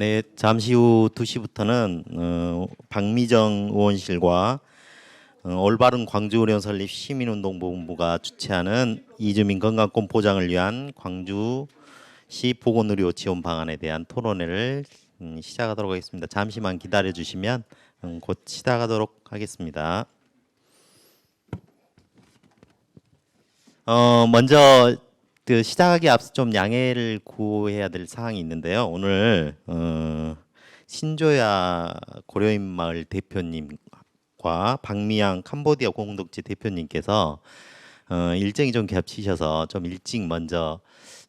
네, 잠시 후 2시부터는 박미정 의원실과 올바른 광주의료원 설립 시민운동본부가 주최하는 이주민 건강권 보장을 위한 광주시 보건의료 지원 방안에 대한 토론회를 시작하도록 하겠습니다. 잠시만 기다려 주시면 곧 시작하도록 하겠습니다. 먼저 시작하기 앞서 좀 양해를 구해야 될 사항이 있는데요. 오늘 신조야 고려인마을 대표님과 박미양 캄보디아 공동체 대표님께서 일정이 좀 겹치셔서 좀 일찍 먼저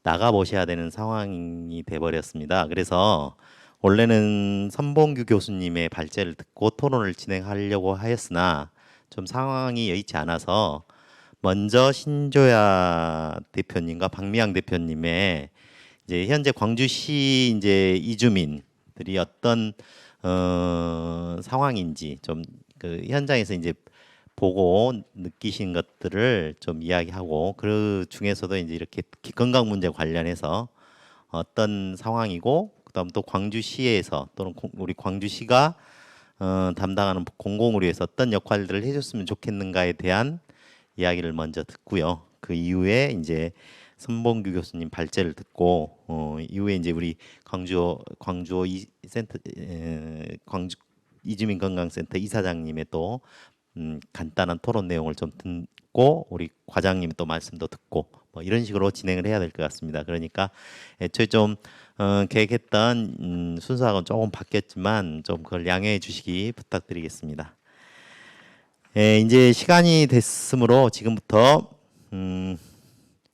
나가 보셔야 되는 상황이 돼 버렸습니다. 그래서 원래는 선봉규 교수님의 발제를 듣고 토론을 진행하려고 하였으나 좀 상황이 여의치 않아서 먼저 신조야 대표님과 박미양 대표님의 이제 현재 광주시 이제 이주민들이 어떤 상황인지 좀 그 현장에서 이제 보고 느끼신 것들을 좀 이야기하고 그 중에서도 이제 이렇게 건강 문제 관련해서 어떤 상황이고 그다음 또 광주시에서 또는 우리 광주시가 담당하는 공공의료에서 어떤 역할들을 해줬으면 좋겠는가에 대한 이야기를 먼저 듣고요. 그 이후에 이제 선봉규 교수님 발제를 듣고 이후에 이제 우리 광주 광주 이주민 건강센터 이사장님의 또 간단한 토론 내용을 좀 듣고 우리 과장님 또 말씀도 듣고 뭐 이런 식으로 진행을 해야 될 것 같습니다. 그러니까 애초에 좀 계획했던 순서하고는 조금 바뀌었지만 좀 그걸 양해해 주시기 부탁드리겠습니다. 예, 이제 시간이 됐으므로 지금부터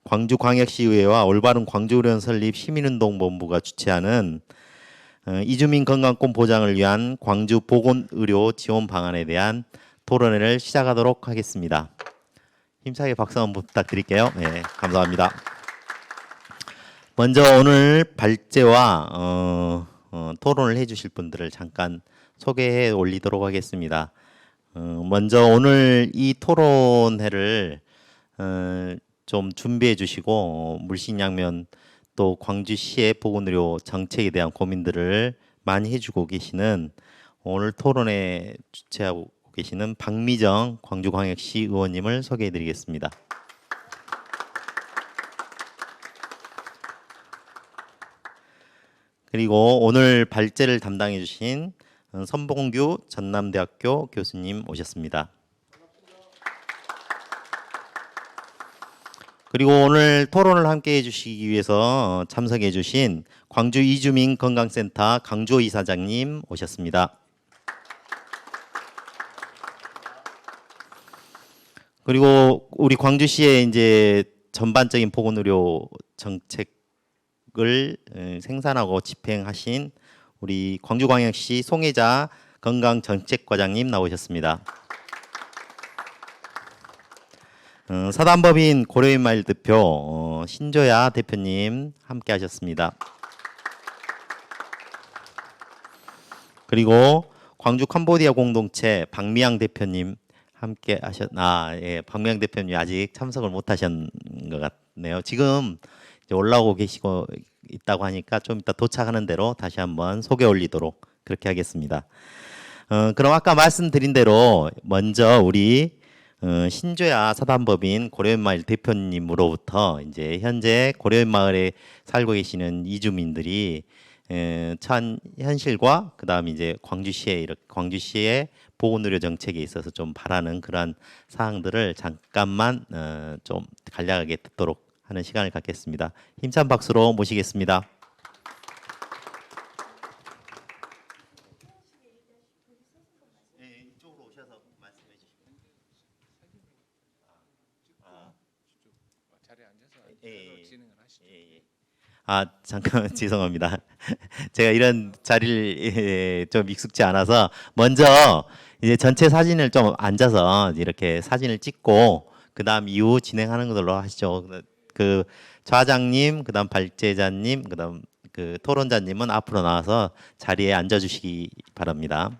광주광역시의회와 올바른 광주의료원 설립 시민운동본부가 주최하는 이주민 건강권 보장을 위한 광주 보건의료 지원 방안에 대한 토론회를 시작하도록 하겠습니다. 힘차게 박수 한번 부탁드릴게요. 네, 감사합니다. 먼저 오늘 발제와 토론을 해주실 분들을 잠깐 소개해 올리도록 하겠습니다. 먼저 오늘 이 토론회를 좀 준비해 주시고 물신양면 또 광주시의 보건의료 정책에 대한 고민들을 많이 해주고 계시는 오늘 토론회 주최하고 계시는 박미정 광주광역시 의원님을 소개해 드리겠습니다. 그리고 오늘 발제를 담당해 주신 선봉규 전남대학교 교수님 오셨습니다. 그리고 오늘 토론을 함께 해주시기 위해서 참석해 주신 광주 이주민 건강센터 강주호 이사장님 오셨습니다. 그리고 우리 광주시의 이제 전반적인 보건의료 정책을 생산하고 집행하신 우리 광주광역시 송혜자 건강정책과장님 나오셨습니다. 사단법인 고려인마을 대표 신조야 대표님 함께 하셨습니다. 그리고 광주 캄보디아 공동체 박미양 대표님 함께 예, 박미양 대표님 아직 참석을 못 하신 것 같네요. 지금 이제 올라오고 계시고 있다고 하니까 좀 이따 도착하는 대로 다시 한번 소개 올리도록 그렇게 하겠습니다. 그럼 아까 말씀드린 대로 먼저 우리 신조야 사단법인 고려인마을 대표님으로부터 이제 현재 고려인마을에 살고 계시는 이주민들이 처한 현실과 그다음 이제 광주시의 보건의료 정책에 있어서 좀 바라는 그러한 사항들을 잠깐만 좀 간략하게 듣도록 하는 시간을 갖겠습니다. 힘찬 박수로 모시겠습니다. 아, 잠깐 죄송합니다. 제가 이런 자리를 좀 익숙지 않아서 먼저 이제 전체 사진을 좀 앉아서 이렇게 사진을 찍고 그다음 이후 진행하는 걸로 하시죠. 그 좌장님, 그다음 발제자님, 그다음 그 토론자님은 앞으로 나와서 자리에 앉아 주시기 바랍니다.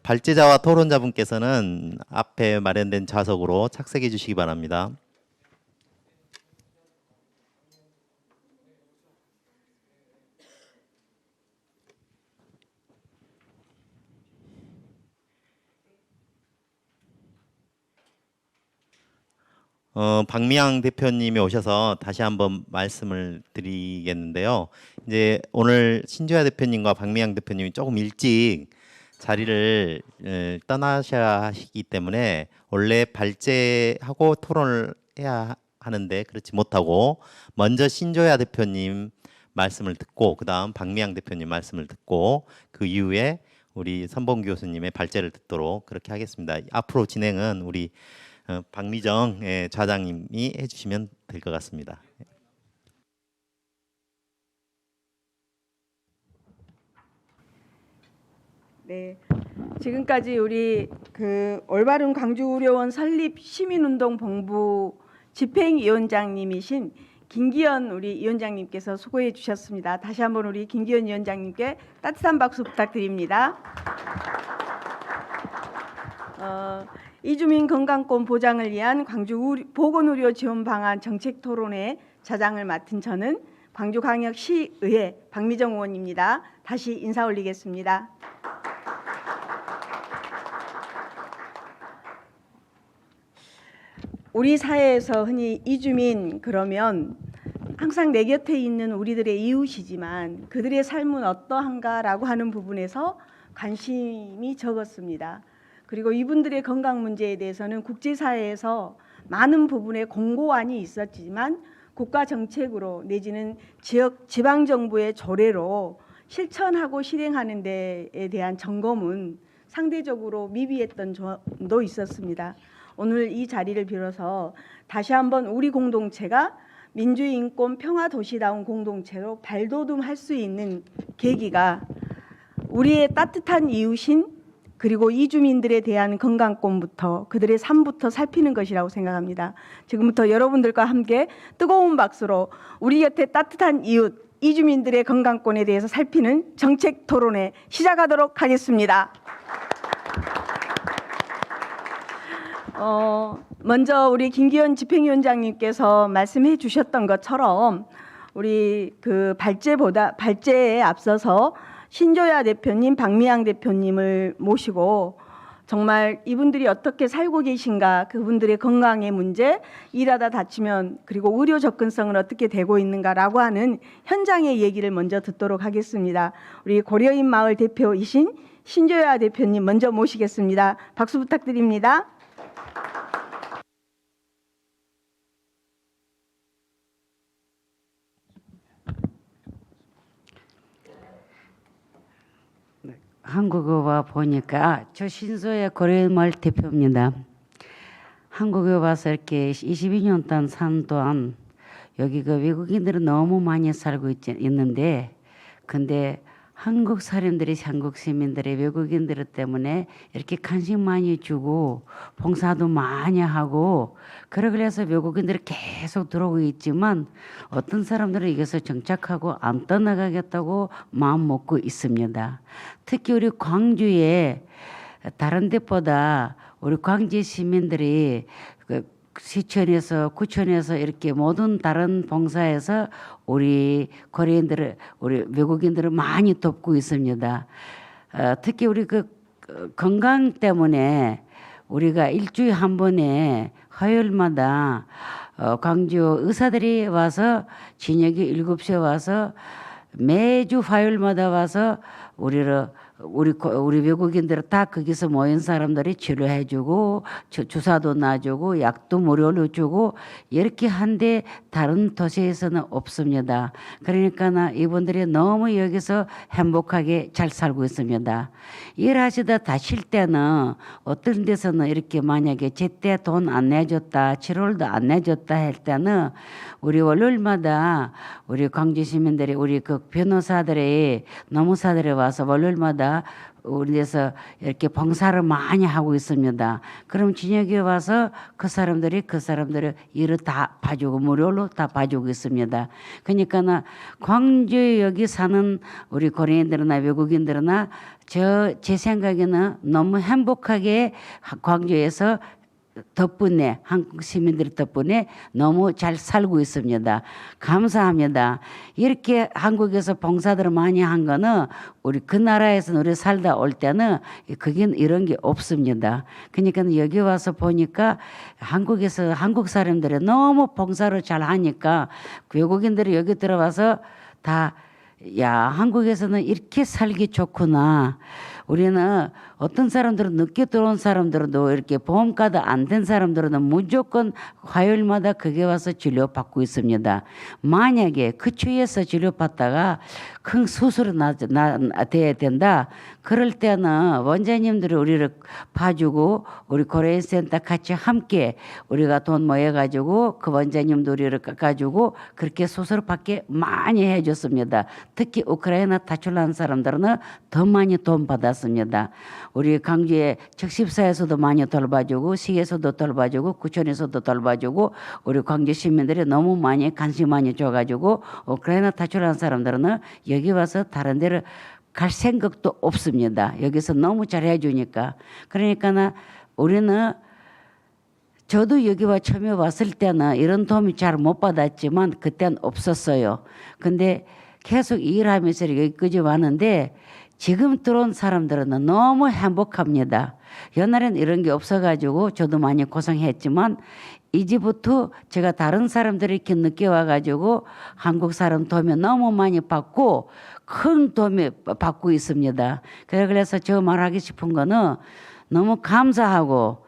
발제자와 토론자분께서는 앞에 마련된 좌석으로 착석해 주시기 바랍니다. 박미양 대표님이 오셔서 다시 한번 말씀을 드리겠는데요. 이제 오늘 신조야 대표님과 박미양 대표님이 조금 일찍 자리를 떠나셔야 하시기 때문에 원래 발제하고 토론을 해야 하는데 그렇지 못하고 먼저 신조야 대표님 말씀을 듣고 그다음 박미양 대표님 말씀을 듣고 그 이후에 우리 선봉 교수님의 발제를 듣도록 그렇게 하겠습니다. 앞으로 진행은 우리 박미정 좌장님이 해주시면 될 것 같습니다. 네, 지금까지 우리 그 올바른 광주의료원 설립 시민운동 본부 집행위원장님이신 김기현 우리 위원장님께서 수고해 주셨습니다. 다시 한번 우리 김기현 위원장님께 따뜻한 박수 부탁드립니다. 이주민 건강권 보장을 위한 광주 보건의료 지원 방안 정책 토론회 자장을 맡은 저는 광주광역시의회 박미정 의원입니다. 다시 인사 올리겠습니다. 우리 사회에서 흔히 이주민 그러면 항상 내 곁에 있는 우리들의 이웃이지만 그들의 삶은 어떠한가라고 하는 부분에서 관심이 적었습니다. 그리고 이분들의 건강 문제에 대해서는 국제사회에서 많은 부분에 공고안이 있었지만 국가 정책으로 내지는 지방정부의 조례로 실천하고 실행하는 데에 대한 점검은 상대적으로 미비했던 점도 있었습니다. 오늘 이 자리를 빌어서 다시 한번 우리 공동체가 민주주의, 인권, 평화, 도시다운 공동체로 발돋움할 수 있는 계기가 우리의 따뜻한 이웃인 그리고 이주민들에 대한 건강권부터 그들의 삶부터 살피는 것이라고 생각합니다. 지금부터 여러분들과 함께 뜨거운 박수로 우리 곁에 따뜻한 이웃, 이주민들의 건강권에 대해서 살피는 정책 토론회 시작하도록 하겠습니다. 먼저 우리 김기현 집행위원장님께서 말씀해 주셨던 것처럼 우리 그 발제에 앞서서 신조야 대표님, 박미양 대표님을 모시고 정말 이분들이 어떻게 살고 계신가, 그분들의 건강의 문제, 일하다 다치면 그리고 의료 접근성은 어떻게 되고 있는가라고 하는 현장의 얘기를 먼저 듣도록 하겠습니다. 우리 고려인 마을 대표이신 신조야 대표님 먼저 모시겠습니다. 박수 부탁드립니다. 한국에 보니까 저 신소의 고려인마을 대표입니다. 한국에 와서 이렇게 22년 동안 산 동안 여기 그 외국인들은 너무 많이 살고 있는데 근데 한국 사람들이 한국 시민들이 외국인들 때문에 이렇게 관심 많이 주고 봉사도 많이 하고 그래서 외국인들이 계속 들어오고 있지만 어떤 사람들은 여기서 정착하고 안 떠나가겠다고 마음 먹고 있습니다. 특히 우리 광주에 다른 데보다 우리 광주 시민들이 시청에서 구청에서 이렇게 모든 다른 봉사에서 우리 코리안들을 우리 외국인들을 많이 돕고 있습니다. 특히 우리 그 건강 때문에 우리가 일주일에 한 번에 화요일마다 광주 의사들이 와서 저녁에 7시에 와서 매주 화요일마다 와서 우리 외국인들 다 거기서 모인 사람들이 치료해주고 주사도 놔주고 약도 무료로 주고 이렇게 한데 다른 도시에서는 없습니다. 그러니까 이분들이 너무 여기서 행복하게 잘 살고 있습니다. 일하시다 다칠 때는 어떤 데서는 이렇게 만약에 제때 돈 안 내줬다 치료도 안 내줬다 할 때는 우리 월요일마다 우리 광주 시민들이 우리 그 변호사들이 노무사들이 와서 월요일마다 우리에서 이렇게 봉사를 많이 하고 있습니다. 그럼 진역에 와서 그 사람들이 일을 다 봐주고 무료로 다 봐주고 있습니다. 그러니까 광주에 여기 사는 우리 고려인들이나 외국인들이나 제 생각에는 너무 행복하게 광주에서 덕분에 한국 시민들 덕분에 너무 잘 살고 있습니다. 감사합니다. 이렇게 한국에서 봉사들을 많이 한 거는 우리 그 나라에서 우리 살다 올 때는 그게 이런 게 없습니다. 그러니까 여기 와서 보니까 한국에서 한국 사람들이 너무 봉사를 잘 하니까 외국인들이 여기 들어와서 다 한국에서는 이렇게 살기 좋구나. 우리는 어떤 사람들은 늦게 들어온 사람들도 이렇게 보험카드 안 된 사람들은 무조건 화요일마다 거기 와서 진료받고 있습니다. 만약에 그 주위에서 진료받다가 큰 수술이 돼야 된다. 그럴 때는 원장님들이 우리를 봐주고 우리 고려인센터 같이 함께 우리가 돈 모여가지고 그 원장님도 우리를 깎아주고 그렇게 수술받게 많이 해줬습니다. 특히 우크라이나 탈출한 사람들은 더 많이 돈 받았습니다. 우리 광주의 적십사에서도 많이 돌봐주고 시에서도 돌봐주고 구천에서도 돌봐주고 우리 광주 시민들이 너무 많이 관심 많이 줘가지고 우크라이나 탈출한 사람들은 여기 와서 다른 데를 갈 생각도 없습니다. 여기서 너무 잘해 주니까. 그러니까 우리는 저도 여기 와 처음에 왔을 때는 이런 도움이 잘 못 받았지만 그때는 없었어요. 근데 계속 일하면서 여기까지 왔는데 지금 들어온 사람들은 너무 행복합니다. 옛날에는 이런 게 없어가지고 저도 많이 고생했지만 이제부터 제가 다른 사람들이 이렇게 늦게 와가지고 한국 사람 도움이 너무 많이 받고 큰 도움이 받고 있습니다. 그래서 저 말하기 싶은 거는 너무 감사하고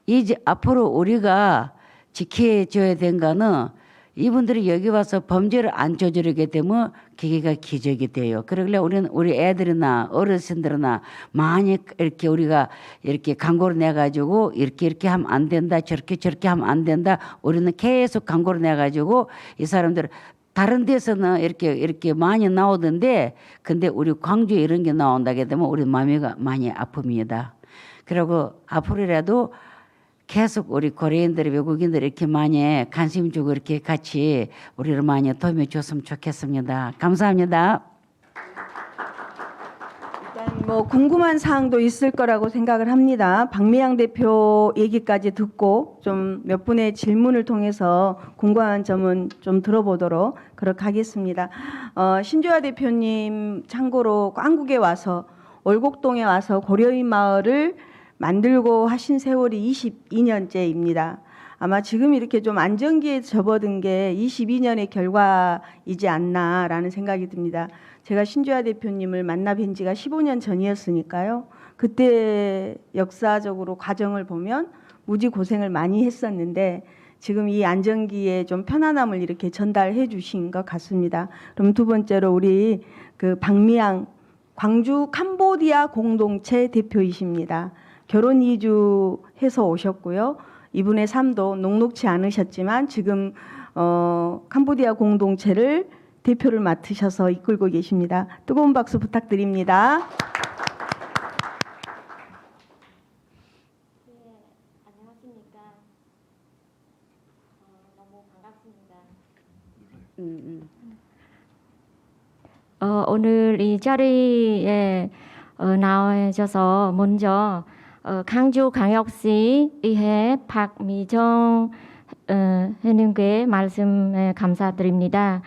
이제 앞으로 우리가 지켜줘야 된 거는 이분들이 여기 와서 범죄를 안 저지르게 되면 그게가 기적이 돼요. 그러길래 우리 애들이나 어르신들이나 많이 이렇게 우리가 이렇게 광고를 내가지고 이렇게 하면 안 된다, 저렇게 하면 안 된다. 우리는 계속 광고를 내가지고 이 사람들 다른 데서는 이렇게 많이 나오던데, 근데 우리 광주에 이런 게 나온다게 되면 우리 마음이 많이 아픕니다. 그리고 앞으로라도 계속 우리 코리안들이 외국인들이 이렇게 많이 관심 주고 이렇게 같이 우리를 많이 도움해 줬으면 좋겠습니다. 감사합니다. 일단 뭐 궁금한 사항도 있을 거라고 생각을 합니다. 박미양 대표 얘기까지 듣고 좀 몇 분의 질문을 통해서 궁금한 점은 좀 들어보도록 그렇게 하겠습니다. 신주아 대표님 참고로 한국에 와서 월곡동에 와서 고려인 마을을 만들고 하신 세월이 22년째입니다. 아마 지금 이렇게 좀 안정기에 접어든 게 22년의 결과이지 않나라는 생각이 듭니다. 제가 신주아 대표님을 만나 뵌 지가 15년 전이었으니까요. 그때 역사적으로 과정을 보면 무지 고생을 많이 했었는데 지금 이 안정기에 좀 편안함을 이렇게 전달해 주신 것 같습니다. 그럼 두 번째로 우리 그 박미양 광주 캄보디아 공동체 대표이십니다. 결혼 이주해서 오셨고요. 이분의 삶도 녹록치 않으셨지만 지금 캄보디아 공동체를 대표를 맡으셔서 이끌고 계십니다. 뜨거운 박수 부탁드립니다. 네, 안녕하십니까. 너무 반갑습니다. 오늘 이 자리에 나와주셔서 먼저 강주광역시의회 박미정 회원님께 말씀 감사드립니다.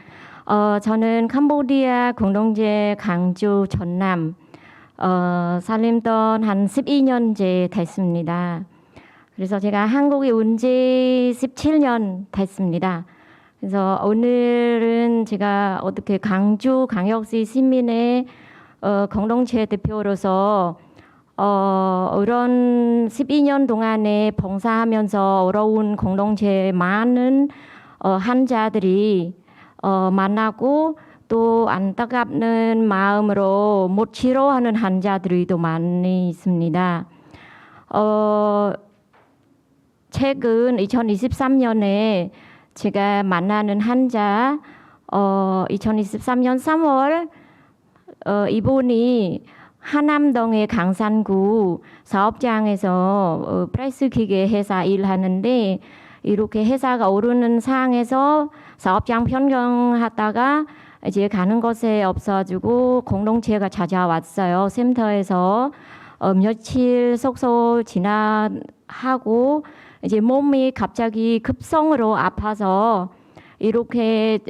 저는 캄보디아 공동체 강주 전남 살림던 한 12년째 됐습니다. 그래서 제가 한국에 온 지 17년 됐습니다. 그래서 오늘은 제가 어떻게 강주광역시 시민의 공동체 대표로서 이런 12년 동안에 봉사하면서 어려운 공동체 많은 환자들이 만나고 또 안타깝는 마음으로 못 치료하는 환자들이 또 많이 있습니다. 최근 2023년에 제가 만나는 환자 2023년 3월 이분이 하남동의 강산구 사업장에서 프레스 기계 회사 일하는데 이렇게 회사가 오르는 상황에서 사업장 변경하다가 이제 가는 곳에 없어가지고 공동체가 찾아왔어요. 센터에서 며칠 속속 지나하고 이제 몸이 갑자기 급성으로 아파서 이렇게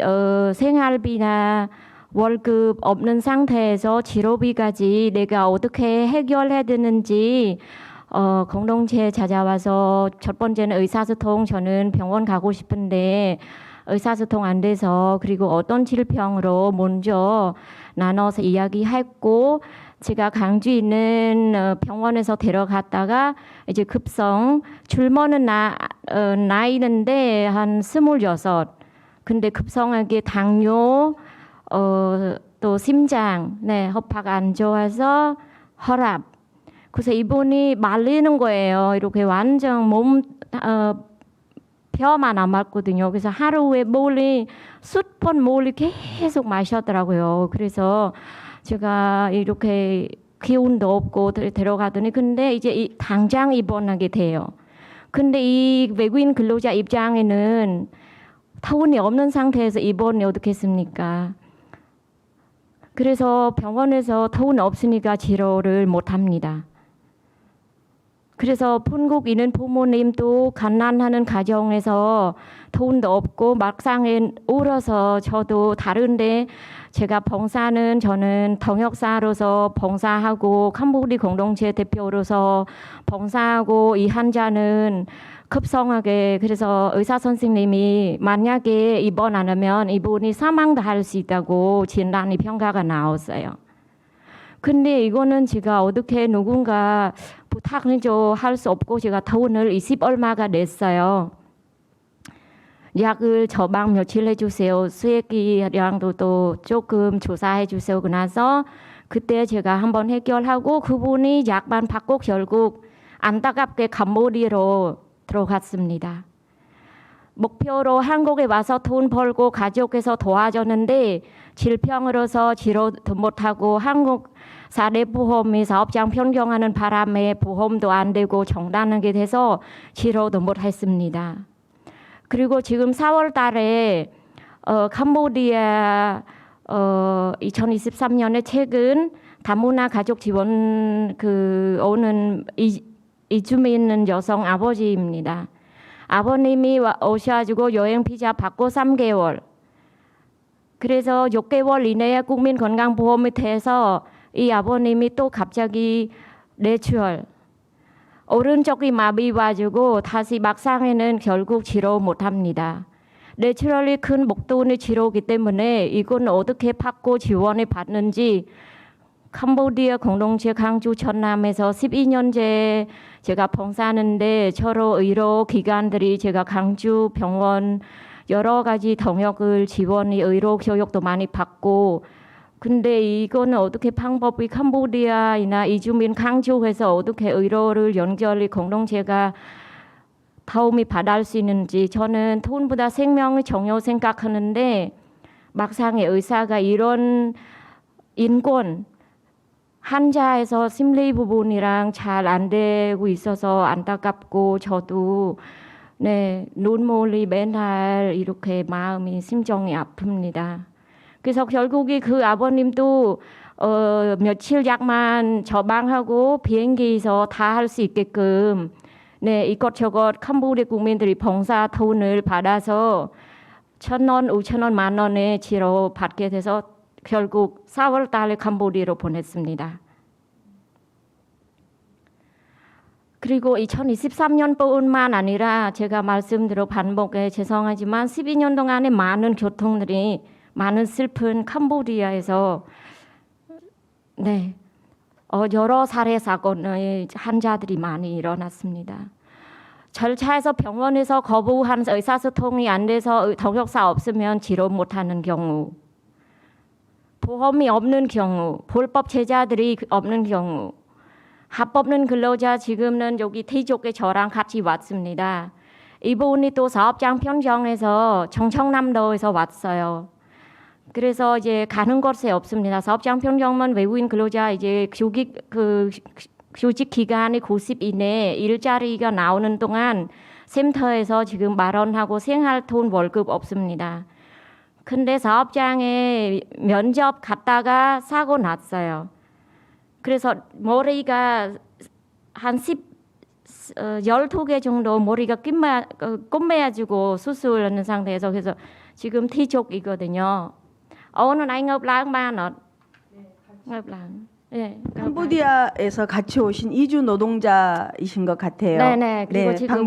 생활비나 월급 없는 상태에서 치료비까지 내가 어떻게 해결해야 되는지 공동체에 찾아와서 첫 번째는 의사소통, 저는 병원 가고 싶은데 의사소통 안 돼서, 그리고 어떤 질병으로 먼저 나눠서 이야기했고, 제가 강주 있는 병원에서 데려갔다가 이제 급성, 줄모는 나이는데 한 26. 근데 급성하게 당뇨, 또 심장, 네, 허파가 안 좋아서 혈압. 그래서 이분이 말리는 거예요. 이렇게 완전 몸 벼만 남았거든요. 그래서 하루에 몰리 숫번 몰리 계속 마셨더라고요. 그래서 제가 이렇게 기운도 없고 데려가더니 근데 이제 당장 입원하게 돼요. 근데 이 외국인 근로자 입장에는 타운이 없는 상태에서 입원이 어떻게 했습니까? 그래서 병원에서 타운 없으니까 치료를 못 합니다. 그래서 본국 있는 부모님도 갓난하는 가정에서 돈도 없고 막상에 울어서 저도 다른데 제가 봉사는 저는 통역사로서 봉사하고 캄보디 공동체 대표로서 봉사하고 이 환자는 급성하게 그래서 의사 선생님이 만약에 입원 안 하면 이분이 사망도 할 수 있다고 진단이 평가가 나왔어요. 근데 이거는 제가 어떻게 누군가 부탁을 할 수 없고 제가 돈을 20 얼마가 냈어요. 약을 처방 며칠 해주세요. 수액이랑도 또 조금 조사해 주세요. 그나서 그때 제가 한번 해결하고 그분이 약만 받고 결국 안타깝게 캄보디아로 들어갔습니다. 목표로 한국에 와서 돈 벌고 가족에서 도와줬는데 질병으로서 치료도 못하고 한국 사례보험이 사업장 변경하는 바람에 보험도 안 되고 중단하게 돼서 치료도 못했습니다. 그리고 지금 4월 달에 캄보디아 2023년에 최근 다문화 가족 지원 오는 이주민 여성 아버지입니다. 아버님이 오셔가지고 여행 비자 받고 3개월. 그래서 6개월 이내에 국민건강보험이 돼서 이 아버님이 또 갑자기 뇌출혈, 오른쪽이 마비 와가지고 다시 막상에는 결국 치료 못합니다. 뇌출혈이 큰 목돈의 치료이기 때문에 이건 어떻게 받고 지원을 받는지 캄보디아 공동체 강주 전남에서 12년째 제가 봉사하는데 서로 의료 기관들이 제가 강주 병원 여러 가지 동역을 지원이 의료 교육도 많이 받고 근데 이거는 어떻게 방법이 캄보디아이나 이주민 강주에서 어떻게 의료를 연결이 공동체가 도움이 받을 수 있는지 저는 돈보다 생명을 중요 생각하는데 막상에 의사가 이런 인권 환자에서 심리 부분이랑 잘 안 되고 있어서 안타깝고 저도 네 눈물이 맨날 이렇게 마음이 심정이 아픕니다. 그래서 결국에 그 아버님도 며칠 약만 처방하고 비행기에서 다 할 수 있게끔 네 이것저것 캄보디아 국민들이 봉사 돈을 받아서 1,000원, 5,000원, 10,000원의 치료 받게 돼서 결국 4월 달에 캄보디아로 보냈습니다. 그리고 2023년뿐만 아니라 제가 말씀드려 반복해 죄송하지만 12년 동안에 많은 교통들이 많은 슬픈 캄보디아에서 네 여러 살해 사건의 환자들이 많이 일어났습니다. 절차에서 병원에서 거부한 의사소통이 안 돼서 통역사 없으면 치료 못하는 경우, 보험이 없는 경우, 불법 제자들이 없는 경우, 합법 없는 근로자 지금은 여기 태족에 저랑 같이 왔습니다. 이분이 또 사업장 변경해서 청청남도에서 왔어요. 그래서 이제 가는 곳이 없습니다. 사업장 평정만 외국인 근로자 이제 휴직 기간이 90 이내 일자리가 나오는 동안 쉼터에서 지금 마련하고 생활 돈 월급 없습니다. 근데 사업장에 면접 갔다가 사고 났어요. 그래서 머리가 한 12개 정도 머리가 꿰매가지고 수술하는 상태에서 그래서 지금 T족이거든요. 오늘 anh ngập láng ba nọ. ngập láng. 네. 캄보디아에서 같이 오신 이주 노동자이신 것 같아요. 네네. 그리고 지금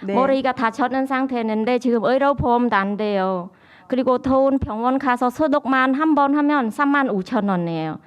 네. 머리가 다쳤는 상태인데 지금 의료보험도 안 돼요. 그리고 더운 병원 가서 소독만 한 번 하면 35,000원이에요.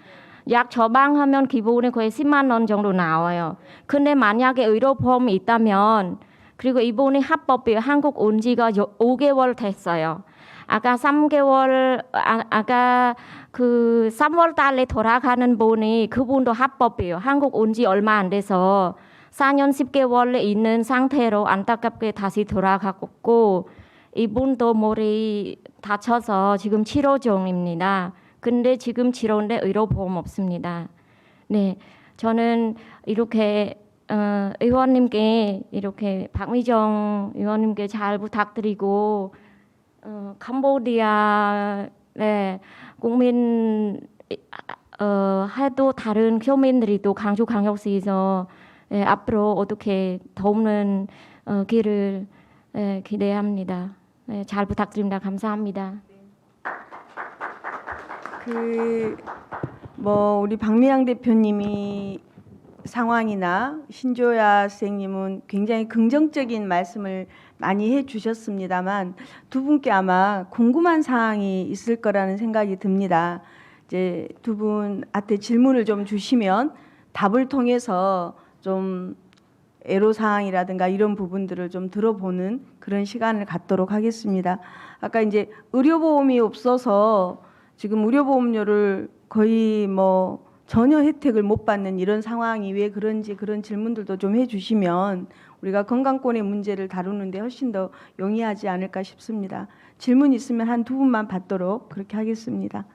약 처방하면 기본이 거의 10만 원 정도 나와요. 근데 만약에 의료보험이 있다면 그리고 이분이 합법이에요. 한국 온 지가 5개월 됐어요. 아까 3개월 아까 그 3월 달에 돌아가는 분이 그분도 합법이에요. 한국 온 지 얼마 안 돼서 4년 10개월에 있는 상태로 안타깝게 다시 돌아갔고 이분도 머리 다쳐서 지금 치료 중입니다. 근데 지금 치료인데 의료보험 없습니다. 네, 저는 이렇게 의원님께 이렇게 박미정 의원님께 잘 부탁드리고 캄보디아 네, 국민 해도 다른 교민들이 또 광주광역시에서 앞으로 어떻게 도우는 길을 기대합니다. 네, 잘 부탁드립니다. 감사합니다. 우리 박미양 대표님이 상황이나 신조야 선생님은 굉장히 긍정적인 말씀을 많이 해주셨습니다만 두 분께 아마 궁금한 사항이 있을 거라는 생각이 듭니다. 이제 두 분한테 질문을 좀 주시면 답을 통해서 좀 애로사항이라든가 이런 부분들을 좀 들어보는 그런 시간을 갖도록 하겠습니다. 아까 이제 의료보험이 없어서 지금 의료보험료를 거의 전혀 혜택을 못 받는 이런 상황이 왜 그런지 그런 질문들도 좀 해주시면 우리가 건강권의 문제를 다루는데 훨씬 더 용이하지 않을까 싶습니다. 질문 있으면 한 두 분만 받도록 그렇게 하겠습니다.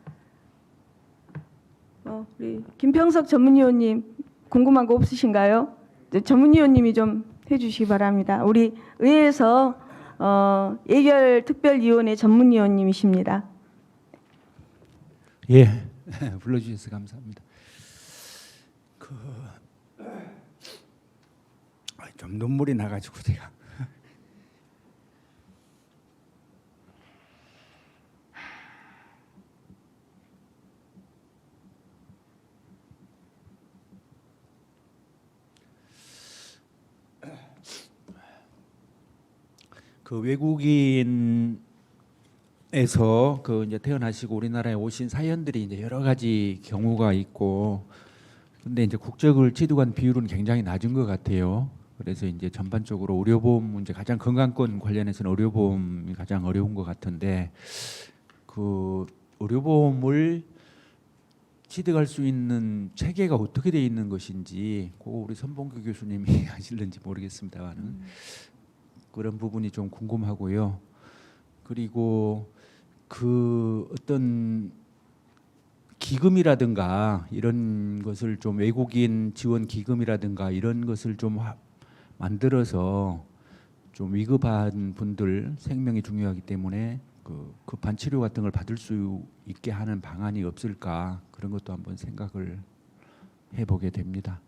우리 김평석 전문위원님 궁금한 거 없으신가요? 전문위원님이 좀 해주시기 바랍니다. 우리 의회에서 예결특별위원회 전문위원님이십니다. 예, 불러주셔서 감사합니다. 좀 눈물이 나가지고 제가 그 외국인에서 그 이제 태어나시고 우리나라에 오신 사연들이 이제 여러 가지 경우가 있고, 근데 이제 국적을 취득한 비율은 굉장히 낮은 것 같아요. 그래서 이제 전반적으로 의료보험 문제, 가장 건강권 관련해서는 의료보험이 가장 어려운 것 같은데, 그 의료보험을 취득할 수 있는 체계가 어떻게 돼 있는 것인지, 그거 우리 선봉규 교수님이 하실는지 모르겠습니다만은 그런 부분이 좀 궁금하고요. 그리고 그 어떤 기금이라든가 이런 것을 좀 외국인 지원 기금이라든가 이런 것을 좀 만들어서 좀 위급한 분들 생명이 중요하기 때문에 그 급한 치료 같은 걸 받을 수 있게 하는 방안이 없을까, 그런 것도 한번 생각을 해보게 됩니다.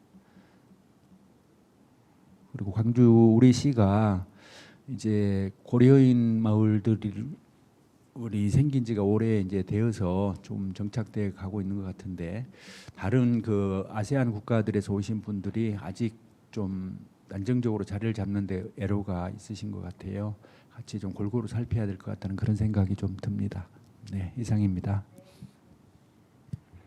그리고 광주 우리 시가 이제 고려인 마을들이 우리 생긴 지가 오래 이제 되어서 좀 정착돼 가고 있는 것 같은데, 다른 그 아세안 국가들에서 오신 분들이 아직 좀 안정적으로 자리를 잡는데 애로가 있으신 것 같아요. 같이 좀 골고루 살펴야 될 것 같다는 그런 생각이 좀 듭니다. 네, 이상입니다.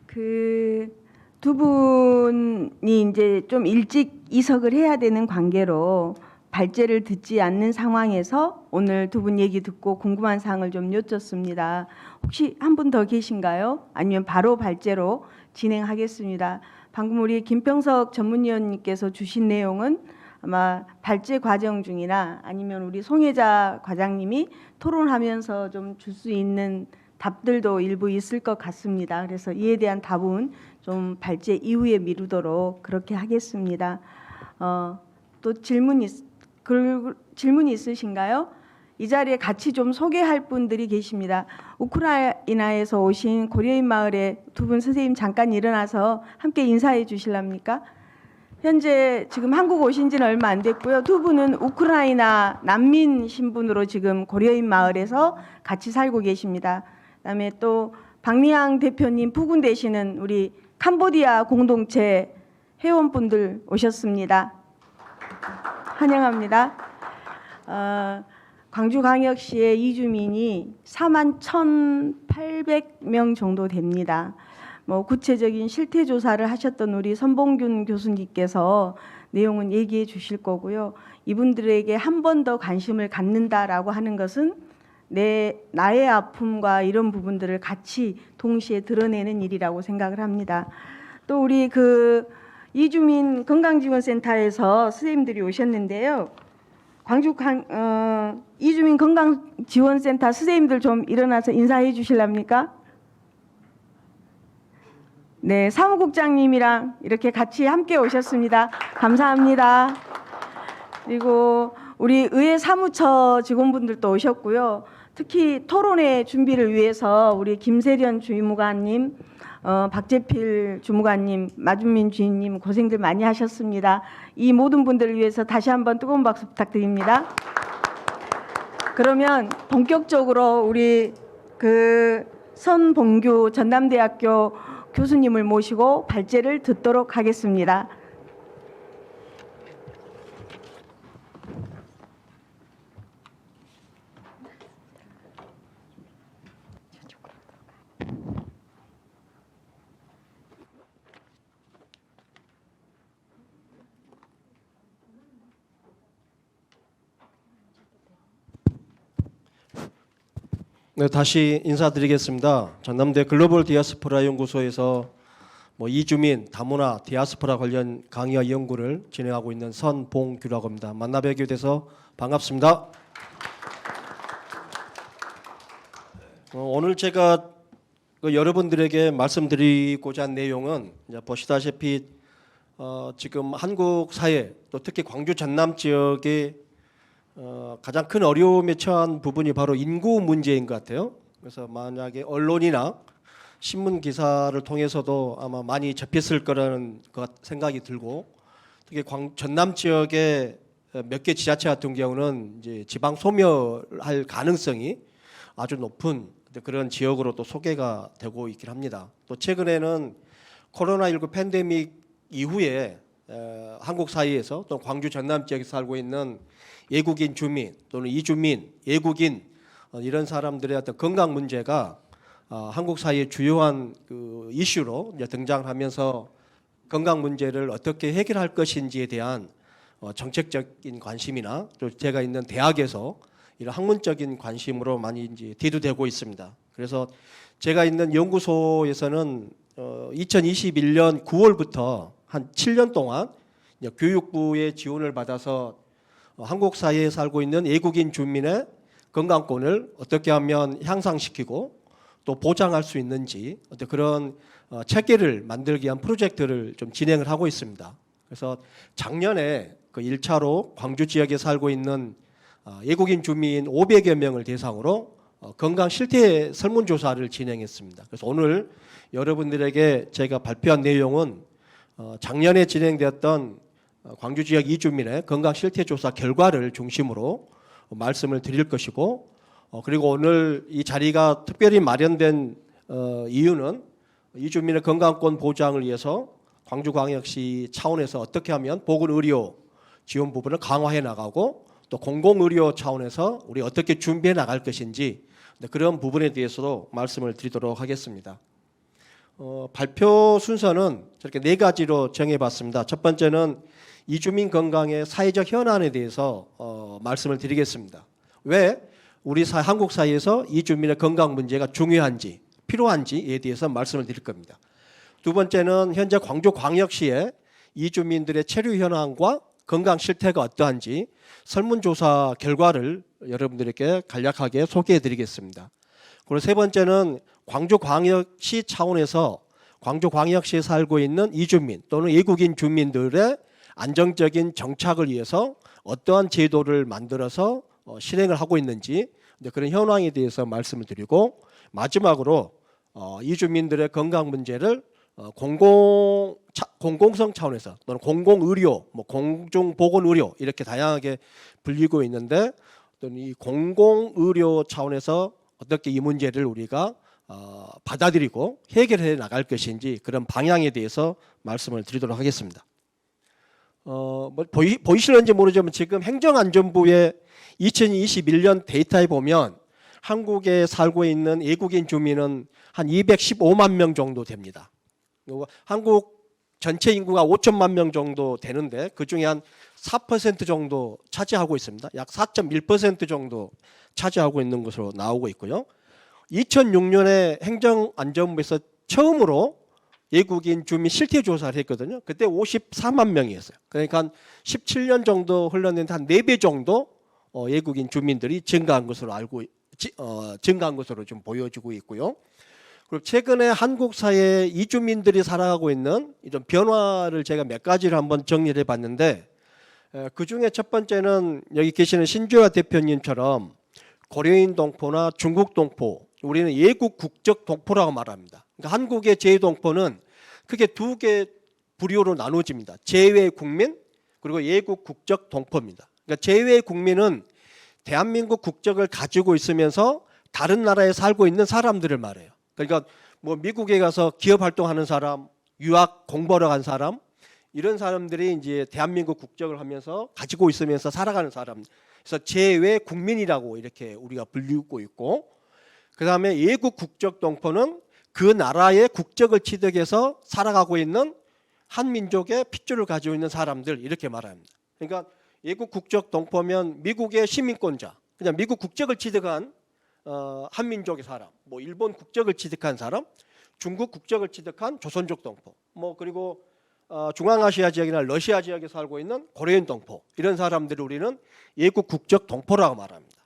그 두 분이 이제 좀 일찍 이석을 해야 되는 관계로 발제를 듣지 않는 상황에서 오늘 두 분 얘기 듣고 궁금한 사항을 좀 여쭙습니다. 혹시 한 분 더 계신가요? 아니면 바로 발제로 진행하겠습니다. 방금 우리 김평석 전문위원님께서 주신 내용은 아마 발제 과정 중이나 아니면 우리 송혜자 과장님이 토론하면서 좀 줄 수 있는 답들도 일부 있을 것 같습니다. 그래서 이에 대한 답은 좀 발제 이후에 미루도록 그렇게 하겠습니다. 또 질문이 있으신가요? 이 자리에 같이 좀 소개할 분들이 계십니다. 우크라이나에서 오신 고려인 마을의 두 분 선생님 잠깐 일어나서 함께 인사해 주실랍니까? 현재 지금 한국 오신 지는 얼마 안 됐고요. 두 분은 우크라이나 난민 신분으로 지금 고려인 마을에서 같이 살고 계십니다. 그다음에 또 박미양 대표님 부군 되시는 우리 캄보디아 공동체 회원분들 오셨습니다. 환영합니다. 광주광역시의 이주민이 41,800명 정도 됩니다. 구체적인 실태 조사를 하셨던 우리 선봉균 교수님께서 내용은 얘기해 주실 거고요. 이분들에게 한 번 더 관심을 갖는다라고 하는 것은 나의 아픔과 이런 부분들을 같이 동시에 드러내는 일이라고 생각을 합니다. 또 우리 이주민 건강지원센터에서 선생님들이 오셨는데요. 광주 이주민 건강지원센터 선생님들 좀 일어나서 인사해 주실랍니까? 네, 사무국장님이랑 이렇게 같이 함께 오셨습니다. 감사합니다. 그리고 우리 의회 사무처 직원분들도 오셨고요. 특히 토론회 준비를 위해서 우리 김세련 주무관님, 박재필 주무관님, 마준민 주인님 고생들 많이 하셨습니다. 이 모든 분들을 위해서 다시 한번 뜨거운 박수 부탁드립니다. 그러면 본격적으로 우리 선봉규 전남대학교 교수님을 모시고 발제를 듣도록 하겠습니다. 네, 다시 인사드리겠습니다. 전남대 글로벌 디아스포라 연구소에서 이주민, 다문화, 디아스포라 관련 강의와 연구를 진행하고 있는 선봉규라고 합니다. 만나 뵙게 돼서 반갑습니다. 오늘 제가 여러분들에게 말씀드리고자 한 내용은 이제 보시다시피 지금 한국 사회 또 특히 광주 전남 지역의 가장 큰 어려움에 처한 부분이 바로 인구 문제인 것 같아요. 그래서 만약에 언론이나 신문 기사를 통해서도 아마 많이 접했을 거라는 생각이 들고, 특히 전남 지역의 몇 개 지자체 같은 경우는 이제 지방 소멸할 가능성이 아주 높은 그런 지역으로 또 소개가 되고 있긴 합니다. 또 최근에는 코로나19 팬데믹 이후에 한국 사회에서 또 광주 전남 지역에 살고 있는 외국인 주민 또는 이주민, 외국인 이런 사람들의 어떤 건강 문제가 한국 사회의 주요한 이슈로 이제 등장하면서 건강 문제를 어떻게 해결할 것인지에 대한 정책적인 관심이나 또 제가 있는 대학에서 이런 학문적인 관심으로 많이 이제 대두되고 있습니다. 그래서 제가 있는 연구소에서는 2021년 9월부터 한 7년 동안 교육부의 지원을 받아서 한국 사회에 살고 있는 외국인 주민의 건강권을 어떻게 하면 향상시키고 또 보장할 수 있는지 어떤 그런 체계를 만들기 위한 프로젝트를 좀 진행을 하고 있습니다. 그래서 작년에 1차로 광주 지역에 살고 있는 외국인 주민 500여 명을 대상으로 건강 실태 설문조사를 진행했습니다. 그래서 오늘 여러분들에게 제가 발표한 내용은 작년에 진행되었던 광주 지역 이주민의 건강 실태 조사 결과를 중심으로 말씀을 드릴 것이고, 그리고 오늘 이 자리가 특별히 마련된 이유는 이주민의 건강권 보장을 위해서 광주광역시 차원에서 어떻게 하면 보건의료 지원 부분을 강화해 나가고 또 공공의료 차원에서 우리 어떻게 준비해 나갈 것인지 그런 부분에 대해서도 말씀을 드리도록 하겠습니다. 발표 순서는 저렇게 4가지로 정해봤습니다. 첫 번째는 이주민 건강의 사회적 현안에 대해서 말씀을 드리겠습니다. 왜 우리 한국 사회에서 이주민의 건강 문제가 중요한지 필요한지에 대해서 말씀을 드릴 겁니다. 두 번째는 현재 광주광역시의 이주민들의 체류 현황과 건강 실태가 어떠한지 설문조사 결과를 여러분들에게 간략하게 소개해 드리겠습니다. 그리고 세 번째는 광주광역시 차원에서 광주광역시에 살고 있는 이주민 또는 외국인 주민들의 안정적인 정착을 위해서 어떠한 제도를 만들어서 실행을 하고 있는지 그런 현황에 대해서 말씀을 드리고, 마지막으로 이주민들의 건강 문제를 공공성 차원에서 또는 공공의료, 뭐 공중보건의료 이렇게 다양하게 불리고 있는데, 어떤 이 공공의료 차원에서 어떻게 이 문제를 우리가 받아들이고 해결해 나갈 것인지 그런 방향에 대해서 말씀을 드리도록 하겠습니다. 뭐 보이시는지 모르지만 지금 행정안전부의 2021년 데이터에 보면 한국에 살고 있는 외국인 주민은 한 215만 명 정도 됩니다. 한국 전체 인구가 5천만 명 정도 되는데 그중에 한 4% 정도 차지하고 있습니다. 약 4.1% 정도 차지하고 있는 것으로 나오고 있고요. 2006년에 행정안전부에서 처음으로 외국인 주민 실태 조사를 했거든요. 그때 54만 명이었어요. 그러니까 한 17년 정도 흘렀는데 한 4배 정도 외국인 주민들이 증가한 것으로 증가한 것으로 좀 보여지고 있고요. 그리고 최근에 한국 사회에 이주민들이 살아가고 있는 이런 변화를 제가 몇 가지를 한번 정리를 해봤는데, 그 중에 첫 번째는 여기 계시는 신주아 대표님처럼 고려인 동포나 중국 동포, 우리는 외국 국적 동포라고 말합니다. 그러니까 한국의 제2동포는 크게 두 개 부류로 나누어집니다. 제외 국민 그리고 외국 국적 동포입니다. 그러니까 제외 국민은 대한민국 국적을 가지고 있으면서 다른 나라에 살고 있는 사람들을 말해요. 그러니까 뭐 미국에 가서 기업 활동하는 사람, 유학 공부하러 간 사람, 이런 사람들이 이제 대한민국 국적을 하면서 가지고 있으면서 살아가는 사람. 그래서 제외 국민이라고 이렇게 우리가 불리고 있고, 그다음에 외국 국적 동포는 그 나라의 국적을 취득해서 살아가고 있는 한 민족의 핏줄을 가지고 있는 사람들, 이렇게 말합니다. 그러니까 외국 국적 동포면 미국의 시민권자, 그냥 미국 국적을 취득한 한 민족의 사람, 뭐 일본 국적을 취득한 사람, 중국 국적을 취득한 조선족 동포, 뭐 그리고 중앙아시아 지역이나 러시아 지역에 살고 있는 고려인 동포, 이런 사람들을 우리는 외국 국적 동포라고 말합니다.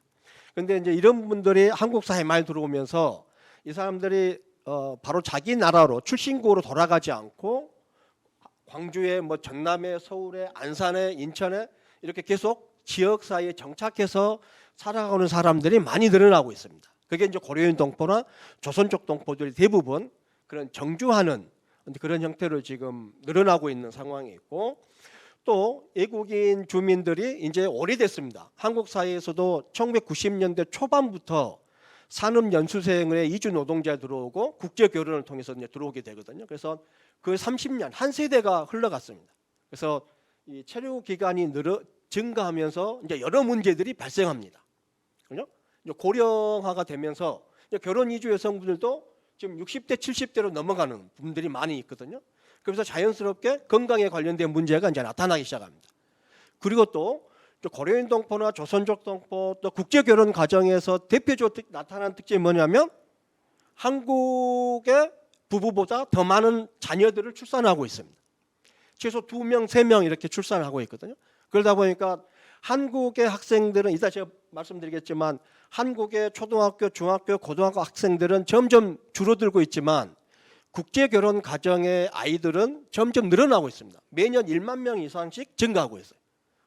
그런데 이제 이런 분들이 한국 사회에 많이 들어오면서 이 사람들이 바로 자기 나라로 출신국으로 돌아가지 않고 광주에, 뭐 전남에, 서울에, 안산에, 인천에 이렇게 계속 지역 사회에 정착해서 살아가는 사람들이 많이 늘어나고 있습니다. 그게 이제 고려인 동포나 조선족 동포들이 대부분 그런 정주하는 그런 형태로 지금 늘어나고 있는 상황이 있고, 또 외국인 주민들이 이제 오래됐습니다. 한국 사회에서도 1990년대 초반부터 산업연수생의 이주 노동자 들어오고 국제 결혼을 통해서 이제 들어오게 되거든요. 그래서 그 30년 한 세대가 흘러갔습니다. 그래서 이 체류 기간이 증가하면서 이제 여러 문제들이 발생합니다. 그죠? 고령화가 되면서 결혼 이주 여성분들도 지금 60대, 70대로 넘어가는 분들이 많이 있거든요. 그래서 자연스럽게 건강에 관련된 문제가 이제 나타나기 시작합니다. 그리고 또 고려인 동포나 조선족 동포, 또 국제 결혼 과정에서 대표적으로 나타나는 특징이 뭐냐면 한국의 부부보다 더 많은 자녀들을 출산하고 있습니다. 최소 2명, 3명 이렇게 출산하고 있거든요. 그러다 보니까 한국의 학생들은, 이따 제가 말씀드리겠지만 한국의 초등학교, 중학교, 고등학교 학생들은 점점 줄어들고 있지만 국제 결혼 가정의 아이들은 점점 늘어나고 있습니다. 매년 1만 명 이상씩 증가하고 있어요.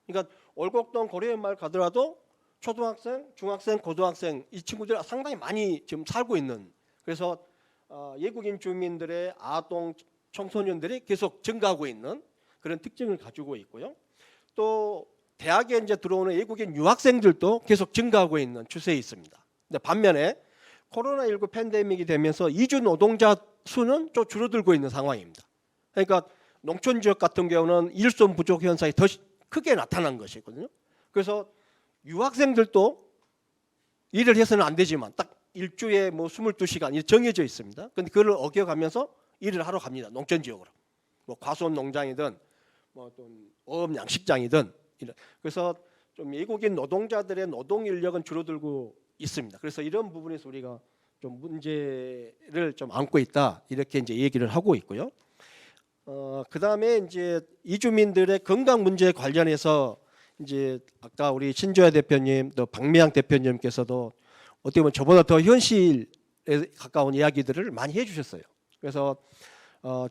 그러니까 올곡동 고려인 마을 가더라도 초등학생, 중학생, 고등학생 이 친구들 상당히 많이 지금 살고 있는, 그래서 외국인 주민들의 아동 청소년들이 계속 증가하고 있는 그런 특징을 가지고 있고요. 또 대학에 이제 들어오는 외국인 유학생들도 계속 증가하고 있는 추세에 있습니다. 근데 반면에 코로나19 팬데믹이 되면서 이주 노동자 수는 좀 줄어들고 있는 상황입니다. 그러니까 농촌 지역 같은 경우는 일손 부족 현상이 더 크게 나타난 것이거든요. 그래서 유학생들도 일을 해서는 안 되지만 딱 일주에 뭐 22시간 정해져 있습니다. 그런데 그걸 어겨가면서 일을 하러 갑니다. 농촌 지역으로. 뭐 과수원 농장이든 뭐 또 어업 양식장이든. 그래서 좀 외국인 노동자들의 노동 인력은 줄어들고 있습니다. 그래서 이런 부분에서 우리가 좀 문제를 좀 안고 있다, 이렇게 이제 얘기를 하고 있고요. 그다음에 이제 이주민들의 건강 문제 관련해서 이제 아까 우리 신조야 대표님 또 박미양 대표님께서도 어떻게 보면 저보다 더 현실 가까운 이야기들을 많이 해주셨어요. 그래서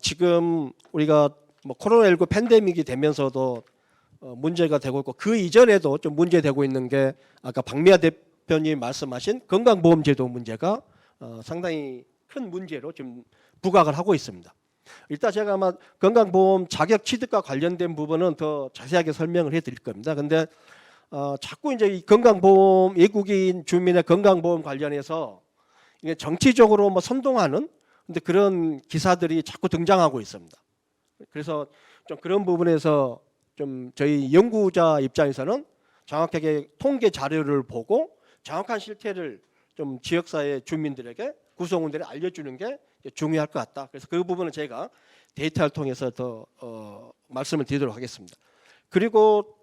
지금 우리가 뭐 코로나19 팬데믹이 되면서도 문제가 되고 있고 그 이전에도 좀 문제되고 있는 게 아까 박미아 대표님 말씀하신 건강보험제도 문제가 상당히 큰 문제로 지금 부각을 하고 있습니다. 일단 제가 아마 건강보험 자격 취득과 관련된 부분은 더 자세하게 설명을 해드릴 겁니다. 근데 자꾸 이제 이 건강보험 외국인 주민의 건강보험 관련해서 이게 정치적으로 뭐 선동하는 근데 그런 기사들이 자꾸 등장하고 있습니다. 그래서 좀 그런 부분에서 좀 저희 연구자 입장에서는 정확하게 통계 자료를 보고 정확한 실태를 좀 지역사회 주민들에게 구성원들이 알려주는 게 중요할 것 같다. 그래서 그 부분은 제가 데이터를 통해서 더 말씀을 드리도록 하겠습니다. 그리고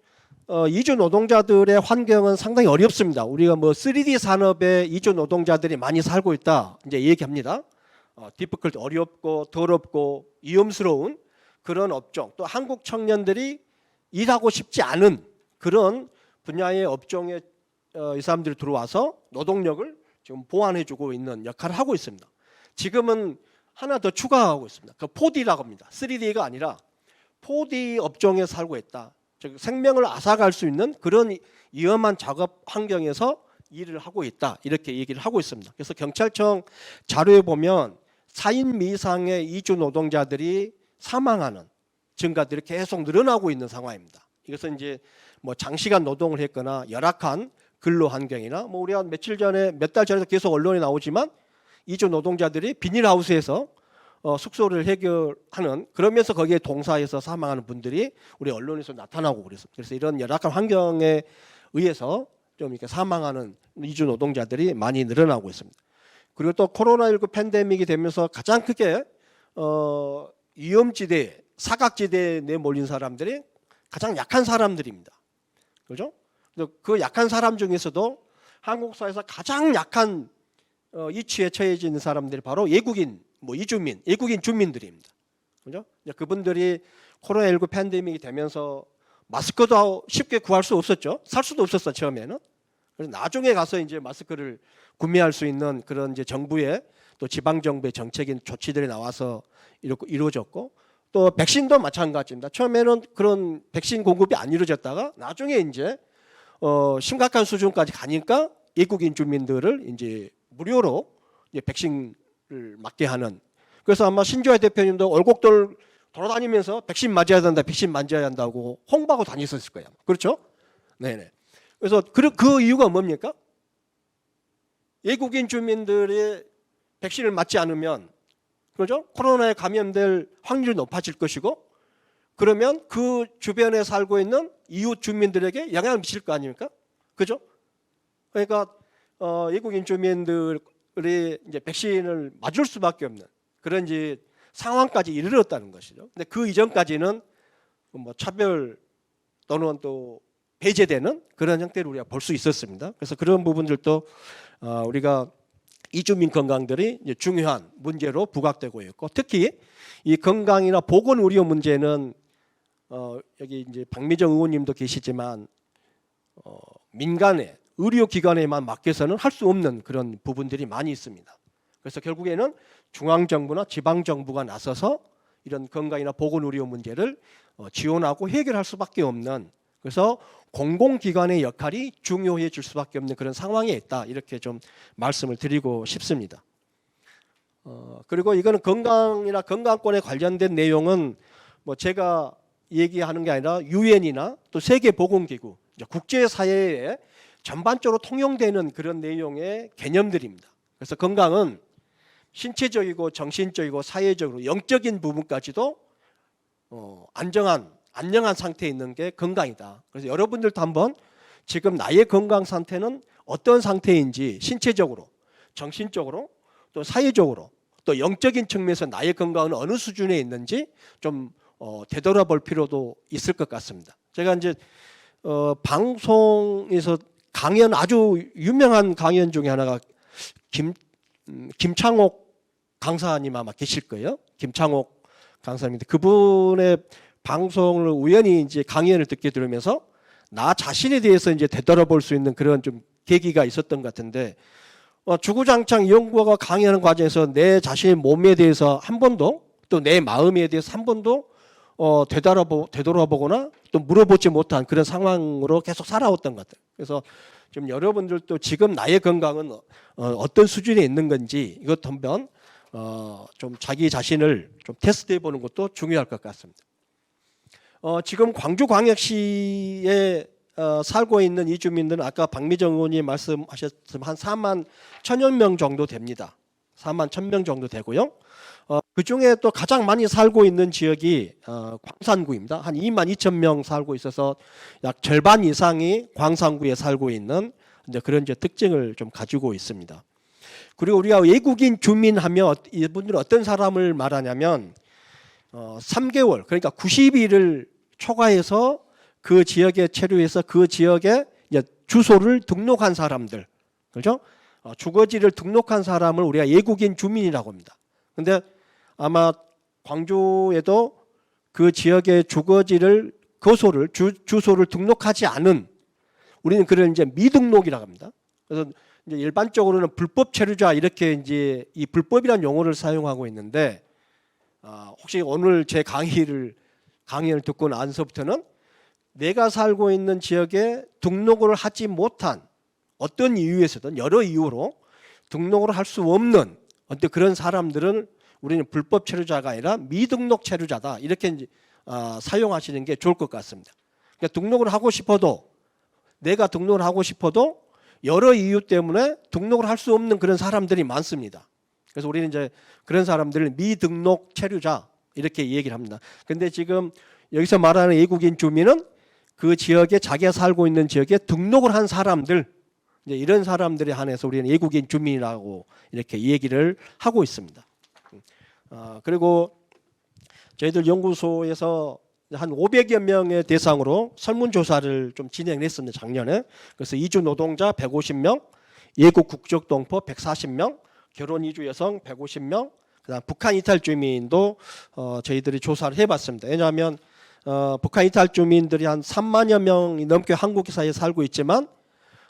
이주 노동자들의 환경은 상당히 어렵습니다. 우리가 뭐 3D 산업에 이주 노동자들이 많이 살고 있다 이제 얘기합니다. 디피컬트 어렵고 더럽고 위험스러운 그런 업종, 또 한국 청년들이 일하고 싶지 않은 그런 분야의 업종에 이 사람들이 들어와서 노동력을 지금 보완해주고 있는 역할을 하고 있습니다. 지금은 하나 더 추가하고 있습니다. 그 4D라고 합니다. 3D가 아니라 4D 업종에 살고 있다. 즉 생명을 앗아갈 수 있는 그런 위험한 작업 환경에서 일을 하고 있다. 이렇게 얘기를 하고 있습니다. 그래서 경찰청 자료에 보면 4인 미상의 이주 노동자들이 사망하는 증가들이 계속 늘어나고 있는 상황입니다. 이것은 이제 뭐 장시간 노동을 했거나 열악한 근로 환경이나 뭐 우리가 며칠 전에 몇 달 전에도 계속 언론에 나오지만 이주 노동자들이 비닐하우스에서 숙소를 해결하는 그러면서 거기에 동사해서 사망하는 분들이 우리 언론에서 나타나고 그랬습니다. 그래서 이런 열악한 환경에 의해서 좀 이렇게 사망하는 이주 노동자들이 많이 늘어나고 있습니다. 그리고 또 코로나19 팬데믹이 되면서 가장 크게 위험지대, 사각지대에 내몰린 사람들이 가장 약한 사람들입니다. 그렇죠? 그 약한 사람 중에서도 한국 사회에서 가장 약한 위치에 처해져 있는 사람들이 바로 외국인, 뭐 이주민, 외국인 주민들입니다. 그렇죠? 그분들이 코로나19 팬데믹이 되면서 마스크도 쉽게 구할 수 없었죠. 살 수도 없었어 처음에는. 그래서 나중에 가서 이제 마스크를 구매할 수 있는 그런 이제 정부의 또 지방 정부의 정책인 조치들이 나와서 이루어졌고 또 백신도 마찬가지입니다. 처음에는 그런 백신 공급이 안 이루어졌다가 나중에 이제 심각한 수준까지 가니까 외국인 주민들을 이제 무료로 이제 백신을 맞게 하는. 그래서 아마 신조아 대표님도 월곡돌 돌아다니면서 백신 맞아야 된다, 백신 맞아야 한다고 홍보하고 다녔었을 거예요. 그렇죠? 네네. 그래서 그 이유가 뭡니까? 외국인 주민들의 백신을 맞지 않으면 그렇죠? 코로나에 감염될 확률이 높아질 것이고 그러면 그 주변에 살고 있는 이웃 주민들에게 영향을 미칠 거 아닙니까? 그죠? 그러니까 외국인 주민들이 이제 백신을 맞을 수밖에 없는 그런 이제 상황까지 이르렀다는 것이죠. 근데 그 이전까지는 뭐 차별 또는 또 배제되는 그런 형태를 우리가 볼 수 있었습니다. 그래서 그런 부분들도 우리가 이주민 건강들이 이제 중요한 문제로 부각되고 있고 특히 이 건강이나 보건 의료 문제는 여기 이제 박미정 의원님도 계시지만 민간의 의료기관에만 맡겨서는 할 수 없는 그런 부분들이 많이 있습니다. 그래서 결국에는 중앙정부나 지방정부가 나서서 이런 건강이나 보건의료 문제를 지원하고 해결할 수밖에 없는 그래서 공공기관의 역할이 중요해질 수밖에 없는 그런 상황에 있다 이렇게 좀 말씀을 드리고 싶습니다. 그리고 이거는 건강이나 건강권에 관련된 내용은 뭐 제가 얘기하는 게 아니라 유엔이나 또 세계보건기구 국제사회에 전반적으로 통용되는 그런 내용의 개념들입니다. 그래서 건강은 신체적이고 정신적이고 사회적으로 영적인 부분까지도 안녕한 상태에 있는 게 건강이다. 그래서 여러분들도 한번 지금 나의 건강 상태는 어떤 상태인지 신체적으로, 정신적으로, 또 사회적으로, 또 영적인 측면에서 나의 건강은 어느 수준에 있는지 좀 되돌아볼 필요도 있을 것 같습니다. 제가 이제 방송에서 강연 아주 유명한 강연 중에 하나가 김창옥 강사님 아마 계실 거예요. 김창옥 강사님인데 그분의 방송을 우연히 이제 강연을 듣게 들으면서 나 자신에 대해서 이제 되돌아볼 수 있는 그런 좀 계기가 있었던 것 같은데 주구장창 연구가 강의하는 과정에서 내 자신의 몸에 대해서 한 번도 또 내 마음에 대해서 한 번도 되돌아보거나 또 물어보지 못한 그런 상황으로 계속 살아왔던 것 같아요. 그래서 좀 여러분들도 지금 나의 건강은 어떤 수준에 있는 건지 이것 한번 좀 자기 자신을 좀 테스트해 보는 것도 중요할 것 같습니다. 지금 광주광역시에 살고 있는 이주민들은 아까 박미정 의원이 말씀하셨지만 한 4만 1천여 명 정도 됩니다. 4만 1,000명 정도 되고요. 그중에 또 가장 많이 살고 있는 지역이 광산구입니다. 한 2만 2천 명 살고 있어서 약 절반 이상이 광산구에 살고 있는 이제 그런 이제 특징을 좀 가지고 있습니다. 그리고 우리가 외국인 주민하면 이분들은 어떤 사람을 말하냐면 3개월 그러니까 90일을 초과해서 그 지역에 체류해서 그 지역에 이제 주소를 등록한 사람들, 그렇죠? 주거지를 등록한 사람을 우리가 외국인 주민이라고 합니다. 근데 아마 광주에도 그 지역의 주거지를 거소를 주소를 등록하지 않은 우리는 그런 이제 미등록이라고 합니다. 그래서 이제 일반적으로는 불법 체류자 이렇게 이제 이 불법이라는 용어를 사용하고 있는데 혹시 오늘 제 강의를 듣고 나서부터는 내가 살고 있는 지역에 등록을 하지 못한 어떤 이유에서든 여러 이유로 등록을 할 수 없는 어떤 그런 사람들은 우리는 불법 체류자가 아니라 미등록 체류자다 이렇게 이제 사용하시는 게 좋을 것 같습니다. 그러니까 등록을 하고 싶어도 내가 등록을 하고 싶어도 여러 이유 때문에 등록을 할 수 없는 그런 사람들이 많습니다. 그래서 우리는 이제 그런 사람들을 미등록 체류자 이렇게 얘기를 합니다. 근데 지금 여기서 말하는 외국인 주민은 그 지역에 자기가 살고 있는 지역에 등록을 한 사람들 이제 이런 사람들에 한해서 우리는 외국인 주민이라고 이렇게 얘기를 하고 있습니다. 그리고 저희들 연구소에서 한 500여 명의 대상으로 설문조사를 좀 진행을 했습니다. 작년에. 그래서 이주 노동자 150명, 외국 국적 동포 140명, 결혼 이주 여성 150명, 그다음 북한 이탈 주민도 저희들이 조사를 해봤습니다. 왜냐하면 북한 이탈 주민들이 한 3만여 명이 넘게 한국 사회에 살고 있지만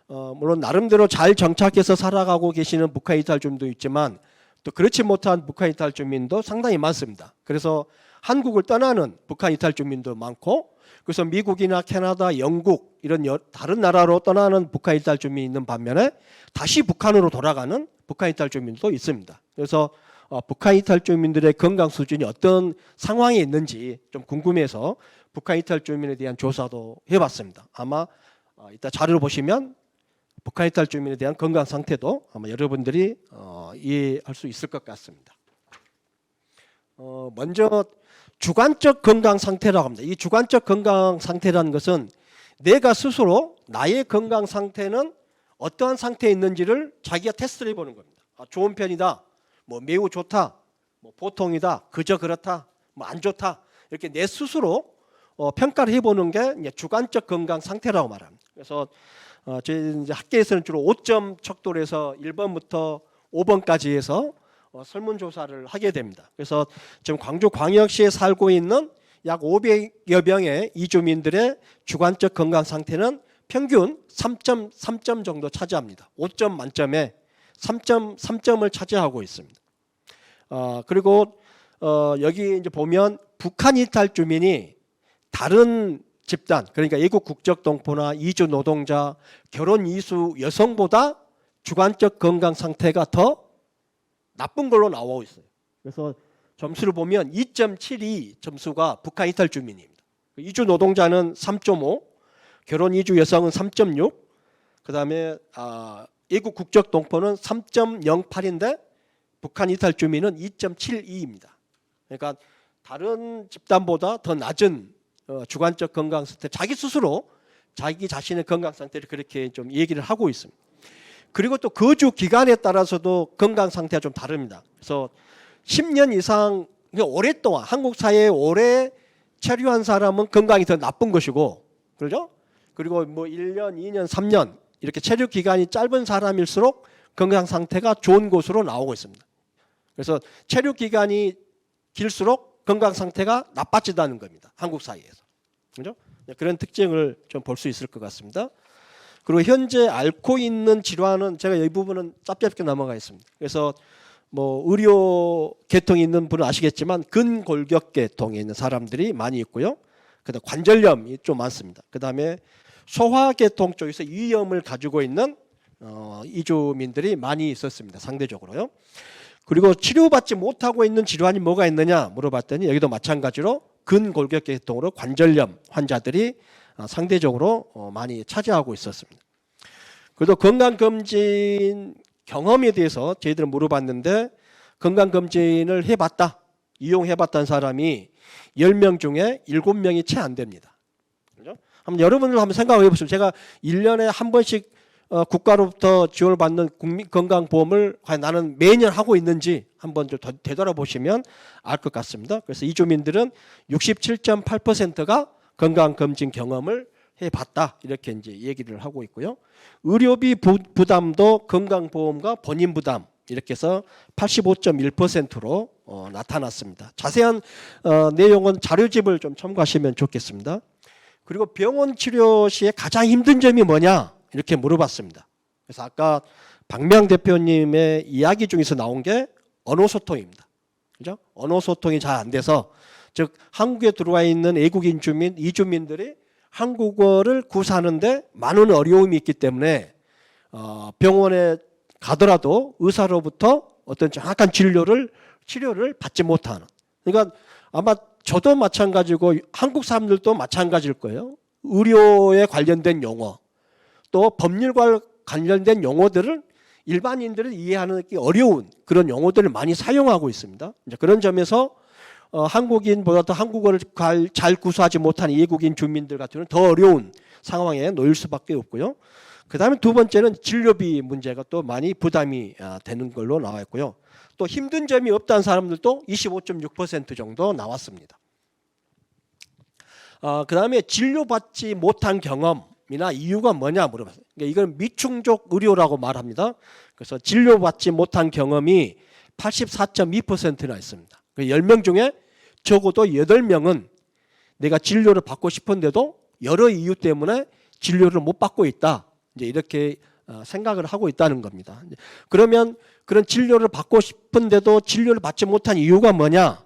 물론 나름대로 잘 정착해서 살아가고 계시는 북한 이탈 주민도 있지만 또 그렇지 못한 북한 이탈 주민도 상당히 많습니다. 그래서 한국을 떠나는 북한 이탈 주민도 많고 그래서 미국이나 캐나다, 영국 이런 다른 나라로 떠나는 북한 이탈 주민이 있는 반면에 다시 북한으로 돌아가는 북한 이탈 주민도 있습니다. 그래서 북한 이탈 주민들의 건강 수준이 어떤 상황에 있는지 좀 궁금해서 북한 이탈 주민에 대한 조사도 해봤습니다. 아마 이따 자료를 보시면 북한 이탈 주민에 대한 건강 상태도 아마 여러분들이 이해할 수 있을 것 같습니다. 먼저 주관적 건강 상태라고 합니다. 이 주관적 건강 상태라는 것은 내가 스스로 나의 건강 상태는 어떠한 상태에 있는지를 자기가 테스트를 해보는 겁니다. 좋은 편이다, 뭐 매우 좋다, 뭐 보통이다, 그저 그렇다, 뭐 안 좋다 이렇게 내 스스로 평가를 해보는 게 이제 주관적 건강 상태라고 말합니다. 그래서 저희 이제 학계에서는 주로 5점 척도로 해서 1번부터 5번까지 해서 설문조사를 하게 됩니다. 그래서 지금 광주광역시에 살고 있는 약 500여 명의 이주민들의 주관적 건강 상태는 평균 3.3점 정도 차지합니다. 5점 만점에 3.3점을 차지하고 있습니다. 그리고 여기 이제 보면 북한 이탈 주민이 다른 집단 그러니까 외국 국적 동포나 이주 노동자, 결혼 이수 여성보다 주관적 건강 상태가 더 나쁜 걸로 나오고 있어요. 그래서 점수를 보면 2.72 점수가 북한 이탈 주민입니다. 이주 노동자는 3.5, 결혼 이주 여성은 3.6, 그다음에 외국 국적 동포는 3.08인데 북한 이탈 주민은 2.72입니다. 그러니까 다른 집단보다 더 낮은 주관적 건강 상태, 자기 스스로 자기 자신의 건강 상태를 그렇게 좀 얘기를 하고 있습니다. 그리고 또 거주 기간에 따라서도 건강 상태가 좀 다릅니다. 그래서 10년 이상 오랫동안 한국 사회에 오래 체류한 사람은 건강이 더 나쁜 것이고, 그렇죠? 그리고 뭐 1년, 2년, 3년 이렇게 체류 기간이 짧은 사람일수록 건강 상태가 좋은 것으로 나오고 있습니다. 그래서 체류 기간이 길수록 건강 상태가 나빠진다는 겁니다. 한국 사회에서. 그렇죠? 그런 특징을 좀 볼 수 있을 것 같습니다. 그리고 현재 앓고 있는 질환은 제가 이 부분은 짧게 넘어가겠습니다. 그래서 뭐 의료 계통이 있는 분은 아시겠지만 근골격 계통에 있는 사람들이 많이 있고요. 그다음 관절염이 좀 많습니다. 그다음에 소화 계통 쪽에서 위염을 가지고 있는 이주민들이 많이 있었습니다. 상대적으로요. 그리고 치료받지 못하고 있는 질환이 뭐가 있느냐 물어봤더니 여기도 마찬가지로 근골격 계통으로 관절염 환자들이 상대적으로 많이 차지하고 있었습니다. 그래도 건강검진 경험에 대해서 저희들은 물어봤는데 건강검진을 해봤다, 이용해봤다는 사람이 10명 중에 7명이 채 안 됩니다. 그죠? 한번 여러분들 한번 생각해 보시면 제가 1년에 한 번씩 국가로부터 지원을 받는 국민건강보험을 과연 나는 매년 하고 있는지 한번 좀 되돌아보시면 알 것 같습니다. 그래서 이주민들은 67.8%가 건강검진 경험을 해봤다 이렇게 이제 얘기를 하고 있고요. 의료비 부담도 건강보험과 본인 부담 이렇게 해서 85.1%로 나타났습니다. 자세한 내용은 자료집을 좀 참고하시면 좋겠습니다. 그리고 병원 치료 시에 가장 힘든 점이 뭐냐 이렇게 물어봤습니다. 그래서 아까 박명 대표님의 이야기 중에서 나온 게 언어 소통입니다. 그죠? 언어 소통이 잘 안 돼서 즉 한국에 들어와 있는 외국인 주민, 이주민들이 한국어를 구사하는데 많은 어려움이 있기 때문에 병원에 가더라도 의사로부터 어떤 정확한 치료를 받지 못하는. 그러니까 아마 저도 마찬가지고 한국 사람들도 마찬가지일 거예요. 의료에 관련된 용어 또 법률과 관련된 용어들을 일반인들이 이해하기 어려운 그런 용어들을 많이 사용하고 있습니다. 이제 그런 점에서 한국인보다 더 한국어를 잘 구사하지 못한 외국인 주민들 같은 경우는 더 어려운 상황에 놓일 수밖에 없고요. 그다음에 두 번째는 진료비 문제가 또 많이 부담이 되는 걸로 나와 있고요. 또 힘든 점이 없다는 사람들도 25.6% 정도 나왔습니다. 그다음에 진료받지 못한 경험이나 이유가 뭐냐 물어봤어요. 그러니까 이건 미충족 의료라고 말합니다. 그래서 진료받지 못한 경험이 84.2%나 있습니다. 10명 중에 적어도 8명은 내가 진료를 받고 싶은데도 여러 이유 때문에 진료를 못 받고 있다. 이제 이렇게 생각을 하고 있다는 겁니다. 그러면 그런 진료를 받고 싶은데도 진료를 받지 못한 이유가 뭐냐?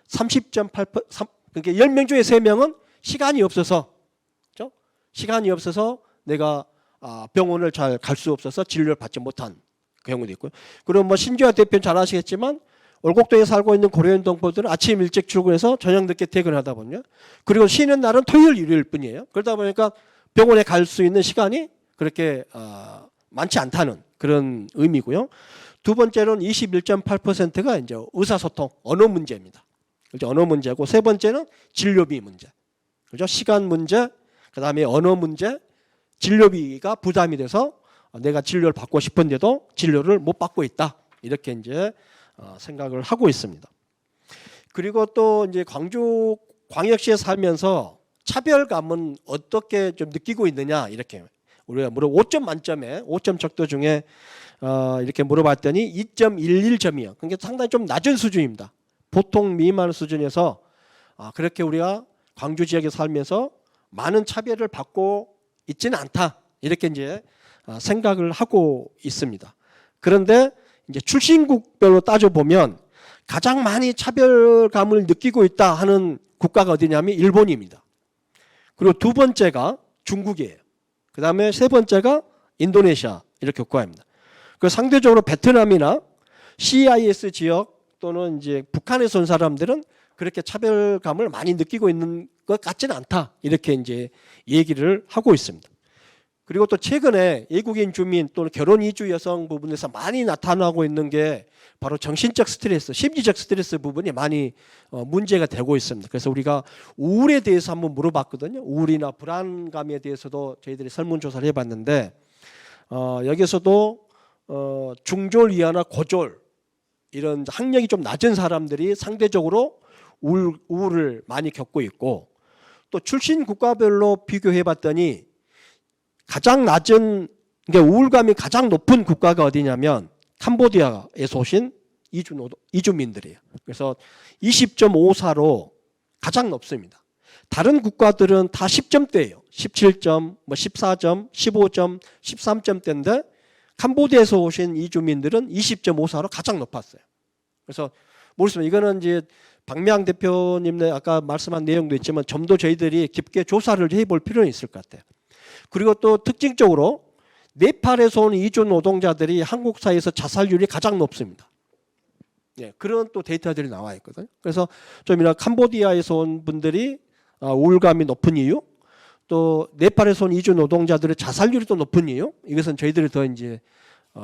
30.8%, 그러니까 10명 중에 3명은 시간이 없어서, 그렇죠? 시간이 없어서 내가 병원을 잘 갈 수 없어서 진료를 받지 못한 경우도 있고요. 그리고 뭐 신주아 대표는 잘 아시겠지만 월곡동에 살고 있는 고려인 동포들은 아침 일찍 출근해서 저녁 늦게 퇴근하다 보냐. 그리고 쉬는 날은 토요일, 일요일 뿐이에요. 그러다 보니까 병원에 갈 수 있는 시간이 그렇게 많지 않다는 그런 의미고요. 두 번째로는 21.8%가 이제 의사소통, 언어 문제입니다. 그렇죠? 언어 문제고 세 번째는 진료비 문제. 그렇죠? 시간 문제, 그다음에 언어 문제, 진료비가 부담이 돼서 내가 진료를 받고 싶은데도 진료를 못 받고 있다. 이렇게 이제 생각을 하고 있습니다. 그리고 또 이제 광주 광역시에 살면서 차별감은 어떻게 좀 느끼고 있느냐 이렇게 우리가 5점 만점에 5점 척도 중에 이렇게 물어봤더니 2.11점이요. 그러니까 상당히 좀 낮은 수준입니다. 보통 미만 수준에서 그렇게 우리가 광주 지역에 살면서 많은 차별을 받고 있지는 않다 이렇게 이제 생각을 하고 있습니다. 그런데 이제 출신국별로 따져 보면 가장 많이 차별감을 느끼고 있다 하는 국가가 어디냐면 일본입니다. 그리고 두 번째가 중국이에요. 그 다음에 세 번째가 인도네시아 이렇게 국가입니다. 그 상대적으로 베트남이나 CIS 지역 또는 이제 북한에서 온 사람들은 그렇게 차별감을 많이 느끼고 있는 것 같지는 않다 이렇게 이제 얘기를 하고 있습니다. 그리고 또 최근에 외국인 주민 또는 결혼 이주 여성 부분에서 많이 나타나고 있는 게 바로 정신적 스트레스, 심리적 스트레스 부분이 많이 문제가 되고 있습니다. 그래서 우리가 우울에 대해서 한번 물어봤거든요. 우울이나 불안감에 대해서도 저희들이 설문조사를 해봤는데 여기서도 중졸 이하나 고졸 이런 학력이 좀 낮은 사람들이 상대적으로 우울을 많이 겪고 있고 또 출신 국가별로 비교해봤더니 가장 낮은 그러니까 우울감이 가장 높은 국가가 어디냐면 캄보디아에서 오신 이주민들이에요. 그래서 20.54로 가장 높습니다. 다른 국가들은 다 10점대예요. 17점, 뭐 14점, 15점, 13점대인데 캄보디아에서 오신 이주민들은 20.54로 가장 높았어요. 그래서 모르겠습니다. 이거는 이제 박미양 대표님의 아까 말씀한 내용도 있지만 좀 더 저희들이 깊게 조사를 해볼 필요는 있을 것 같아요. 그리고 또 특징적으로 네팔에서 온 이주 노동자들이 한국 사회에서 자살률이 가장 높습니다. 예, 그런 또 데이터들이 나와 있거든요. 그래서 좀 이런 캄보디아에서 온 분들이 우울감이 높은 이유, 또 네팔에서 온 이주 노동자들의 자살률이 또 높은 이유, 이것은 저희들이 더 이제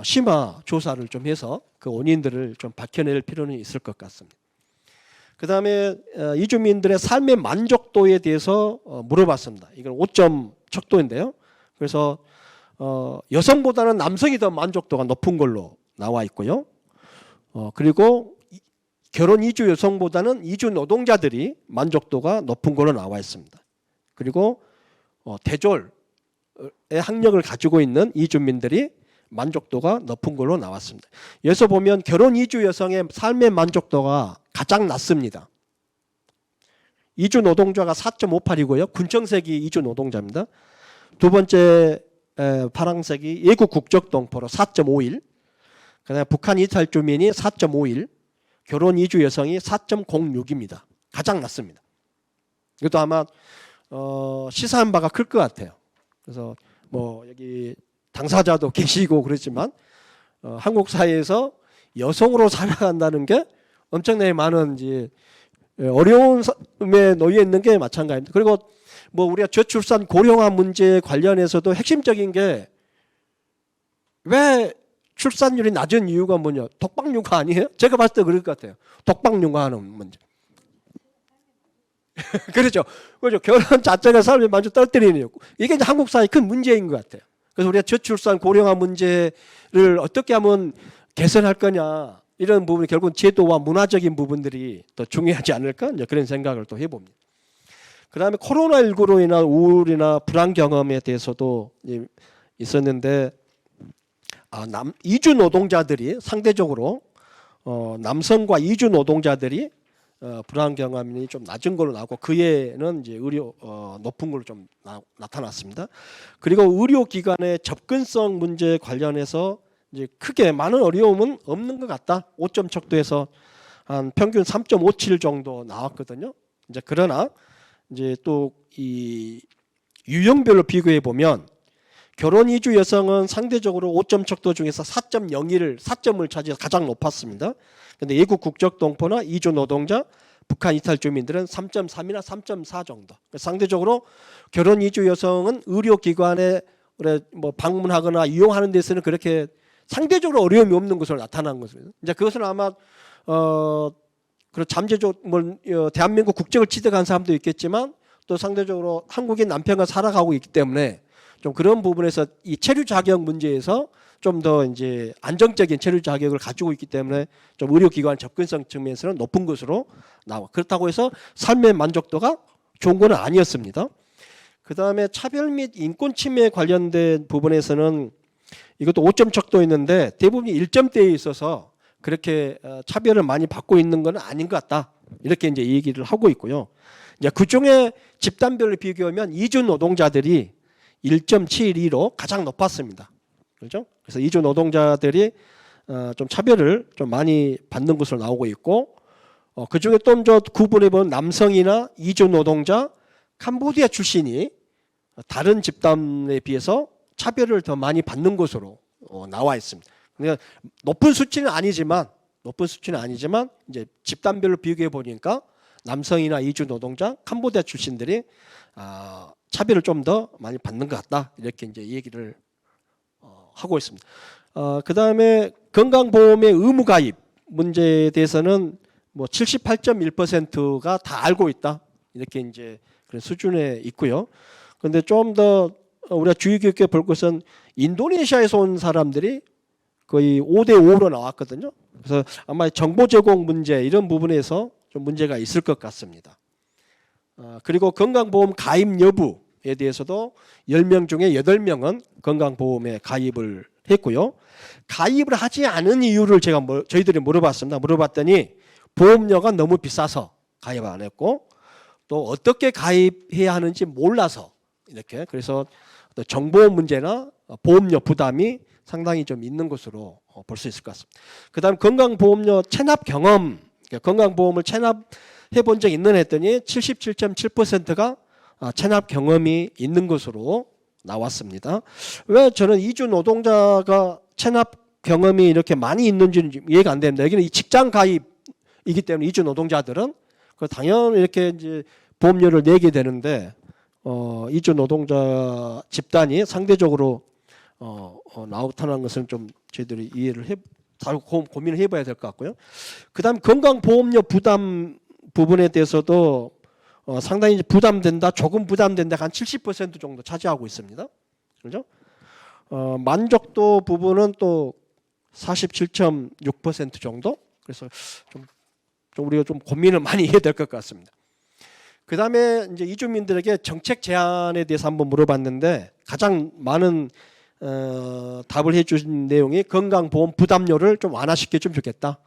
심화 조사를 좀 해서 그 원인들을 좀 밝혀낼 필요는 있을 것 같습니다. 그 다음에 이주민들의 삶의 만족도에 대해서 물어봤습니다. 이건 5점 척도인데요. 그래서 여성보다는 남성이 더 만족도가 높은 걸로 나와 있고요. 그리고 결혼 이주 여성보다는 이주 노동자들이 만족도가 높은 걸로 나와 있습니다. 그리고 대졸의 학력을 가지고 있는 이주민들이 만족도가 높은 걸로 나왔습니다. 여기서 보면 결혼 이주 여성의 삶의 만족도가 가장 낮습니다. 이주 노동자가 4.58이고요. 군청색이 이주 노동자입니다. 두 번째 파란색이 외국 국적 동포로 4.51, 그다음에 북한 이탈 주민이 4.51, 결혼 이주 여성이 4.06입니다. 가장 낮습니다. 이것도 아마 시사한 바가 클 것 같아요. 그래서 뭐 여기 당사자도 계시고 그렇지만 한국 사회에서 여성으로 살아간다는 게 엄청나게 많은 이제 어려움에 놓여 있는 게 마찬가지입니다. 그리고 뭐 우리가 저출산 고령화 문제 관련해서도 핵심적인 게 왜 출산율이 낮은 이유가 뭐냐? 독박 육아 아니에요? 제가 봤을 때 그럴 것 같아요. 독박 육아하는 문제. 그렇죠. 그렇죠. 결혼 자체가 삶의 만족 떨어뜨리는 이유. 이게 이제 한국 사회의 큰 문제인 것 같아요. 그래서 우리가 저출산 고령화 문제를 어떻게 하면 개선할 거냐, 이런 부분이 결국은 제도와 문화적인 부분들이 더 중요하지 않을까, 이제 그런 생각을 또 해봅니다. 그 다음에 코로나19로 인한 우울이나 불안 경험에 대해서도 있었는데, 이주 노동자들이 상대적으로 남성과 이주 노동자들이 불안 경험이 좀 낮은 걸로 나오고, 그에는 이제 의료 높은 걸로 좀 나타났습니다. 그리고 의료기관의 접근성 문제 관련해서 이제 크게 많은 어려움은 없는 것 같다. 5점 척도에서 한 평균 3.57 정도 나왔거든요. 이제 그러나 이제 또 이 유형별로 비교해 보면 결혼 이주 여성은 상대적으로 5점 척도 중에서 4.01을 차지해서 가장 높았습니다. 그런데 외국 국적 동포나 이주 노동자, 북한 이탈 주민들은 3.3이나 3.4 정도. 상대적으로 결혼 이주 여성은 의료기관에 뭐 방문하거나 이용하는 데서는 그렇게 상대적으로 어려움이 없는 것으로 나타난 것입니다. 이제 그것은 아마 그 잠재적으로 대한민국 국적을 취득한 사람도 있겠지만 또 상대적으로 한국인 남편과 살아가고 있기 때문에 좀 그런 부분에서 이 체류 자격 문제에서 좀 더 이제 안정적인 체류 자격을 가지고 있기 때문에 좀 의료기관 접근성 측면에서는 높은 것으로 나와. 그렇다고 해서 삶의 만족도가 좋은 건 아니었습니다. 그 다음에 차별 및 인권 침해 관련된 부분에서는 이것도 5점 척도 있는데 대부분이 1점대에 있어서 그렇게 차별을 많이 받고 있는 건 아닌 것 같다. 이렇게 이제 얘기를 하고 있고요. 이제 그 중에 집단별로 비교하면 이주 노동자들이 1.72로 가장 높았습니다. 그렇죠? 그래서 이주 노동자들이 좀 차별을 좀 많이 받는 것으로 나오고 있고, 그 중에 또 구분해 보면 남성이나 이주 노동자, 캄보디아 출신이 다른 집단에 비해서 차별을 더 많이 받는 것으로 나와 있습니다. 그러니까 높은 수치는 아니지만 이제 집단별로 비교해 보니까 남성이나 이주 노동자, 캄보디아 출신들이 차별을 좀 더 많이 받는 것 같다. 이렇게 이제 얘기를 하고 있습니다. 그 다음에 건강보험의 의무 가입 문제에 대해서는 뭐 78.1%가 다 알고 있다. 이렇게 이제 그런 수준에 있고요. 그런데 좀 더 우리가 주의 깊게 볼 것은 인도네시아에서 온 사람들이 거의 5대 5로 나왔거든요. 그래서 아마 정보 제공 문제 이런 부분에서 좀 문제가 있을 것 같습니다. 그리고 건강보험 가입 여부에 대해서도 10명 중에 8명은 건강보험에 가입을 했고요. 가입을 하지 않은 이유를 저희들이 물어봤습니다. 물어봤더니 보험료가 너무 비싸서 가입 안 했고, 또 어떻게 가입해야 하는지 몰라서 이렇게 그래서 또 정보 문제나 보험료 부담이 상당히 좀 있는 것으로 볼 수 있을 것 같습니다. 그다음 건강보험료 체납 경험, 건강보험을 체납해 본 적 있는 했더니 77.7%가 체납 경험이 있는 것으로 나왔습니다. 왜 저는 이주 노동자가 체납 경험이 이렇게 많이 있는지는 이해가 안 됩니다. 여기는 이 직장 가입이기 때문에 이주 노동자들은 당연히 이렇게 이제 보험료를 내게 되는데 이주 노동자 집단이 상대적으로 나타난 것은 좀 저희들이 이해를 고민을 해봐야 될 것 같고요. 그다음 건강보험료 부담 부분에 대해서도 상당히 이제 부담된다, 조금 부담된다, 한 70% 정도 차지하고 있습니다. 그렇죠? 만족도 부분은 또 47.6% 정도. 그래서 좀 우리가 좀 고민을 많이 해야 될 것 같습니다. 그다음에 이제 이주민들에게 정책 제안에 대해서 한번 물어봤는데 가장 많은 답을 해주신 내용이 건강보험 부담료를 좀 완화시켜 주면 좋겠다.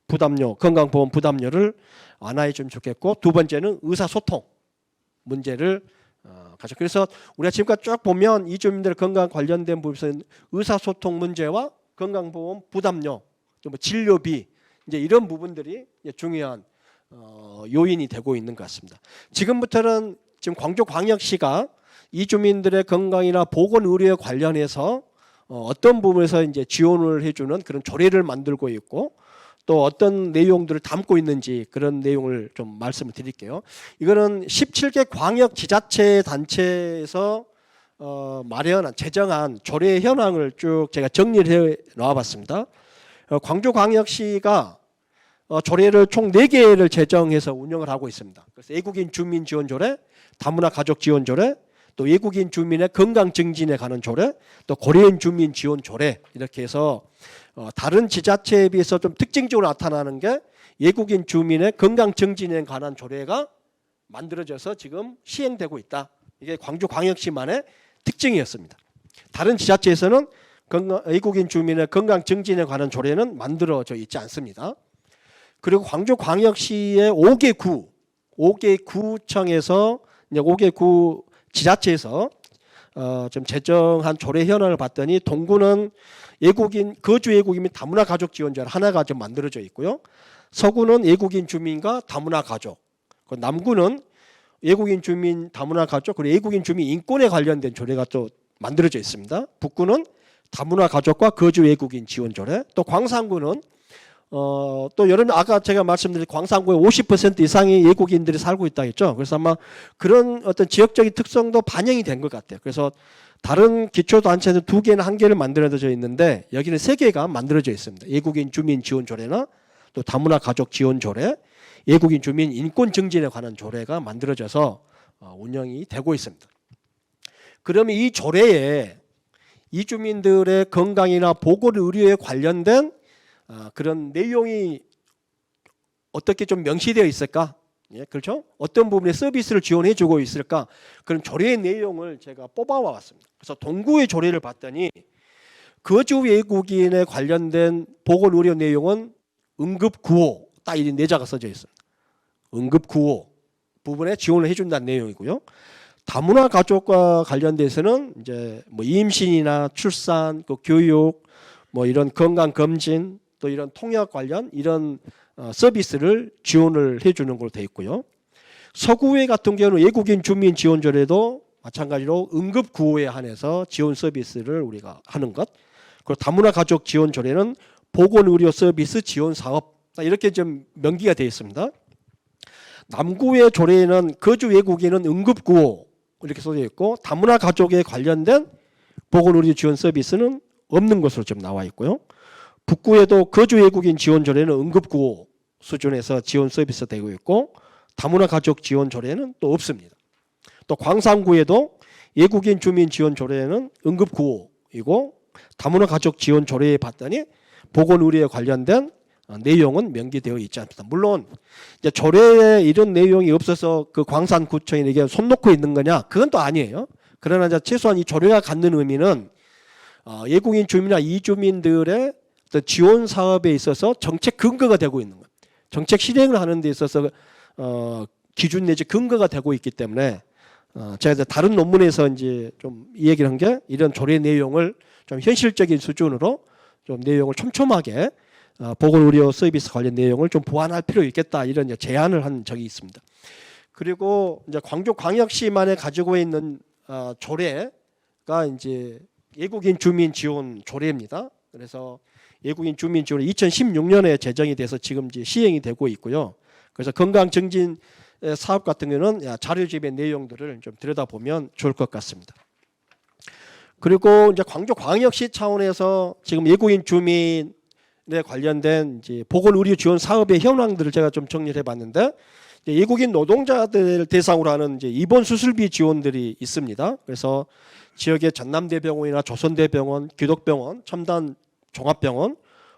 부담료, 건강보험 부담료를 완화해 주면 좋겠고, 두 번째는 의사소통 문제를 가져. 그래서 우리가 지금까지 쭉 보면 이주민들 건강 관련된 부분에서 의사소통 문제와 건강보험 부담료, 뭐 진료비 이제 이런 부분들이 중요한 요인이 되고 있는 것 같습니다. 지금부터는 지금 광주광역시가 이주민들의 건강이나 보건의료에 관련해서 어떤 부분에서 이제 지원을 해주는 그런 조례를 만들고 있고 또 어떤 내용들을 담고 있는지 그런 내용을 좀 말씀을 드릴게요. 이거는 17개 광역 지자체 단체에서 마련한 제정한 조례 현황을 쭉 제가 정리를 해 놓아봤습니다. 광주광역시가 조례를 총 4개를 제정해서 운영을 하고 있습니다. 그래서 외국인 주민 지원 조례, 다문화 가족 지원 조례, 또 외국인 주민의 건강 증진에 관한 조례, 또 고려인 주민 지원 조례 이렇게 해서 다른 지자체에 비해서 좀 특징적으로 나타나는 게 외국인 주민의 건강 증진에 관한 조례가 만들어져서 지금 시행되고 있다. 이게 광주광역시만의 특징이었습니다. 다른 지자체에서는 외국인 주민의 건강 증진에 관한 조례는 만들어져 있지 않습니다. 그리고 광주광역시의 5개 구청에서 이제 5개 구 지자체에서 좀 제정한 조례 현황을 봤더니 동구는 거주 외국인 및 다문화 가족 지원자를 하나가 좀 만들어져 있고요. 서구는 외국인 주민과 다문화 가족, 남구는 외국인 주민 다문화 가족 그리고 외국인 주민 인권에 관련된 조례가 또 만들어져 있습니다. 북구는 다문화 가족과 거주 외국인 지원 조례, 또 광산구는 또 여러분 아까 제가 말씀드린 광산구에 50% 이상의 외국인들이 살고 있다 했죠. 그래서 아마 그런 어떤 지역적인 특성도 반영이 된 것 같아요. 그래서 다른 기초단체는 2개나 1개를 만들어져 있는데 여기는 3개가 만들어져 있습니다. 외국인 주민 지원 조례나 또 다문화 가족 지원 조례, 외국인 주민 인권 증진에 관한 조례가 만들어져서 운영이 되고 있습니다. 그러면 이 조례에 이주민들의 건강이나 보건의료에 관련된 그런 내용이 어떻게 좀 명시되어 있을까? 예, 그렇죠? 어떤 부분에 서비스를 지원해주고 있을까? 그런 조례의 내용을 제가 뽑아와 왔습니다. 그래서 동구의 조례를 봤더니 거주 외국인에 관련된 보건의료 내용은 응급구호 딱 이 4자가 써져 있습니다. 응급구호 부분에 지원을 해준다는 내용이고요. 다문화 가족과 관련돼서는 이제 뭐 임신이나 출산, 그 교육, 뭐 이런 건강 검진 또 이런 통역 관련 이런 서비스를 지원을 해주는 걸로 되어 있고요. 서구회 같은 경우는 외국인 주민 지원 조례도 마찬가지로 응급 구호에 한해서 지원 서비스를 우리가 하는 것. 그리고 다문화 가족 지원 조례는 보건의료 서비스 지원 사업 이렇게 좀 명기가 되어 있습니다. 남구의 조례에는 거주 외국인은 응급 구호 이렇게 써져 있고 다문화 가족에 관련된 보건의료 지원 서비스는 없는 것으로 좀 나와 있고요. 북구에도 거주 외국인 지원 조례는 응급구호 수준에서 지원 서비스 되고 있고 다문화 가족 지원 조례는 또 없습니다. 또 광산구에도 외국인 주민 지원 조례는 응급구호이고 다문화 가족 지원 조례에 봤더니 보건의료에 관련된 내용은 명기되어 있지 않습니다. 물론 이제 조례에 이런 내용이 없어서 그 광산구청이 이게 손 놓고 있는 거냐? 그건 또 아니에요. 그러나 이제 최소한 이 조례가 갖는 의미는 외국인 주민이나 이주민들의 지원 사업에 있어서 정책 근거가 되고 있는 것, 정책 실행을 하는 데 있어서 기준 내지 근거가 되고 있기 때문에 제가 이제 다른 논문에서 이제 좀 이 얘기를 한 게 이런 조례 내용을 좀 현실적인 수준으로 좀 내용을 촘촘하게 보건의료 서비스 관련 내용을 좀 보완할 필요 있겠다 이런 이제 제안을 한 적이 있습니다. 그리고 이제 광주광역시만에 가지고 있는 조례가 이제 외국인 주민 지원 조례입니다. 그래서 외국인 주민 지원이 2016년에 제정이 돼서 지금 이제 시행이 되고 있고요. 그래서 건강 증진 사업 같은 경우는 자료집의 내용들을 좀 들여다보면 좋을 것 같습니다. 그리고 이제 광주광역시 차원에서 지금 외국인 주민에 관련된 이제 보건의료 지원 사업의 현황들을 제가 좀 정리를 해봤는데 외국인 노동자들 대상으로 하는 이제 입원 수술비 지원들이 있습니다. 그래서 지역의 전남대병원이나 조선대병원, 기독병원, 첨단 종합병원,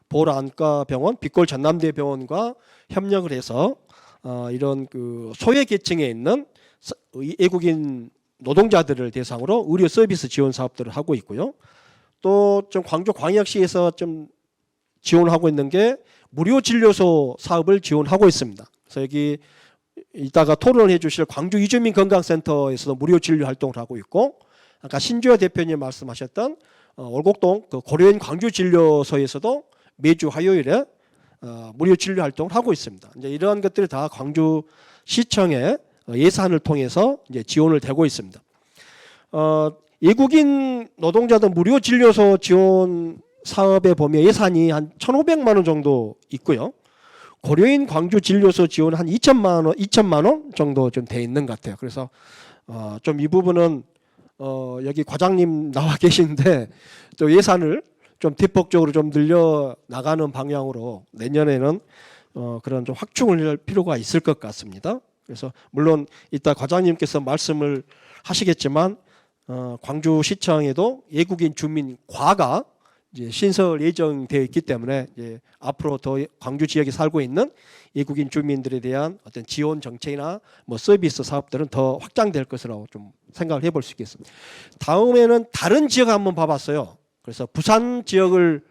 보라안과병원, 빛골 전남대병원과 협력을 해서 이런 그 소외 계층에 있는 외국인 노동자들을 대상으로 의료 서비스 지원 사업들을 하고 있고요. 또 좀 광주광역시에서 좀 지원하고 있는 게 무료 진료소 사업을 지원하고 있습니다. 그래서 여기 이따가 토론을 해주실 광주 이주민 건강센터에서도 무료 진료 활동을 하고 있고, 아까 신주여 대표님 말씀하셨던 월곡동 그 고려인 광주 진료소에서도 매주 화요일에 무료 진료 활동을 하고 있습니다. 이제 이러한 것들이 다 광주 시청의 예산을 통해서 이제 지원을 되고 있습니다. 외국인 노동자들 무료 진료소 지원 사업에 보면 예산이 한 1,500만 원 정도 있고요. 고려인 광주 진료소 지원 한 2천만 원 정도 좀 돼 있는 것 같아요. 그래서 좀 이 부분은 여기 과장님 나와 계신데 또 예산을 좀 대폭적으로 좀 늘려 나가는 방향으로 내년에는 그런 좀 확충을 할 필요가 있을 것 같습니다. 그래서 물론 이따 과장님께서 말씀을 하시겠지만 광주시청에도 외국인 주민 과가 이제 신설 예정되어 있기 때문에 이제 앞으로 더 광주 지역에 살고 있는 외국인 주민들에 대한 어떤 지원 정책이나 뭐 서비스 사업들은 더 확장될 것이라고 좀 생각을 해볼 수 있겠습니다. 다음에는 다른 지역 한번 봐봤어요. 그래서 부산 지역을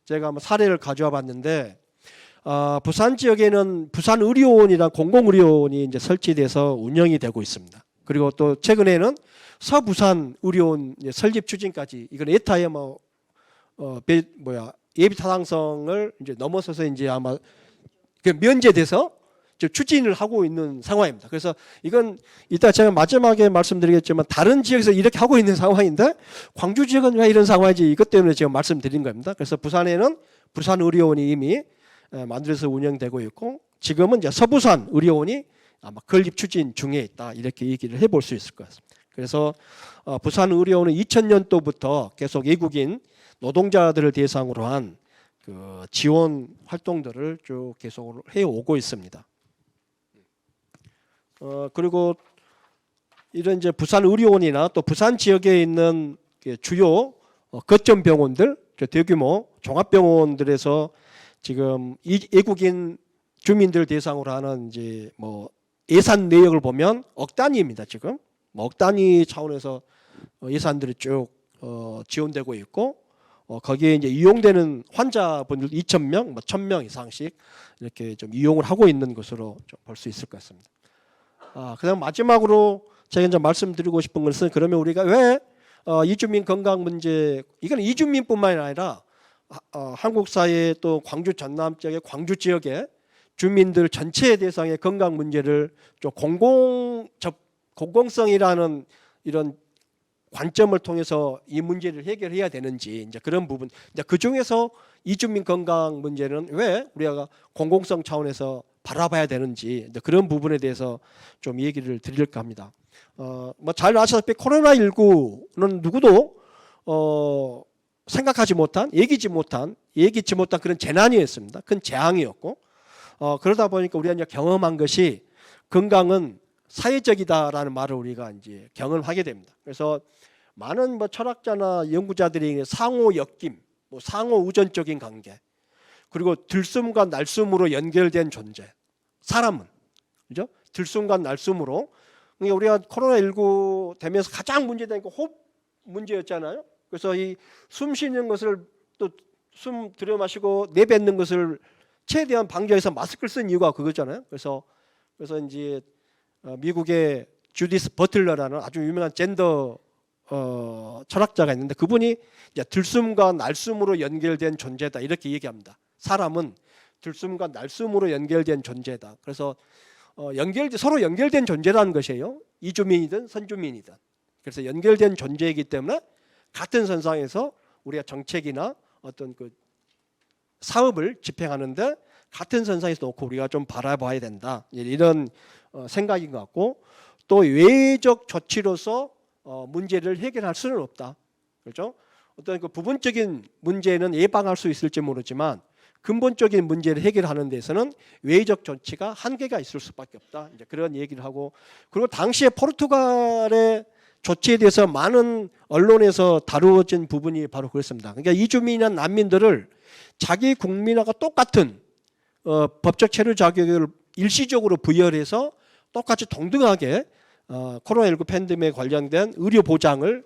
제가 한번 사례를 가져와 봤는데 부산 지역에는 부산의료원이란 공공의료원이 이제 설치돼서 운영이 되고 있습니다. 그리고 또 최근에는 서부산 의료원 설립 추진까지 이건 에타의 예비 타당성을 이제 넘어서서 이제 아마 면제돼서 추진을 하고 있는 상황입니다. 그래서 이건 이따 제가 마지막에 말씀드리겠지만 다른 지역에서 이렇게 하고 있는 상황인데 광주 지역은 왜 이런 상황이지 이것 때문에 제가 말씀드린 겁니다. 그래서 부산에는 부산의료원이 이미 만들어서 운영되고 있고 지금은 이제 서부산 의료원이 아마 건립 추진 중에 있다 이렇게 얘기를 해볼 수 있을 것 같습니다. 그래서 부산의료원은 2000년도부터 계속 외국인 노동자들을 대상으로 한 그 지원 활동들을 쭉 계속 해오고 있습니다. 그리고 이런 이제 부산의료원이나 또 부산 지역에 있는 주요 거점 병원들, 대규모 종합병원들에서 지금 외국인 주민들 대상으로 하는 이제 뭐 예산 내역을 보면 억 단위입니다. 지금 억 단위 차원에서 예산들이 쭉 지원되고 있고 거기에 이제 이용되는 환자분들 2,000명, 1,000명 이상씩 이렇게 좀 이용을 하고 있는 것으로 좀 볼 수 있을 것 같습니다. 그다음 마지막으로 제가 이제 말씀드리고 싶은 것은 그러면 우리가 왜 이주민 건강 문제 이건 이주민뿐만이 아니라 한국 사회 또 광주 전남 지역의 광주 지역의 주민들 전체 대상의 건강 문제를 좀 공공성이라는 이런 관점을 통해서 이 문제를 해결해야 되는지 이제 그런 부분 이제 그 중에서 이주민 건강 문제는 왜 우리가 공공성 차원에서 바라봐야 되는지 이제 그런 부분에 대해서 좀 얘기를 드릴까 합니다. 뭐 잘 아시다시피 코로나19는 누구도 생각하지 못한 예기치 못한 그런 재난이었습니다. 큰 재앙이었고 그러다 보니까 우리가 이제 경험한 것이 건강은 사회적이다라는 말을 우리가 이제 경험하게 됩니다. 그래서 많은 뭐 철학자나 연구자들이 상호 엮임, 뭐 상호 우전적인 관계, 그리고 들숨과 날숨으로 연결된 존재. 사람은 그죠? 들숨과 날숨으로. 그러니까 우리가 코로나19 되면서 가장 문제된 게 호흡 문제였잖아요. 그래서 이 숨 쉬는 것을 또 숨 들여마시고 내뱉는 것을 최대한 방지해서 마스크를 쓴 이유가 그거잖아요. 그래서 이제 미국의 주디스 버틀러라는 아주 유명한 젠더 철학자가 있는데 그분이 이제 들숨과 날숨으로 연결된 존재다 이렇게 얘기합니다. 사람은 들숨과 날숨으로 연결된 존재다. 그래서 서로 연결된 존재라는 것이에요. 이주민이든 선주민이든. 그래서 연결된 존재이기 때문에 같은 선상에서 우리가 정책이나 어떤 그 사업을 집행하는데 같은 선상에서 놓고 우리가 좀 바라봐야 된다. 이런 생각인 것 같고 또 외적 조치로서 문제를 해결할 수는 없다. 그렇죠? 어떤 그 부분적인 문제는 예방할 수 있을지 모르지만 근본적인 문제를 해결하는 데서는 외적 조치가 한계가 있을 수밖에 없다. 이제 그런 얘기를 하고 그리고 당시에 포르투갈의 조치에 대해서 많은 언론에서 다루어진 부분이 바로 그렇습니다. 그러니까 이주민이나 난민들을 자기 국민하고 똑같은 법적 체류 자격을 일시적으로 부여해서 똑같이 동등하게 코로나19 팬데믹에 관련된 의료 보장을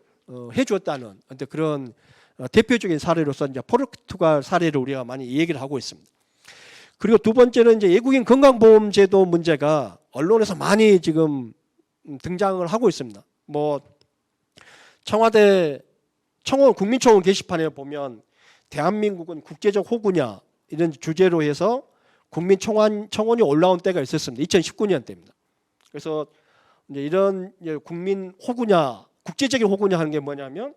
해주었다는 그런 대표적인 사례로서 이제 포르투갈 사례를 우리가 많이 얘기를 하고 있습니다. 그리고 두 번째는 이제 외국인 건강보험제도 문제가 언론에서 많이 지금 등장을 하고 있습니다. 뭐 청와대 국민청원 게시판에 보면 대한민국은 국제적 호구냐 이런 주제로 해서 국민청원이 올라온 때가 있었습니다. 2019년 때입니다. 그래서 이제 이런 국민 호구냐, 국제적인 호구냐 하는 게 뭐냐면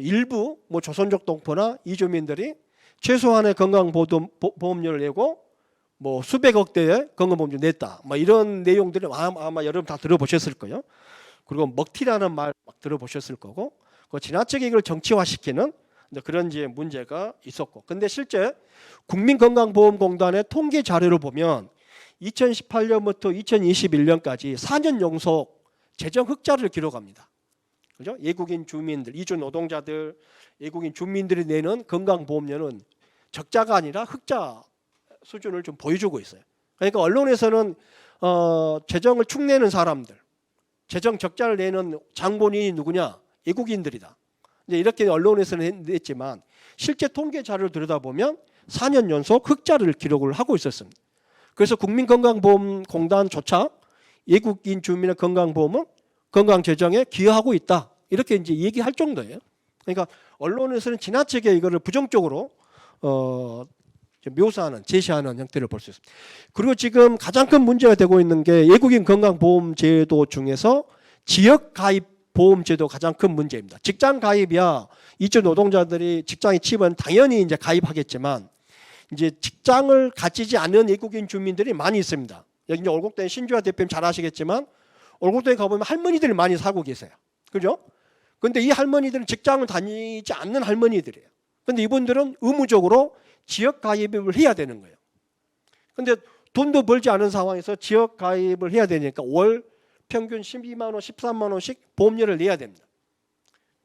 일부 뭐 조선족 동포나 이주민들이 최소한의 건강보험료를 내고 뭐 수백억 대의 건강보험료 냈다. 뭐 이런 내용들을 아마 여러분 다 들어보셨을 거예요. 그리고 먹튀라는 말 막 들어보셨을 거고, 그 지나치게 이걸 정치화시키는 그런 이제 문제가 있었고, 근데 실제 국민건강보험공단의 통계 자료를 보면 2018년부터 2021년까지 4년 연속 재정 흑자를 기록합니다. 그죠? 외국인 주민들, 이주 노동자들, 외국인 주민들이 내는 건강보험료는 적자가 아니라 흑자 수준을 좀 보여주고 있어요. 그러니까 언론에서는 재정을 축내는 사람들, 재정 적자를 내는 장본인이 누구냐? 외국인들이다. 이제 이렇게 언론에서는 냈지만 실제 통계 자료를 들여다보면 4년 연속 흑자를 기록을 하고 있었습니다. 그래서 국민건강보험공단조차 외국인 주민의 건강보험은 건강 재정에 기여하고 있다. 이렇게 이제 얘기할 정도예요. 그러니까 언론에서는 지나치게 이거를 부정적으로 묘사하는, 제시하는 형태를 볼 수 있습니다. 그리고 지금 가장 큰 문제가 되고 있는 게 외국인 건강보험제도 중에서 지역가입보험제도 가장 큰 문제입니다. 직장 가입이야 이주 노동자들이 직장에 취업은 당연히 이제 가입하겠지만 이제 직장을 가지지 않은 외국인 주민들이 많이 있습니다. 여기 이제 올곡동에 신주아 대표님 잘 아시겠지만 올곡동에 가보면 할머니들이 많이 살고 계세요. 그죠? 근데 이 할머니들은 직장을 다니지 않는 할머니들이에요. 근데 이분들은 의무적으로 지역 가입을 해야 되는 거예요. 근데 돈도 벌지 않은 상황에서 지역 가입을 해야 되니까 월 평균 12만 원, 13만 원씩 보험료를 내야 됩니다.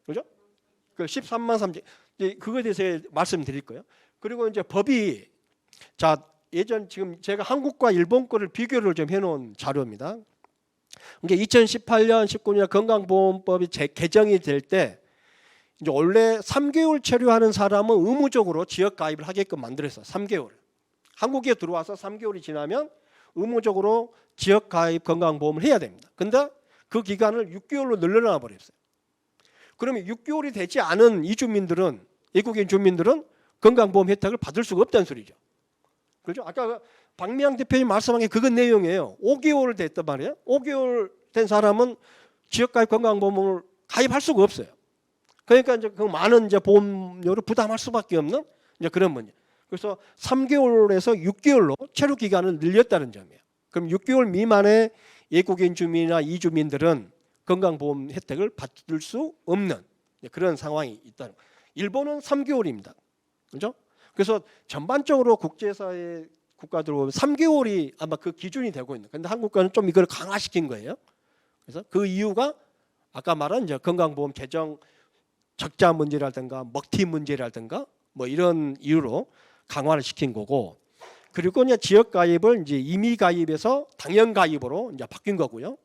그죠? 그 13만 3천. 그거에 대해서 말씀드릴 거예요. 그리고 이제 법이 예전 지금 제가 한국과 일본 거를 비교를 좀 해놓은 자료입니다. 그러니까 2018년, 19년 건강보험법이 개정이 될 때 이제 원래 3개월 체류하는 사람은 의무적으로 지역 가입을 하게끔 만들었어요. 3개월. 한국에 들어와서 3개월이 지나면 의무적으로 지역 가입 건강보험을 해야 됩니다. 근데 그 기간을 6개월로 늘려놔 버렸어요. 그러면 6개월이 되지 않은 이주민들은, 외국인 주민들은 건강보험 혜택을 받을 수가 없다는 소리죠. 그렇죠? 아까 박미양 대표님 말씀한 게 그건 내용이에요. 5개월 됐단 말이에요. 5개월 된 사람은 지역가입 건강보험을 가입할 수가 없어요. 그러니까 이제 그 많은 이제 보험료를 부담할 수밖에 없는 이제 그런 문제. 그래서 3개월에서 6개월로 체류 기간을 늘렸다는 점이에요. 그럼 6개월 미만의 외국인 주민이나 이주민들은 건강보험 혜택을 받을 수 없는 그런 상황이 있다는 거예요. 일본은 3개월입니다. 그렇죠? 그래서 전반적으로 국제사회 국가들 보면 3개월이 아마 그 기준이 되고 있는. 그런데 한국과는 좀 이걸 강화시킨 거예요. 그래서 그 이유가 아까 말한 이제 건강보험 재정 적자 문제라든가 먹튀 문제라든가 뭐 이런 이유로 강화를 시킨 거고, 그리고 이제 지역 가입을 이제 임의 가입에서 당연 가입으로 이제 바뀐 거고요.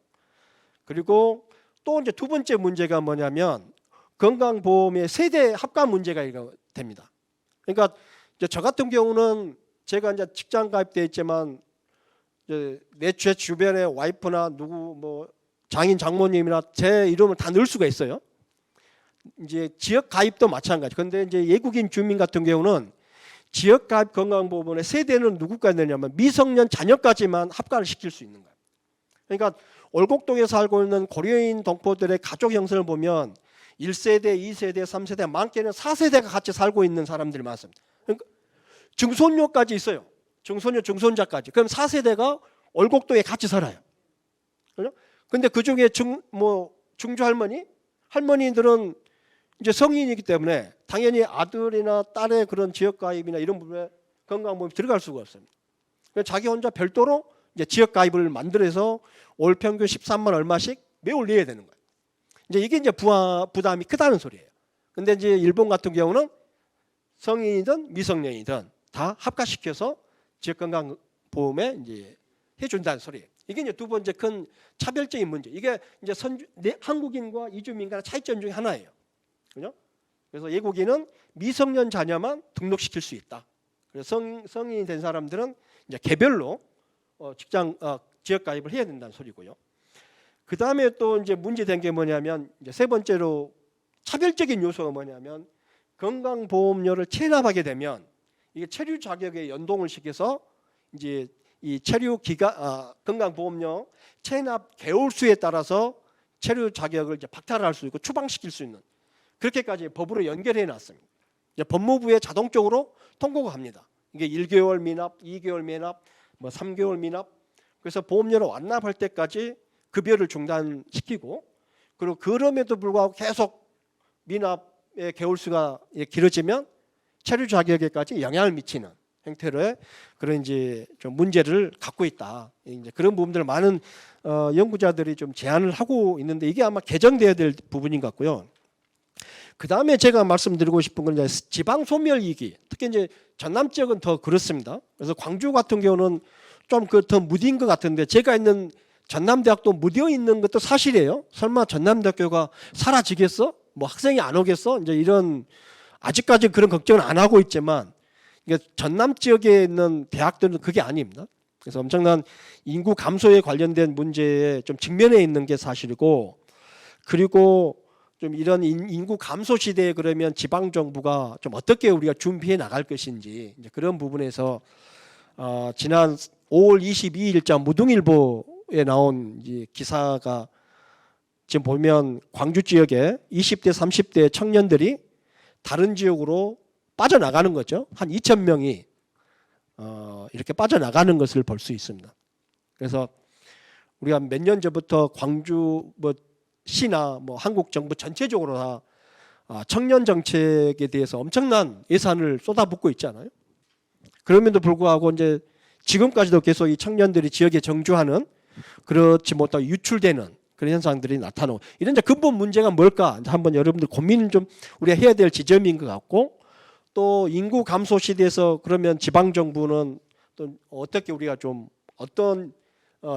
그리고 또 이제 두 번째 문제가 뭐냐면 건강보험의 세대 합과 문제가 됩니다. 그러니까 이제 저 같은 경우는 제가 이제 직장 가입돼 있지만 내 주변에 와이프나 누구 뭐 장인 장모님이나 제 이름을 다 넣을 수가 있어요. 이제 지역 가입도 마찬가지. 그런데 이제 외국인 주민 같은 경우는 지역 가입 건강보험의 세대는 누구까지 되냐면 미성년 자녀까지만 합가를 시킬 수 있는 거예요. 그러니까 올곡동에 살고 있는 고려인 동포들의 가족 형성을 보면 1세대, 2세대, 3세대, 많게는 4세대가 같이 살고 있는 사람들이 많습니다. 그러니까 증손녀까지 있어요. 증손녀, 증손자까지. 그럼 4세대가 올곡동에 같이 살아요. 그런데 그 중에 중주 할머니들은 이제 성인이기 때문에 당연히 아들이나 딸의 그런 지역 가입이나 이런 부분에 건강보험이 들어갈 수가 없습니다. 그래서 자기 혼자 별도로 이제 지역 가입을 만들어서 올 평균 13만 얼마씩 매월 내야 되는 거예요. 이제 이게 이제 부담이 크다는 소리예요. 근데 이제 일본 같은 경우는 성인이든 미성년이든 다 합가시켜서 지역건강보험에 이제 해준다는 소리예요. 이게 이제 두 번째 큰 차별적인 문제. 이게 이제 한국인과 이주민간의 차이점 중에 하나예요. 그죠? 그래서 외국인은 미성년 자녀만 등록시킬 수 있다. 그래서 성인이 된 사람들은 이제 개별로 지역 가입을 해야 된다는 소리고요. 그 다음에 또 이제 문제된 게 뭐냐면 이제 세 번째로 차별적인 요소가 뭐냐면 건강보험료를 체납하게 되면 이게 체류 자격에 연동을 시켜서 이제 이 체류 건강보험료 체납 개월 수에 따라서 체류 자격을 이제 박탈할 수 있고 추방시킬 수 있는 그렇게까지 법으로 연결해 놨습니다. 이제 법무부에 자동적으로 통고가 합니다. 이게 1개월 미납, 2개월 미납, 뭐 3개월 미납. 그래서 보험료를 완납할 때까지 급여를 중단시키고 그리고 그럼에도 불구하고 계속 미납의 개월 수가 길어지면 체류 자격에까지 영향을 미치는 형태로의 그런 이제 좀 문제를 갖고 있다. 이제 그런 부분들을 많은 연구자들이 좀 제안을 하고 있는데 이게 아마 개정돼야 될 부분인 것 같고요. 그 다음에 제가 말씀드리고 싶은 건 이제 지방 소멸 위기, 특히 이제 전남 지역은 더 그렇습니다. 그래서 광주 같은 경우는 좀 더 무딘 것 같은데 제가 있는 전남대학도 무뎌 있는 것도 사실이에요. 설마 전남대학교가 사라지겠어? 뭐 학생이 안 오겠어? 이제 이런 아직까지 그런 걱정은 안 하고 있지만 이게 전남 지역에 있는 대학들은 그게 아닙니다. 그래서 엄청난 인구 감소에 관련된 문제에 좀 직면해 있는 게 사실이고 그리고 좀 이런 인구 감소 시대에 그러면 지방 정부가 좀 어떻게 우리가 준비해 나갈 것인지 이제 그런 부분에서 지난 5월 22일자 무등일보에 나온 이 기사가 지금 보면 광주 지역에 20대 30대 청년들이 다른 지역으로 빠져나가는 거죠. 한 2,000명이 이렇게 빠져나가는 것을 볼 수 있습니다. 그래서 우리가 몇 년 전부터 광주 시나 한국 정부 전체적으로 다 청년 정책에 대해서 엄청난 예산을 쏟아붓고 있잖아요. 그럼에도 불구하고 이제 지금까지도 계속 이 청년들이 지역에 정주하는 그렇지 못하고 유출되는 그런 현상들이 나타나고 이런 이제 근본 문제가 뭘까 한번 여러분들 고민을 좀 우리가 해야 될 지점인 것 같고 또 인구 감소 시대에서 그러면 지방 정부는 또 어떻게 우리가 좀 어떤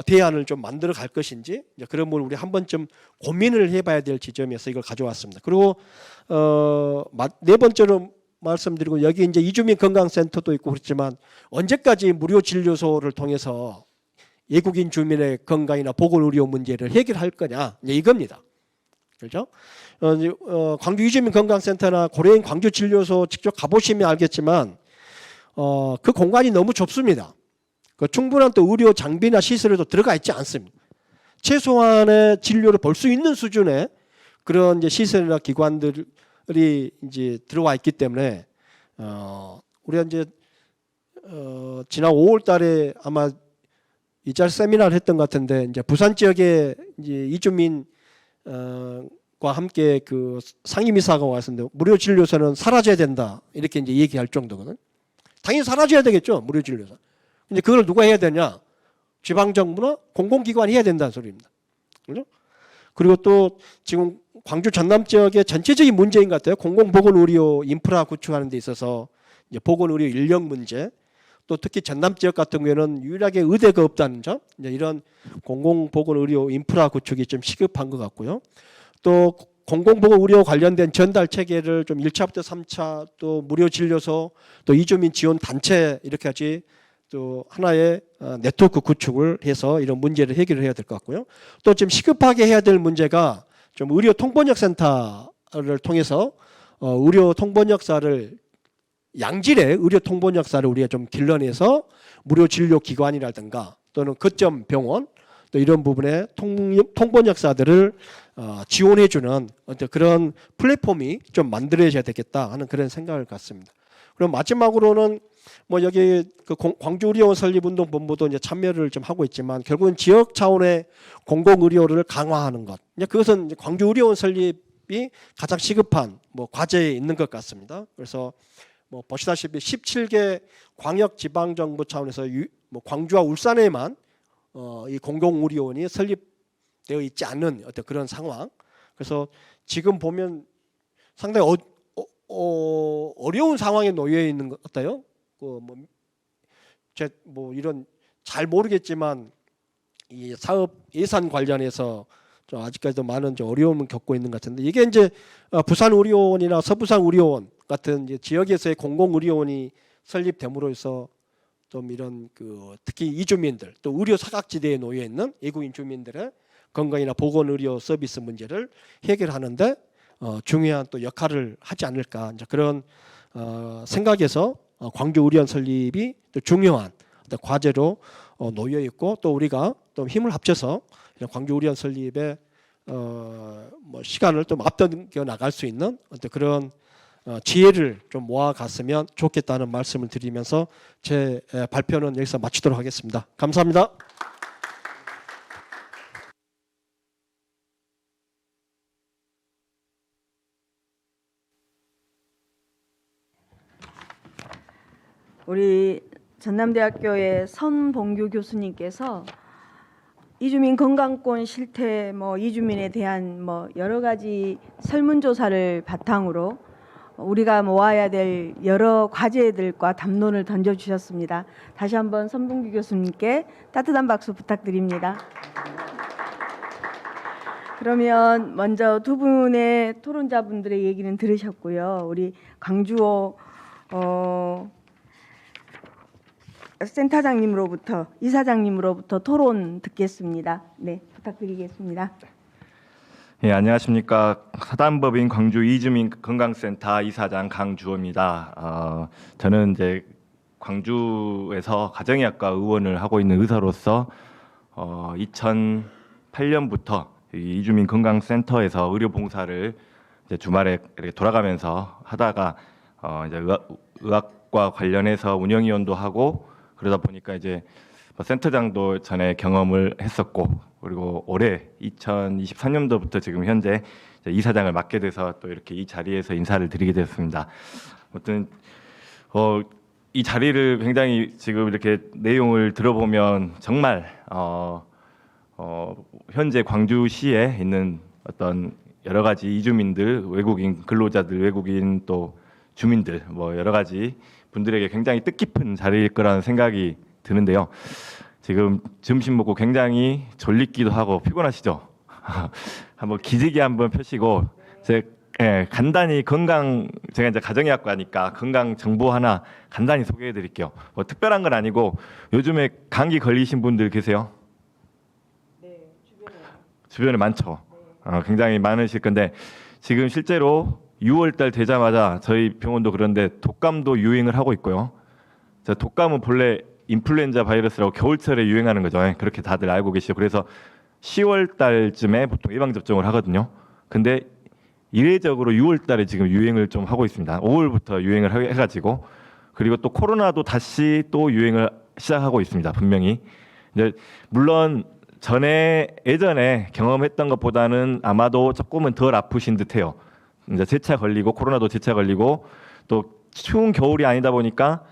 대안을 좀 만들어 갈 것인지 이제 그런 걸 우리 한 번쯤 고민을 해봐야 될 지점에서 이걸 가져왔습니다. 그리고 네 번째로 말씀드리고 여기 이제 이주민 건강센터도 있고 그렇지만 언제까지 무료 진료소를 통해서 외국인 주민의 건강이나 보건의료 문제를 해결할 거냐 이겁니다. 그렇죠? 광주 이주민 건강센터나 고려인 광주 진료소 직접 가보시면 알겠지만 그 공간이 너무 좁습니다. 그 충분한 또 의료 장비나 시설에도 들어가 있지 않습니다. 최소한의 진료를 볼 수 있는 수준의 그런 이제 시설이나 기관들이 이제 들어와 있기 때문에 우리가 이제 지난 5월달에 아마 이 자리 세미나를 했던 것 같은데 이제 부산 지역에 이제 이주민 과 함께 그 상임이사가 왔었는데 무료 진료소는 사라져야 된다 이렇게 이제 얘기할 정도거든. 당연히 사라져야 되겠죠 무료 진료소. 근데 그걸 누가 해야 되냐? 지방 정부나 공공기관이 해야 된다는 소리입니다. 그렇죠? 그리고 또 지금 광주 전남 지역의 전체적인 문제인 것 같아요. 공공보건의료 인프라 구축하는 데 있어서 이제 보건의료 인력 문제, 또 특히 전남 지역 같은 경우에는 유일하게 의대가 없다는 점, 이제 이런 공공보건의료 인프라 구축이 좀 시급한 것 같고요. 또 공공보건의료 관련된 전달 체계를 좀 1차부터 3차 또 무료 진료소 또 이주민 지원 단체 이렇게 같이 또 하나의 네트워크 구축을 해서 이런 문제를 해결을 해야 될 것 같고요. 또 지금 시급하게 해야 될 문제가 좀 의료 통번역 센터를 통해서 의료 통번역사를 양질의 의료 통번역사를 우리가 좀 길러내서 무료 진료 기관이라든가 또는 거점 병원 또 이런 부분에 통번역사들을 지원해주는 어떤 그런 플랫폼이 좀 만들어져야 되겠다 하는 그런 생각을 갖습니다. 그럼 마지막으로는 뭐 여기 그 광주의료원 설립운동본부도 이제 참여를 좀 하고 있지만 결국은 지역 차원의 공공의료를 강화하는 것. 이제 그것은 이제 광주의료원 설립이 가장 시급한 뭐 과제에 있는 것 같습니다. 그래서 뭐 보시다시피 17개 광역 지방정부 차원에서 뭐 광주와 울산에만 이 공공의료원이 설립되어 있지 않은 어떤 그런 상황. 그래서 지금 보면 상당히 어려운 상황에 놓여 있는 것 같아요. 뭐 이런 잘 모르겠지만 이 사업 예산 관련해서 좀 아직까지도 많은 좀 어려움을 겪고 있는 것 같은데 이게 이제 부산 의료원이나 서부산 의료원 같은 이제 지역에서의 공공 의료원이 설립됨으로써 좀 이런 그 특히 이주민들 또 의료 사각지대에 놓여 있는 외국인 주민들의 건강이나 보건 의료 서비스 문제를 해결하는데 중요한 또 역할을 하지 않을까 이제 그런 생각에서 광주 의료원 설립이 또 중요한 과제로 놓여 있고 또 우리가 또 힘을 합쳐서 광주 의료원 설립에 뭐 시간을 좀 앞당겨 나갈 수 있는 어떤 그런 지혜를 좀 모아갔으면 좋겠다는 말씀을 드리면서 제 발표는 여기서 마치도록 하겠습니다. 감사합니다. 우리 전남대학교의 선봉규 교수님께서 이주민 건강권 실태, 뭐 이주민에 대한 뭐 여러 가지 설문조사를 바탕으로 우리가 모아야 될 여러 과제들과 담론을 던져주셨습니다. 다시 한번 선봉규 교수님께 따뜻한 박수 부탁드립니다. 그러면 먼저 두 분의 토론자분들의 얘기는 들으셨고요. 우리 광주호 센터장님으로부터 이사장님으로부터 토론 듣겠습니다. 네, 부탁드리겠습니다. 예, 안녕하십니까. 사단법인 광주 이주민 건강센터 이사장 강주호입니다. 저는 이제 광주에서 가정의학과 의원을 하고 있는 의사로서 2008년부터 이주민 건강센터에서 의료 봉사를 이제 주말에 이렇게 돌아가면서 하다가 이제 의학과 관련해서 운영위원도 하고 그러다 보니까 이제 센터장도 전에 경험을 했었고 그리고 올해 2023년도부터 지금 현재 이사장을 맡게 돼서 또 이렇게 이 자리에서 인사를 드리게 되었습니다. 아무튼 이 자리를 굉장히 지금 이렇게 내용을 들어보면 정말 현재 광주시에 있는 어떤 여러 가지 이주민들, 외국인 근로자들, 외국인 또 주민들 뭐 여러 가지 분들에게 굉장히 뜻깊은 자리일 거라는 생각이 드는데요. 지금 점심 먹고 굉장히 졸리기도 하고 피곤하시죠? 한번 기지개 한번 펴시고 간단히 제가 이제 가정의학과니까 건강 정보 하나 간단히 소개해 드릴게요. 뭐 특별한 건 아니고 요즘에 감기 걸리신 분들 계세요? 네, 주변에 많죠. 굉장히 많으실 건데 지금 실제로 6월달 되자마자 저희 병원도 그런데 독감도 유행을 하고 있고요. 독감은 본래 인플루엔자 바이러스라고 겨울철에 유행하는 거죠. 그렇게 다들 알고 계시죠. 그래서 10월달쯤에 보통 예방접종을 하거든요. 근데 이례적으로 6월달에 지금 유행을 좀 하고 있습니다. 5월부터 유행을 해가지고 그리고 또 코로나도 다시 또 유행을 시작하고 있습니다. 분명히 이제 물론 예전에 경험했던 것보다는 아마도 조금은 덜 아프신 듯해요. 이제 재차 걸리고 코로나도 재차 걸리고 또 추운 겨울이 아니다 보니까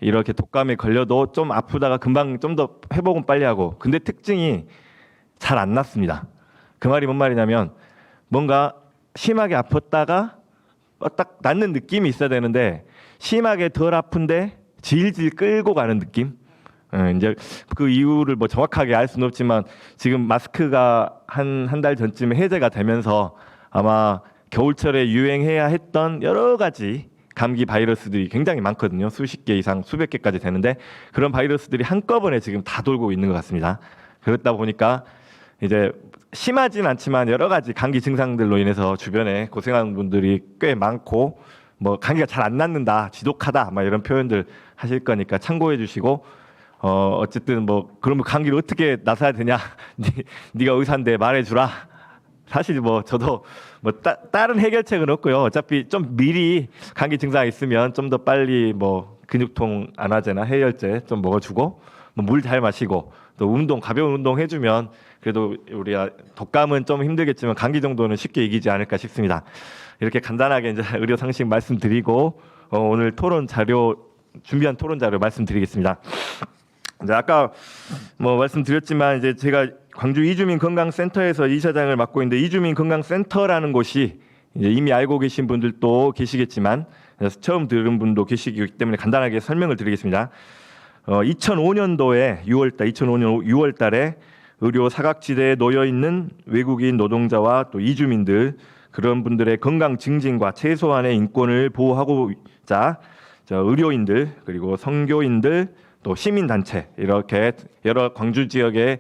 이렇게 독감에 걸려도 좀 아프다가 금방 좀 더 회복은 빨리 하고 근데 특징이 잘 안 낫습니다. 그 말이 뭔 말이냐면 뭔가 심하게 아팠다가 딱 낫는 느낌이 있어야 되는데 심하게 덜 아픈데 질질 끌고 가는 느낌. 이제 그 이유를 뭐 정확하게 알 수는 없지만 지금 마스크가 한 달 전쯤에 해제가 되면서 아마 겨울철에 유행해야 했던 여러 가지 감기 바이러스들이 굉장히 많거든요. 수십 개 이상 수백 개까지 되는데 그런 바이러스들이 한꺼번에 지금 다 돌고 있는 것 같습니다. 그렇다 보니까 이제 심하진 않지만 여러 가지 감기 증상들로 인해서 주변에 고생하는 분들이 꽤 많고 뭐 감기가 잘 안 낫는다, 지독하다 막 이런 표현들 하실 거니까 참고해 주시고 어쨌든 뭐 그러면 감기를 어떻게 나서야 되냐 네가 의사인데 말해주라. 사실 뭐 저도 뭐 다른 해결책은 없고요. 어차피 좀 미리 감기 증상 있으면 좀 더 빨리 뭐 근육통 안화제나 해열제 좀 먹어주고 뭐 물 잘 마시고 또 운동 가벼운 운동 해주면 그래도 우리 독감은 좀 힘들겠지만 감기 정도는 쉽게 이기지 않을까 싶습니다. 이렇게 간단하게 이제 의료 상식 말씀드리고 오늘 토론 자료 준비한 토론 자료 말씀드리겠습니다. 이제 아까 뭐 말씀드렸지만 이제 제가 광주 이주민 건강센터에서 이사장을 맡고 있는데 이주민 건강센터라는 곳이 이제 이미 알고 계신 분들도 계시겠지만 처음 들은 분도 계시기 때문에 간단하게 설명을 드리겠습니다. 2005년도에 2005년 6월달에 의료 사각지대에 놓여 있는 외국인 노동자와 또 이주민들 그런 분들의 건강 증진과 최소한의 인권을 보호하고자 의료인들 그리고 선교인들 또 시민단체 이렇게 여러 광주 지역의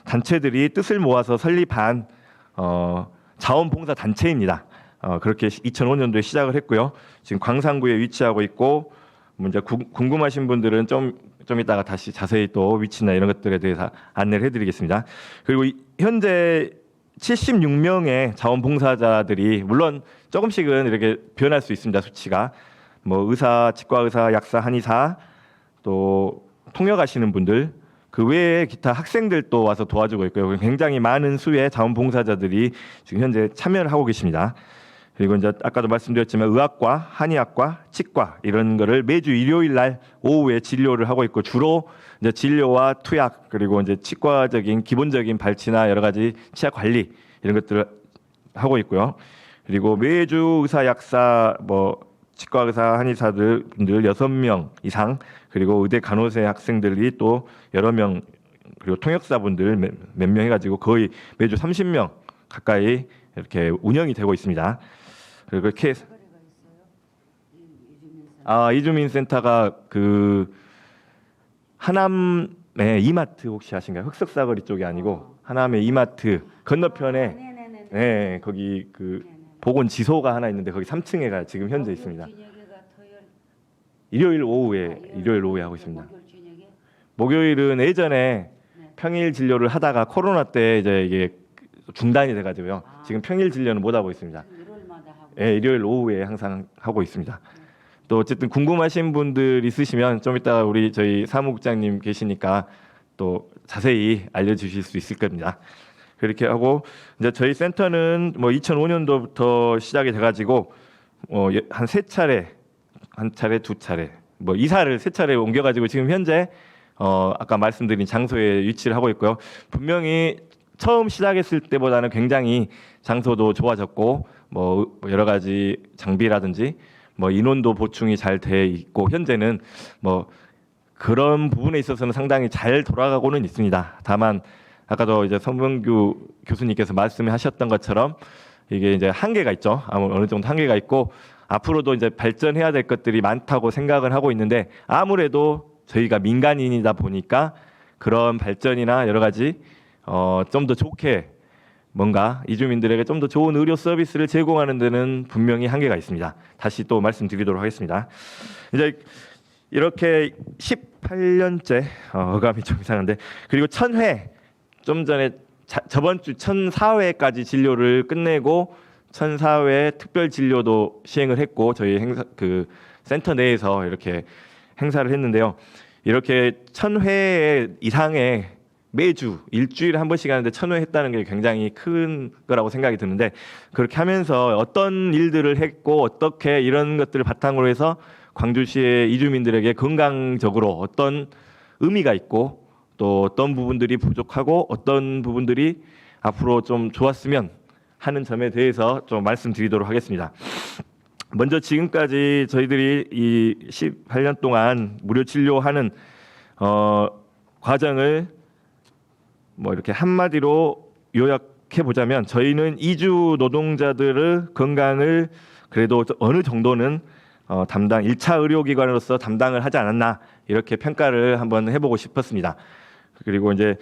단체들이 뜻을 모아서 설립한 자원봉사 단체입니다. 그렇게 2005년도에 시작을 했고요. 지금 광산구에 위치하고 있고 먼저 궁금하신 분들은 좀 이따가 다시 자세히 또 위치나 이런 것들에 대해서 안내를 해드리겠습니다. 그리고 현재 76명의 자원봉사자들이 물론 조금씩은 이렇게 변할 수 있습니다. 수치가 뭐 의사, 치과의사, 약사, 한의사 또 통역하시는 분들 그 외에 기타 학생들도 와서 도와주고 있고요. 굉장히 많은 수의 자원봉사자들이 지금 현재 참여를 하고 계십니다. 그리고 이제 아까도 말씀드렸지만 의학과, 한의학과, 치과 이런 거를 매주 일요일 날 오후에 진료를 하고 있고 주로 이제 진료와 투약 그리고 이제 치과적인 기본적인 발치나 여러 가지 치아 관리 이런 것들을 하고 있고요. 그리고 매주 의사, 약사, 뭐 치과 의사, 한의사들 분들 6명 이상 그리고 의대 간호사 학생들이 또 여러 명 그리고 통역사분들 몇 명 해가지고 거의 매주 30명 가까이 이렇게 운영이 되고 있습니다. 그리고 이렇게 이주민 센터가 그 하남의 이마트 혹시 아신가요? 흑석사거리 쪽이 아니고 하남의 이마트 건너편에 네, 거기 그 보건지소가 하나 있는데 거기 3층에가 지금 현재 있습니다. 일요일 오후에 하고 있습니다. 목요일은 예전에 평일 진료를 하다가 코로나 때 이제 이게 중단이 돼가지고요. 지금 평일 진료는 못 하고 있습니다. 네, 일요일 오후에 항상 하고 있습니다. 또 어쨌든 궁금하신 분들 있으시면 좀 이따 우리 저희 사무국장님 계시니까 또 자세히 알려주실 수 있을 겁니다. 그렇게 하고 이제 저희 센터는 뭐 2005년도부터 시작이 돼가지고 한 3차례, 한 차례, 2차례, 뭐 이사를 3차례 옮겨가지고 지금 현재 아까 말씀드린 장소에 위치를 하고 있고요. 분명히 처음 시작했을 때보다는 굉장히 장소도 좋아졌고 뭐 여러 가지 장비라든지 뭐 인원도 보충이 잘 돼 있고 현재는 뭐 그런 부분에 있어서는 상당히 잘 돌아가고는 있습니다. 다만 아까도 이제 성범규 교수님께서 말씀하셨던 것처럼 이게 이제 한계가 있죠. 어느 정도 한계가 있고 앞으로도 이제 발전해야 될 것들이 많다고 생각을 하고 있는데 아무래도 저희가 민간인이다 보니까 그런 발전이나 여러 가지 좀 더 좋게 뭔가 이주민들에게 좀 더 좋은 의료 서비스를 제공하는 데는 분명히 한계가 있습니다. 다시 또 말씀드리도록 하겠습니다. 이제 이렇게 18년째 어감이 좀 이상한데 그리고 1000회 좀 전에 저번 주 1004회까지 진료를 끝내고 1004회 특별 진료도 시행을 했고 저희 행사 그 센터 내에서 이렇게 행사를 했는데요. 이렇게 1000회 이상의 매주 일주일에 한 번씩 하는데 1000회 했다는 게 굉장히 큰 거라고 생각이 드는데 그렇게 하면서 어떤 일들을 했고 어떻게 이런 것들을 바탕으로 해서 광주시의 이주민들에게 건강적으로 어떤 의미가 있고 또 어떤 부분들이 부족하고 어떤 부분들이 앞으로 좀 좋았으면 하는 점에 대해서 좀 말씀드리도록 하겠습니다. 먼저 지금까지 저희들이 이 18년 동안 무료 진료하는 과정을 뭐 이렇게 한마디로 요약해 보자면 저희는 이주 노동자들의 건강을 그래도 어느 정도는 담당 1차 의료기관으로서 담당을 하지 않았나 이렇게 평가를 한번 해보고 싶었습니다. 그리고 이제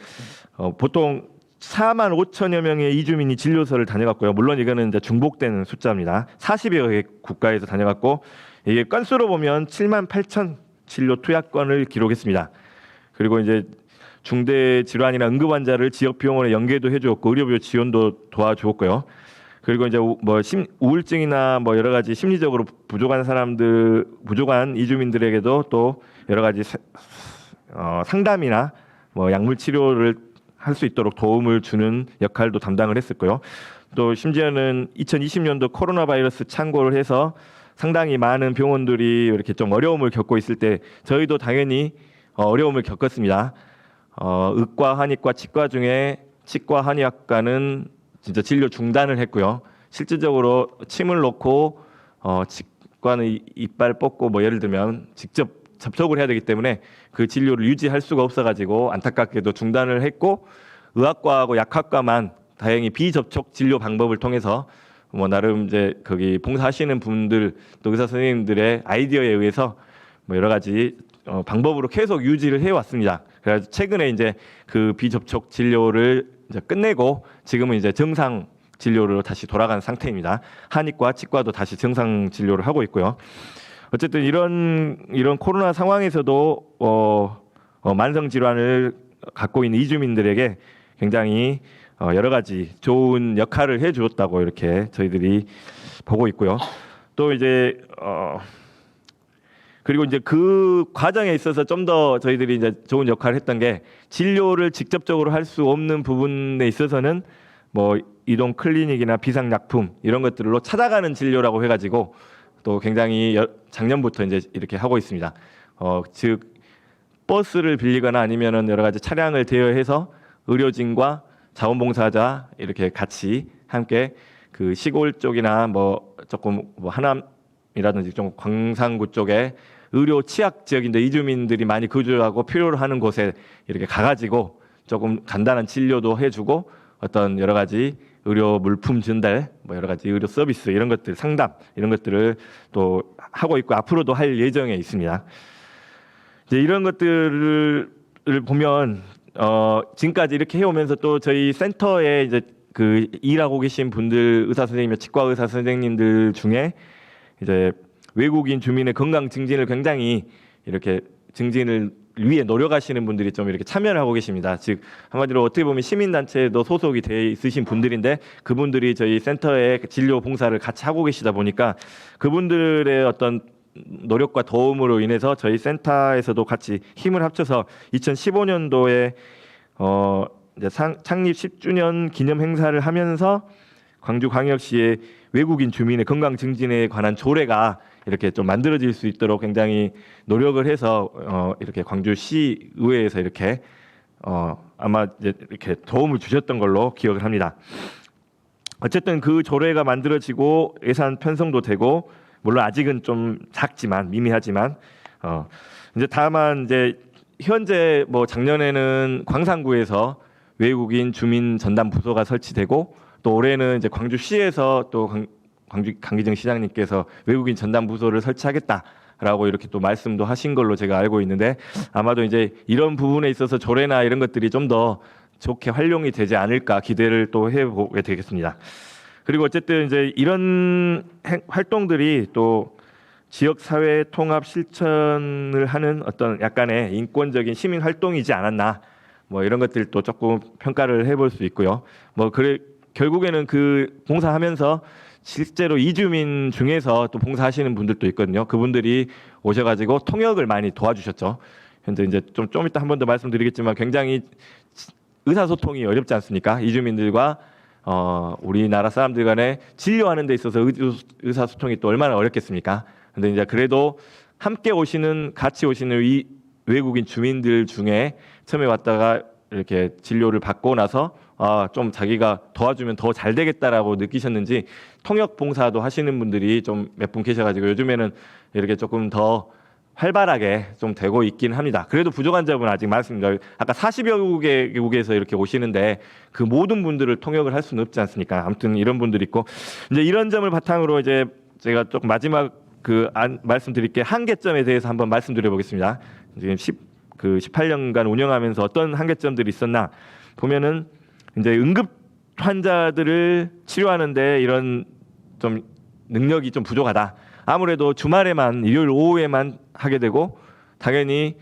보통 4만 5천여 명의 이주민이 진료소를 다녀갔고요. 물론 이거는 이제 중복되는 숫자입니다. 40여 개 국가에서 다녀갔고 이게 건수로 보면 7만 8천 진료 투약건을 기록했습니다. 그리고 이제 중대 질환이나 응급 환자를 지역 병원에 연계도 해주었고 의료비 지원도 도와주었고요. 그리고 이제 우울증이나 뭐 여러 가지 심리적으로 부족한 이주민들에게도 또 여러 가지 상담이나 뭐 약물 치료를 할 수 있도록 도움을 주는 역할도 담당을 했었고요. 또 심지어는 2020년도 코로나 바이러스 창궐을 해서 상당히 많은 병원들이 이렇게 좀 어려움을 겪고 있을 때 저희도 당연히 어려움을 겪었습니다. 의과, 한의과, 치과 중에 치과 한의학과는 진짜 진료 중단을 했고요. 실질적으로 침을 놓고 치과는 이빨 뽑고 뭐 예를 들면 직접 접촉을 해야 되기 때문에 그 진료를 유지할 수가 없어가지고 안타깝게도 중단을 했고 의학과하고 약학과만 다행히 비접촉 진료 방법을 통해서 뭐 나름 이제 거기 봉사하시는 분들 또 의사 선생님들의 아이디어에 의해서 뭐 여러 가지 방법으로 계속 유지를 해왔습니다. 그래서 최근에 이제 그 비접촉 진료를 이제 끝내고 지금은 이제 정상 진료로 다시 돌아간 상태입니다. 한의과, 치과도 다시 정상 진료를 하고 있고요. 어쨌든 이런 코로나 상황에서도 만성 질환을 갖고 있는 이주민들에게 굉장히 여러 가지 좋은 역할을 해주었다고 이렇게 저희들이 보고 있고요. 또 이제 그리고 이제 그 과정에 있어서 좀 더 저희들이 이제 좋은 역할을 했던 게 진료를 직접적으로 할 수 없는 부분에 있어서는 뭐 이동 클리닉이나 비상약품 이런 것들로 찾아가는 진료라고 해가지고 또 굉장히 작년부터 이제 이렇게 하고 있습니다. 즉 버스를 빌리거나 아니면은 여러 가지 차량을 대여해서 의료진과 자원봉사자 이렇게 같이 함께 그 시골 쪽이나 뭐 조금 뭐 하남이라든지 좀 광산구 쪽에 의료 취약 지역인데 이주민들이 많이 거주하고 필요로 하는 곳에 이렇게 가가지고 조금 간단한 진료도 해주고 어떤 여러 가지 의료 물품 전달, 뭐 여러 가지 의료 서비스 이런 것들 상담 이런 것들을 또 하고 있고 앞으로도 할 예정에 있습니다. 이제 이런 것들을 보면 지금까지 이렇게 해오면서 또 저희 센터에 이제 그 일하고 계신 분들 의사 선생님, 치과 의사 선생님들 중에 이제 외국인 주민의 건강 증진을 굉장히 이렇게 증진을 위해 노력하시는 분들이 좀 이렇게 참여를 하고 계십니다. 즉 한마디로 어떻게 보면 시민단체에도 소속이 돼 있으신 분들인데 그분들이 저희 센터의 진료 봉사를 같이 하고 계시다 보니까 그분들의 어떤 노력과 도움으로 인해서 저희 센터에서도 같이 힘을 합쳐서 2015년도에 이제 창립 10주년 기념 행사를 하면서 광주광역시의 외국인 주민의 건강 증진에 관한 조례가 이렇게 좀 만들어질 수 있도록 굉장히 노력을 해서 이렇게 광주시 의회에서 이렇게 아마 이제 이렇게 도움을 주셨던 걸로 기억을 합니다. 어쨌든 그 조례가 만들어지고 예산 편성도 되고 물론 아직은 좀 작지만 미미하지만 이제 다만 이제 현재 뭐 작년에는 광산구에서 외국인 주민 전담 부서가 설치되고 또 올해는 이제 광주시에서 또 광주 강기정 시장님께서 외국인 전담 부서를 설치하겠다라고 이렇게 또 말씀도 하신 걸로 제가 알고 있는데 아마도 이제 이런 부분에 있어서 조례나 이런 것들이 좀 더 좋게 활용이 되지 않을까 기대를 또 해보게 되겠습니다. 그리고 어쨌든 이제 이런 활동들이 또 지역 사회 통합 실천을 하는 어떤 약간의 인권적인 시민 활동이지 않았나 뭐 이런 것들도 조금 평가를 해볼 수 있고요. 뭐 그래 결국에는 그 봉사하면서 실제로 이주민 중에서 또 봉사하시는 분들도 있거든요. 그분들이 오셔가지고 통역을 많이 도와주셨죠. 현재 이제 좀 이따 한 번 더 말씀드리겠지만 굉장히 의사소통이 어렵지 않습니까? 이주민들과 우리나라 사람들 간에 진료하는 데 있어서 의사소통이 또 얼마나 어렵겠습니까? 근데 이제 그래도 함께 오시는 같이 오시는 이 외국인 주민들 중에 처음에 왔다가 이렇게 진료를 받고 나서 좀 자기가 도와주면 더 잘 되겠다라고 느끼셨는지 통역 봉사도 하시는 분들이 좀 몇 분 계셔가지고 요즘에는 이렇게 조금 더 활발하게 좀 되고 있긴 합니다. 그래도 부족한 점은 아직 많습니다. 아까 40여 개국에서 이렇게 오시는데 그 모든 분들을 통역을 할 수는 없지 않습니까? 아무튼 이런 분들이 있고 이제 이런 점을 바탕으로 이제 제가 조금 마지막 말씀드릴 게 한계점에 대해서 한번 말씀드려 보겠습니다. 지금 18년간 운영하면서 어떤 한계점들이 있었나 보면은 이제 응급 환자들을 치료하는데 이런 좀 능력이 좀 부족하다. 아무래도 주말에만 일요일 오후에만 하게 되고 당연히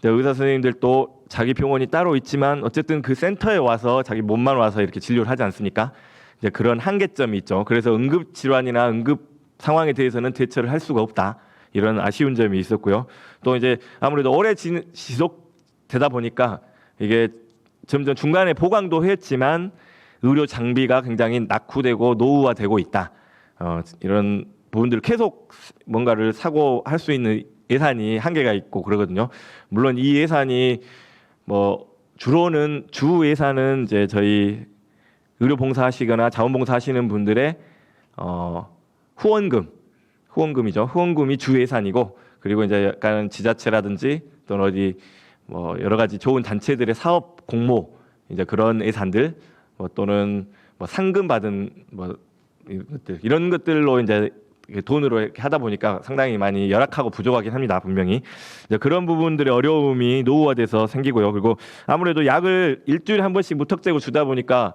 의사 선생님들도 자기 병원이 따로 있지만 어쨌든 그 센터에 와서 자기 몸만 와서 이렇게 진료를 하지 않습니까? 이제 그런 한계점이 있죠. 그래서 응급 질환이나 응급 상황에 대해서는 대처를 할 수가 없다. 이런 아쉬운 점이 있었고요. 또 이제 아무래도 오래 지속되다 보니까 이게 점점 중간에 보강도 했지만 의료 장비가 굉장히 낙후되고 노후화되고 있다. 이런 부분들을 계속 뭔가를 사고 할 수 있는 예산이 한계가 있고 그러거든요. 물론 이 예산이 뭐 주로는 주 예산은 이제 저희 의료 봉사하시거나 자원봉사 하시는 분들의 후원금이죠. 후원금이 주 예산이고 그리고 이제 약간 지자체라든지 또는 어디 뭐 여러 가지 좋은 단체들의 사업 공모 이제 그런 예산들 또는 뭐 상금 받은 뭐 이런 것들로 이제 돈으로 이렇게 하다 보니까 상당히 많이 열악하고 부족하긴 합니다. 분명히 이제 그런 부분들의 어려움이 노후화돼서 생기고요. 그리고 아무래도 약을 일주일에 한 번씩 무턱대고 주다 보니까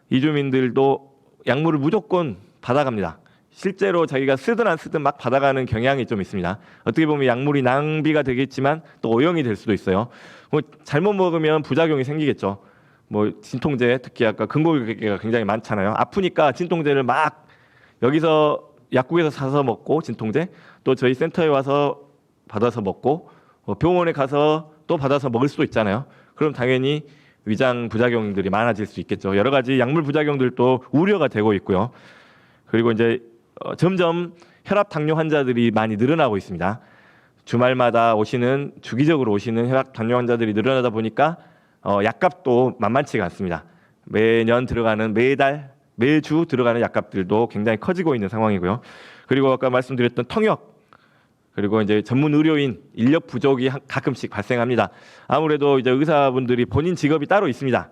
이주민들도 약물을 무조건 받아갑니다. 실제로 자기가 쓰든 안 쓰든 막 받아가는 경향이 좀 있습니다. 어떻게 보면 약물이 낭비가 되겠지만 또 오염이 될 수도 있어요. 뭐 잘못 먹으면 부작용이 생기겠죠. 뭐 진통제 특히 아까 근골격계가 굉장히 많잖아요. 아프니까 진통제를 막 여기서 약국에서 사서 먹고 진통제 또 저희 센터에 와서 받아서 먹고 병원에 가서 또 받아서 먹을 수도 있잖아요. 그럼 당연히 위장 부작용들이 많아질 수 있겠죠. 여러 가지 약물 부작용들도 우려가 되고 있고요. 그리고 이제 점점 혈압 당뇨 환자들이 많이 늘어나고 있습니다. 주말마다 주기적으로 오시는 혈압 당뇨 환자들이 늘어나다 보니까 약값도 만만치가 않습니다. 매주 들어가는 약값들도 굉장히 커지고 있는 상황이고요. 그리고 아까 말씀드렸던 통역 그리고 이제 전문 의료인 인력 부족이 가끔씩 발생합니다. 아무래도 이제 의사분들이 본인 직업이 따로 있습니다.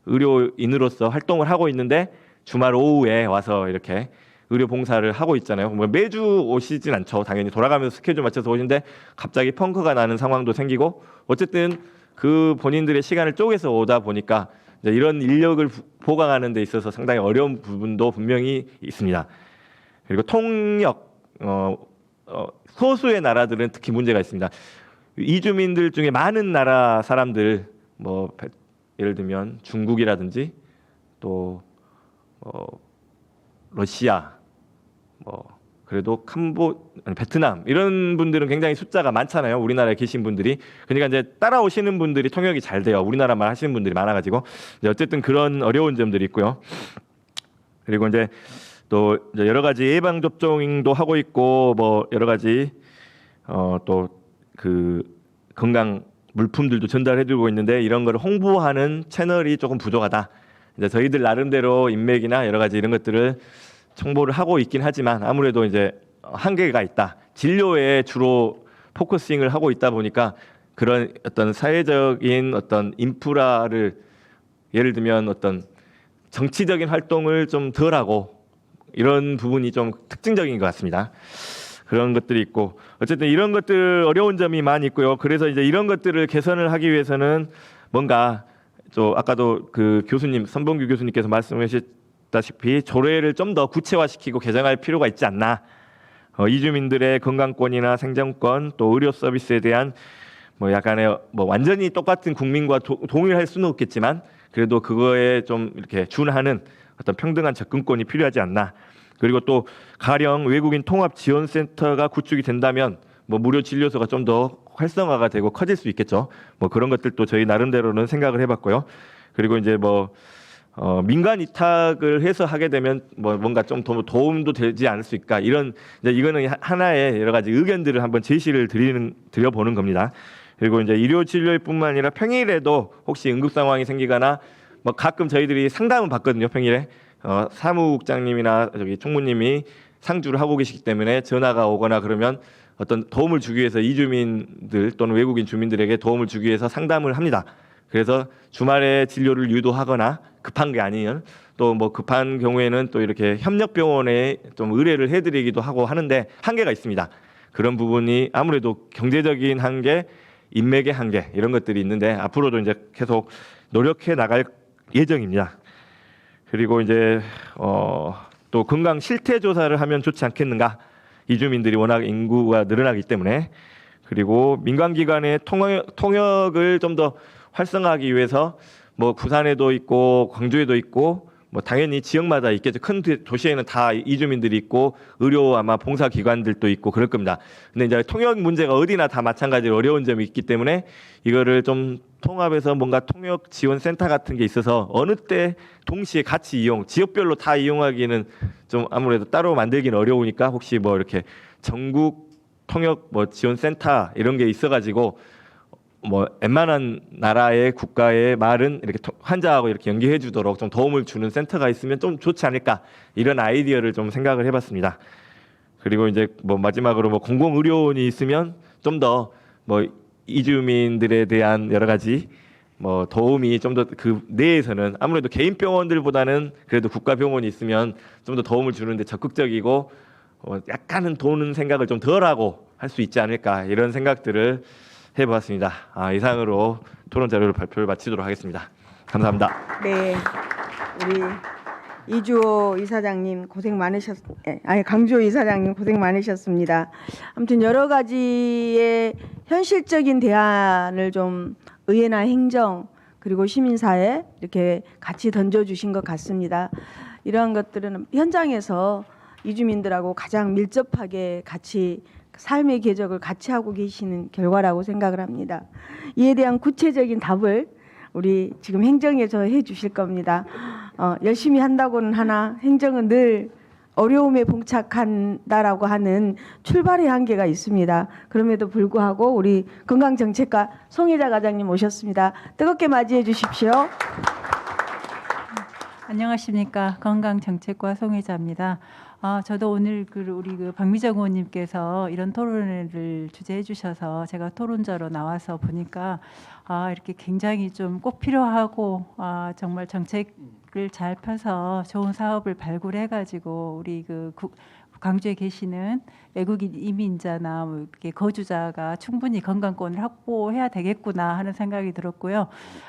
의료인으로서 활동을 하고 있는데 주말 오후에 와서 이렇게 의료 봉사를 하고 있잖아요. 뭐 매주 오시진 않죠. 당연히 돌아가면서 스케줄 맞춰서 오시는데 갑자기 펑크가 나는 상황도 생기고 어쨌든 그 본인들의 시간을 쪼개서 오다 보니까 이제 이런 인력을 보강하는 데 있어서 상당히 어려운 부분도 분명히 있습니다. 그리고 통역 소수의 나라들은 특히 문제가 있습니다. 이주민들 중에 많은 나라 사람들 뭐 예를 들면 중국이라든지 또 러시아 그래도 베트남 이런 분들은 굉장히 숫자가 많잖아요. 우리나라에 계신 분들이. 그러니까 이제 따라오시는 분들이 통역이 잘 돼요. 우리나라말 하시는 분들이 많아가지고 이제 어쨌든 그런 어려운 점들이 있고요. 그리고 이제 또 이제 여러 가지 예방 접종도 하고 있고 뭐 여러 가지 또 그 건강 물품들도 전달해드리고 있는데 이런 거를 홍보하는 채널이 조금 부족하다. 이제 저희들 나름대로 인맥이나 여러 가지 이런 것들을 정보를 하고 있긴 하지만 아무래도 이제 한계가 있다. 진료에 주로 포커싱을 하고 있다 보니까 그런 어떤 사회적인 어떤 인프라를 예를 들면 어떤 정치적인 활동을 좀 덜하고 이런 부분이 좀 특징적인 것 같습니다. 그런 것들이 있고 어쨌든 이런 것들 어려운 점이 많이 있고요. 그래서 이제 이런 것들을 개선을 하기 위해서는 뭔가 또 아까도 그 교수님 선봉규 교수님께서 말씀하셨다시피 조례를 좀 더 구체화시키고 개정할 필요가 있지 않나. 이주민들의 건강권이나 생존권 또 의료 서비스에 대한 뭐 약간의 뭐 완전히 똑같은 국민과 동일할 수는 없겠지만 그래도 그거에 좀 이렇게 준하는 어떤 평등한 접근권이 필요하지 않나. 그리고 또 가령 외국인 통합 지원센터가 구축이 된다면 뭐 무료 진료소가 좀 더 활성화가 되고 커질 수 있겠죠. 뭐 그런 것들도 저희 나름대로는 생각을 해봤고요. 그리고 이제 뭐 민간 위탁을 해서 하게 되면 뭐 뭔가 좀 더 도움도 되지 않을 수 있을까 이런 이제 이거는 하나의 여러 가지 의견들을 한번 제시를 드려보는 겁니다. 그리고 이제 의료 진료뿐만 아니라 평일에도 혹시 응급 상황이 생기거나 뭐 가끔 저희들이 상담을 받거든요. 평일에 사무국장님이나 저기 총무님이 상주를 하고 계시기 때문에 전화가 오거나 그러면 어떤 도움을 주기 위해서 이주민들 또는 외국인 주민들에게 도움을 주기 위해서 상담을 합니다. 그래서 주말에 진료를 유도하거나 급한 게 아니면 또 뭐 급한 경우에는 또 이렇게 협력병원에 좀 의뢰를 해드리기도 하고 하는데 한계가 있습니다. 그런 부분이 아무래도 경제적인 한계, 인맥의 한계 이런 것들이 있는데 앞으로도 이제 계속 노력해 나갈 예정입니다. 그리고 이제 또 건강 실태 조사를 하면 좋지 않겠는가? 이주민들이 워낙 인구가 늘어나기 때문에 그리고 민간기관의 통역을 좀 더 활성화하기 위해서 뭐 부산에도 있고 광주에도 있고 뭐 당연히 지역마다 있겠죠. 큰 도시에는 다 이주민들이 있고 의료 아마 봉사 기관들도 있고 그럴 겁니다. 근데 이제 통역 문제가 어디나 다 마찬가지로 어려운 점이 있기 때문에 이거를 좀 통합해서 뭔가 통역 지원 센터 같은 게 있어서 어느 때 동시에 같이 이용, 지역별로 다 이용하기는 좀 아무래도 따로 만들기는 어려우니까 혹시 뭐 이렇게 전국 통역 뭐 지원 센터 이런 게 있어가지고 뭐 웬만한 나라의 국가의 말은 이렇게 환자하고 이렇게 연계해 주도록 좀 도움을 주는 센터가 있으면 좀 좋지 않을까 이런 아이디어를 좀 생각을 해봤습니다. 그리고 이제 뭐 마지막으로 뭐 공공의료원이 있으면 좀 더 뭐 이주민들에 대한 여러 가지 뭐 도움이 좀 더 그 내에서는 아무래도 개인 병원들보다는 그래도 국가 병원이 있으면 좀 더 도움을 주는데 적극적이고 약간은 도는 생각을 좀 덜하고 할 수 있지 않을까 이런 생각들을 해보았습니다. 이상으로 토론 자료를 발표를 마치도록 하겠습니다. 감사합니다. 네, 우리 이주호 이사장님 강주호 이사장님 고생 많으셨습니다. 아무튼 여러 가지의 현실적인 대안을 좀 의회나 행정 그리고 시민사회 이렇게 같이 던져주신 것 같습니다. 이러한 것들은 현장에서 이주민들하고 가장 밀접하게 같이 삶의 궤적을 같이 하고 계시는 결과라고 생각을 합니다. 이에 대한 구체적인 답을 우리 지금 행정에서 해주실 겁니다. 열심히 한다고는 하나 행정은 늘 어려움에 봉착한다라고 하는 출발의 한계가 있습니다. 그럼에도 불구하고 우리 건강정책과 송혜자 과장님 오셨습니다. 뜨겁게 맞이해 주십시오. 안녕하십니까. 건강정책과 송혜자입니다. 저도 오늘 우리 박미정 의원님께서 이런 토론회를 주재해 주셔서 제가 토론자로 나와서 보니까 이렇게 굉장히 좀 꼭 필요하고 정말 정책을 잘 펴서 좋은 사업을 발굴해 가지고 우리 광주에 계시는 외국인 이민자나 뭐 이렇게 거주자가 충분히 건강권을 확보해야 되겠구나 하는 생각이 들었고요.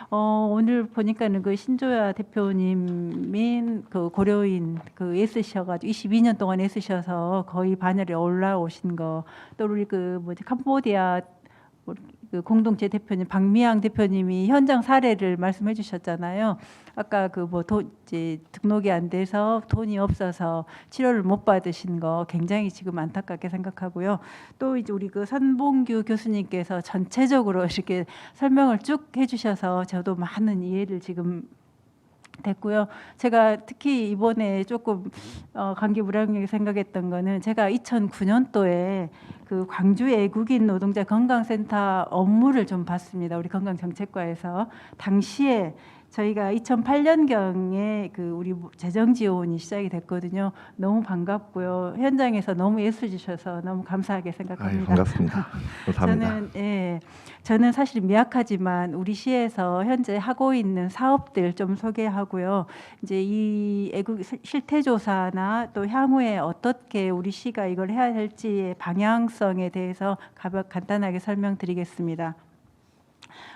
오늘 보니까는 신조야 대표님인 고려인 애쓰셔가지고 22년 동안 애쓰셔서 거의 반열에 올라오신 거, 또 우리 캄보디아 공동체 대표님 박미양 대표님이 현장 사례를 말씀해 주셨잖아요. 아까 이제 등록이 안 돼서 돈이 없어서 치료를 못 받으신 거 굉장히 지금 안타깝게 생각하고요. 또 이제 우리 선봉규 교수님께서 전체적으로 이렇게 설명을 쭉 해주셔서 저도 많은 이해를 지금 됐고요. 제가 특히 이번에 조금 감개무량하게 생각했던 거는 제가 2009년도에 광주 외국인 노동자 건강센터 업무를 좀 봤습니다. 우리 건강정책과에서 당시에 저희가 2008년경에 우리 재정 지원이 시작이 됐거든요. 너무 반갑고요. 현장에서 너무 애써 주셔서 너무 감사하게 생각합니다. 반갑습니다. 감사합니다. 저는 사실 미약하지만 우리 시에서 현재 하고 있는 사업들 좀 소개하고요. 이제 이 애국 실태조사나 또 향후에 어떻게 우리 시가 이걸 해야 할지의 방향성에 대해서 간단하게 설명드리겠습니다.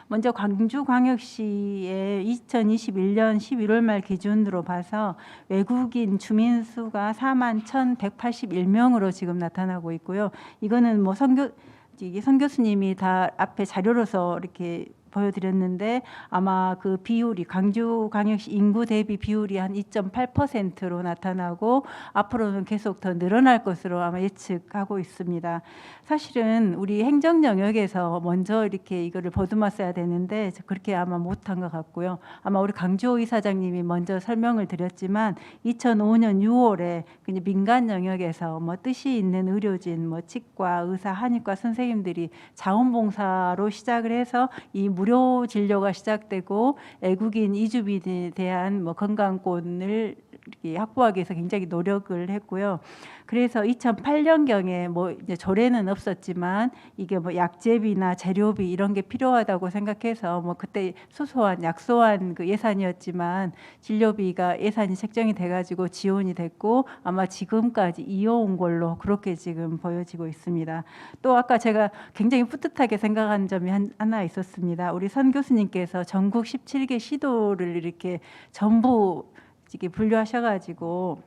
먼저 광주광역시의 2021년 11월 말 기준으로 봐서 외국인 주민 수가 41,181명으로 지금 나타나고 있고요. 이거는 뭐 선 교수님이 다 앞에 자료로서 이렇게 보여드렸는데 아마 비율이 광주광역시 인구 대비 비율이 한 2.8%로 나타나고 앞으로는 계속 더 늘어날 것으로 아마 예측하고 있습니다. 사실은 우리 행정 영역에서 먼저 이렇게 이거를 보듬었어야 되는데 그렇게 아마 못한 것 같고요. 아마 우리 강주호 이사장님이 먼저 설명을 드렸지만 2005년 6월에 그냥 민간 영역에서 뭐 뜻이 있는 의료진, 뭐 치과, 의사, 한의과 선생님들이 자원봉사로 시작을 해서 이 무료 진료가 시작되고 외국인 이주민에 대한 뭐 건강권을 이렇게 확보하기 위해서 굉장히 노력을 했고요. 그래서 2008년경에 뭐 이제 조례는 없었지만 이게 뭐 약제비나 재료비 이런 게 필요하다고 생각해서 뭐 그때 소소한 약소한 그 예산이었지만 진료비가 예산이 책정이 돼가지고 지원이 됐고 아마 지금까지 이어온 걸로 그렇게 지금 보여지고 있습니다. 또 아까 제가 굉장히 뿌듯하게 생각한 점이 하나 있었습니다. 우리 선 교수님께서 전국 17개 시도를 이렇게 전부 이렇게 분류하셔가지고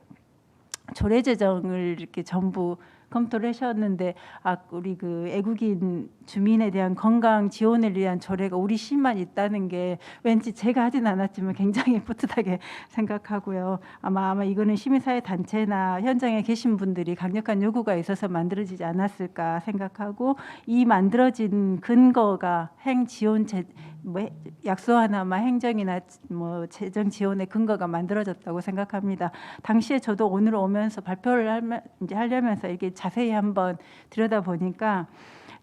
조례 제정을 이렇게 전부 검토를 하셨는데 우리 그 애국인 주민에 대한 건강 지원을 위한 조례가 우리 시만 있다는 게 왠지 제가 하진 않았지만 굉장히 뿌듯하게 생각하고요. 아마 이거는 시민사회 단체나 현장에 계신 분들이 강력한 요구가 있어서 만들어지지 않았을까 생각하고 이 만들어진 근거가 행지원 약소하나 행정이나 뭐 재정 지원의 근거가 만들어졌다고 생각합니다. 당시에 저도 오늘 오면서 발표를 하려면서 이렇게 자세히 한번 들여다보니까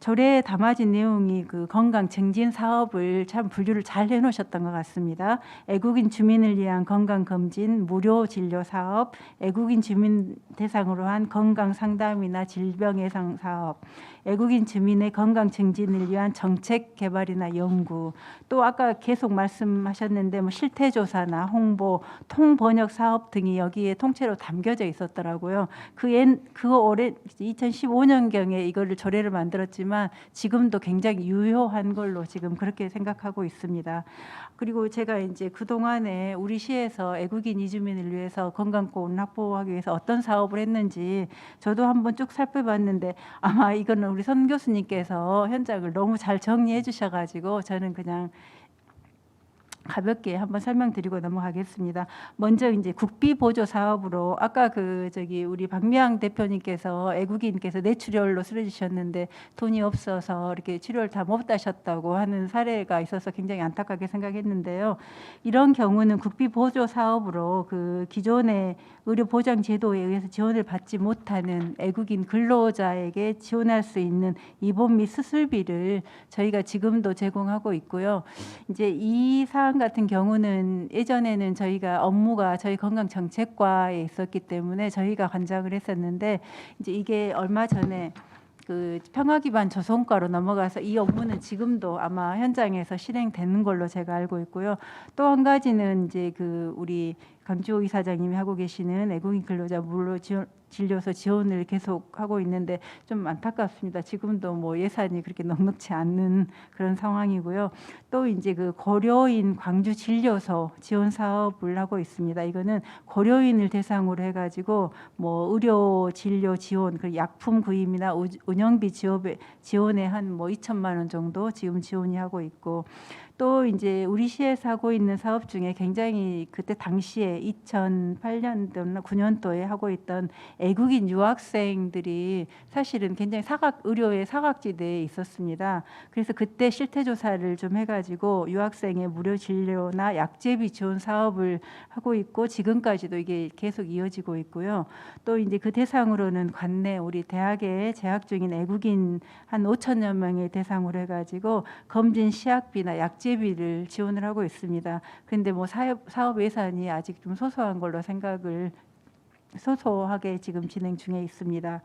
조례에 담아진 내용이 그 건강 증진 사업을 참 분류를 잘 해놓으셨던 것 같습니다. 애국인 주민을 위한 건강 검진 무료 진료 사업, 애국인 주민 대상으로 한 건강 상담이나 질병 예방 사업, 애국인 주민의 건강 증진을 위한 정책 개발이나 연구, 또 아까 계속 말씀하셨는데 뭐 실태 조사나 홍보, 통번역 사업 등이 여기에 통째로 담겨져 있었더라고요. 그 올해 2015년경에 이거를 조례를 만들었지만 지금도 굉장히 유효한 걸로 지금 그렇게 생각하고 있습니다. 그리고 제가 이제 그동안에 우리 시에서 애국인 이주민을 위해서 건강권 확보하기 위해서 어떤 사업을 했는지 저도 한번 쭉 살펴봤는데 아마 이거는 우리 선 교수님께서 현장을 너무 잘 정리해 주셔가지고 저는 그냥 가볍게 한번 설명드리고 넘어가겠습니다. 먼저 이제 국비 보조 사업으로 아까 우리 박미양 대표님께서 애국인께서 뇌출혈로 쓰러지셨는데 돈이 없어서 이렇게 치료를 다 못 하셨다고 하는 사례가 있어서 굉장히 안타깝게 생각했는데요. 이런 경우는 국비 보조 사업으로 그 기존의 의료 보장 제도에 의해서 지원을 받지 못하는 애국인 근로자에게 지원할 수 있는 입원 및 수술비를 저희가 지금도 제공하고 있고요. 이제 이 사안 같은 경우는 예전에는 저희가 업무가 저희 건강정책과에 있었기 때문에 저희가 관장을 했었는데 이제 이게 얼마 전에 그 평화기반 조성과로 넘어가서 이 업무는 지금도 아마 현장에서 실행되는 걸로 제가 알고 있고요. 또 한 가지는 이제 우리 강주호 이사장님이 하고 계시는 애국인 근로자 무료 진료소 지원을 계속 하고 있는데 좀 안타깝습니다. 지금도 뭐 예산이 그렇게 넉넉지 않는 그런 상황이고요. 또 이제 고려인 광주 진료소 지원 사업을 하고 있습니다. 이거는 고려인을 대상으로 해가지고 뭐 의료 진료 지원, 그 약품 구입이나 운영비 지원에 한 뭐 2천만 원 정도 지금 지원이 하고 있고. 또 이제 우리 시에서 하고 있는 사업 중에 굉장히 그때 당시에 2008년도나 9년도에 하고 있던 애국인 유학생들이 사실은 굉장히 의료의 사각지대에 있었습니다. 그래서 그때 실태 조사를 좀 해가지고 유학생의 무료 진료나 약제비 지원 사업을 하고 있고 지금까지도 이게 계속 이어지고 있고요. 또 이제 그 대상으로는 관내 우리 대학에 재학 중인 애국인 한 5천여 명의 대상으로 해가지고 검진 시약비나 약제비를 지원을 하고 있습니다. 그런데 뭐 사업 예산이 아직 좀 소소한 걸로 소소하게 지금 진행 중에 있습니다.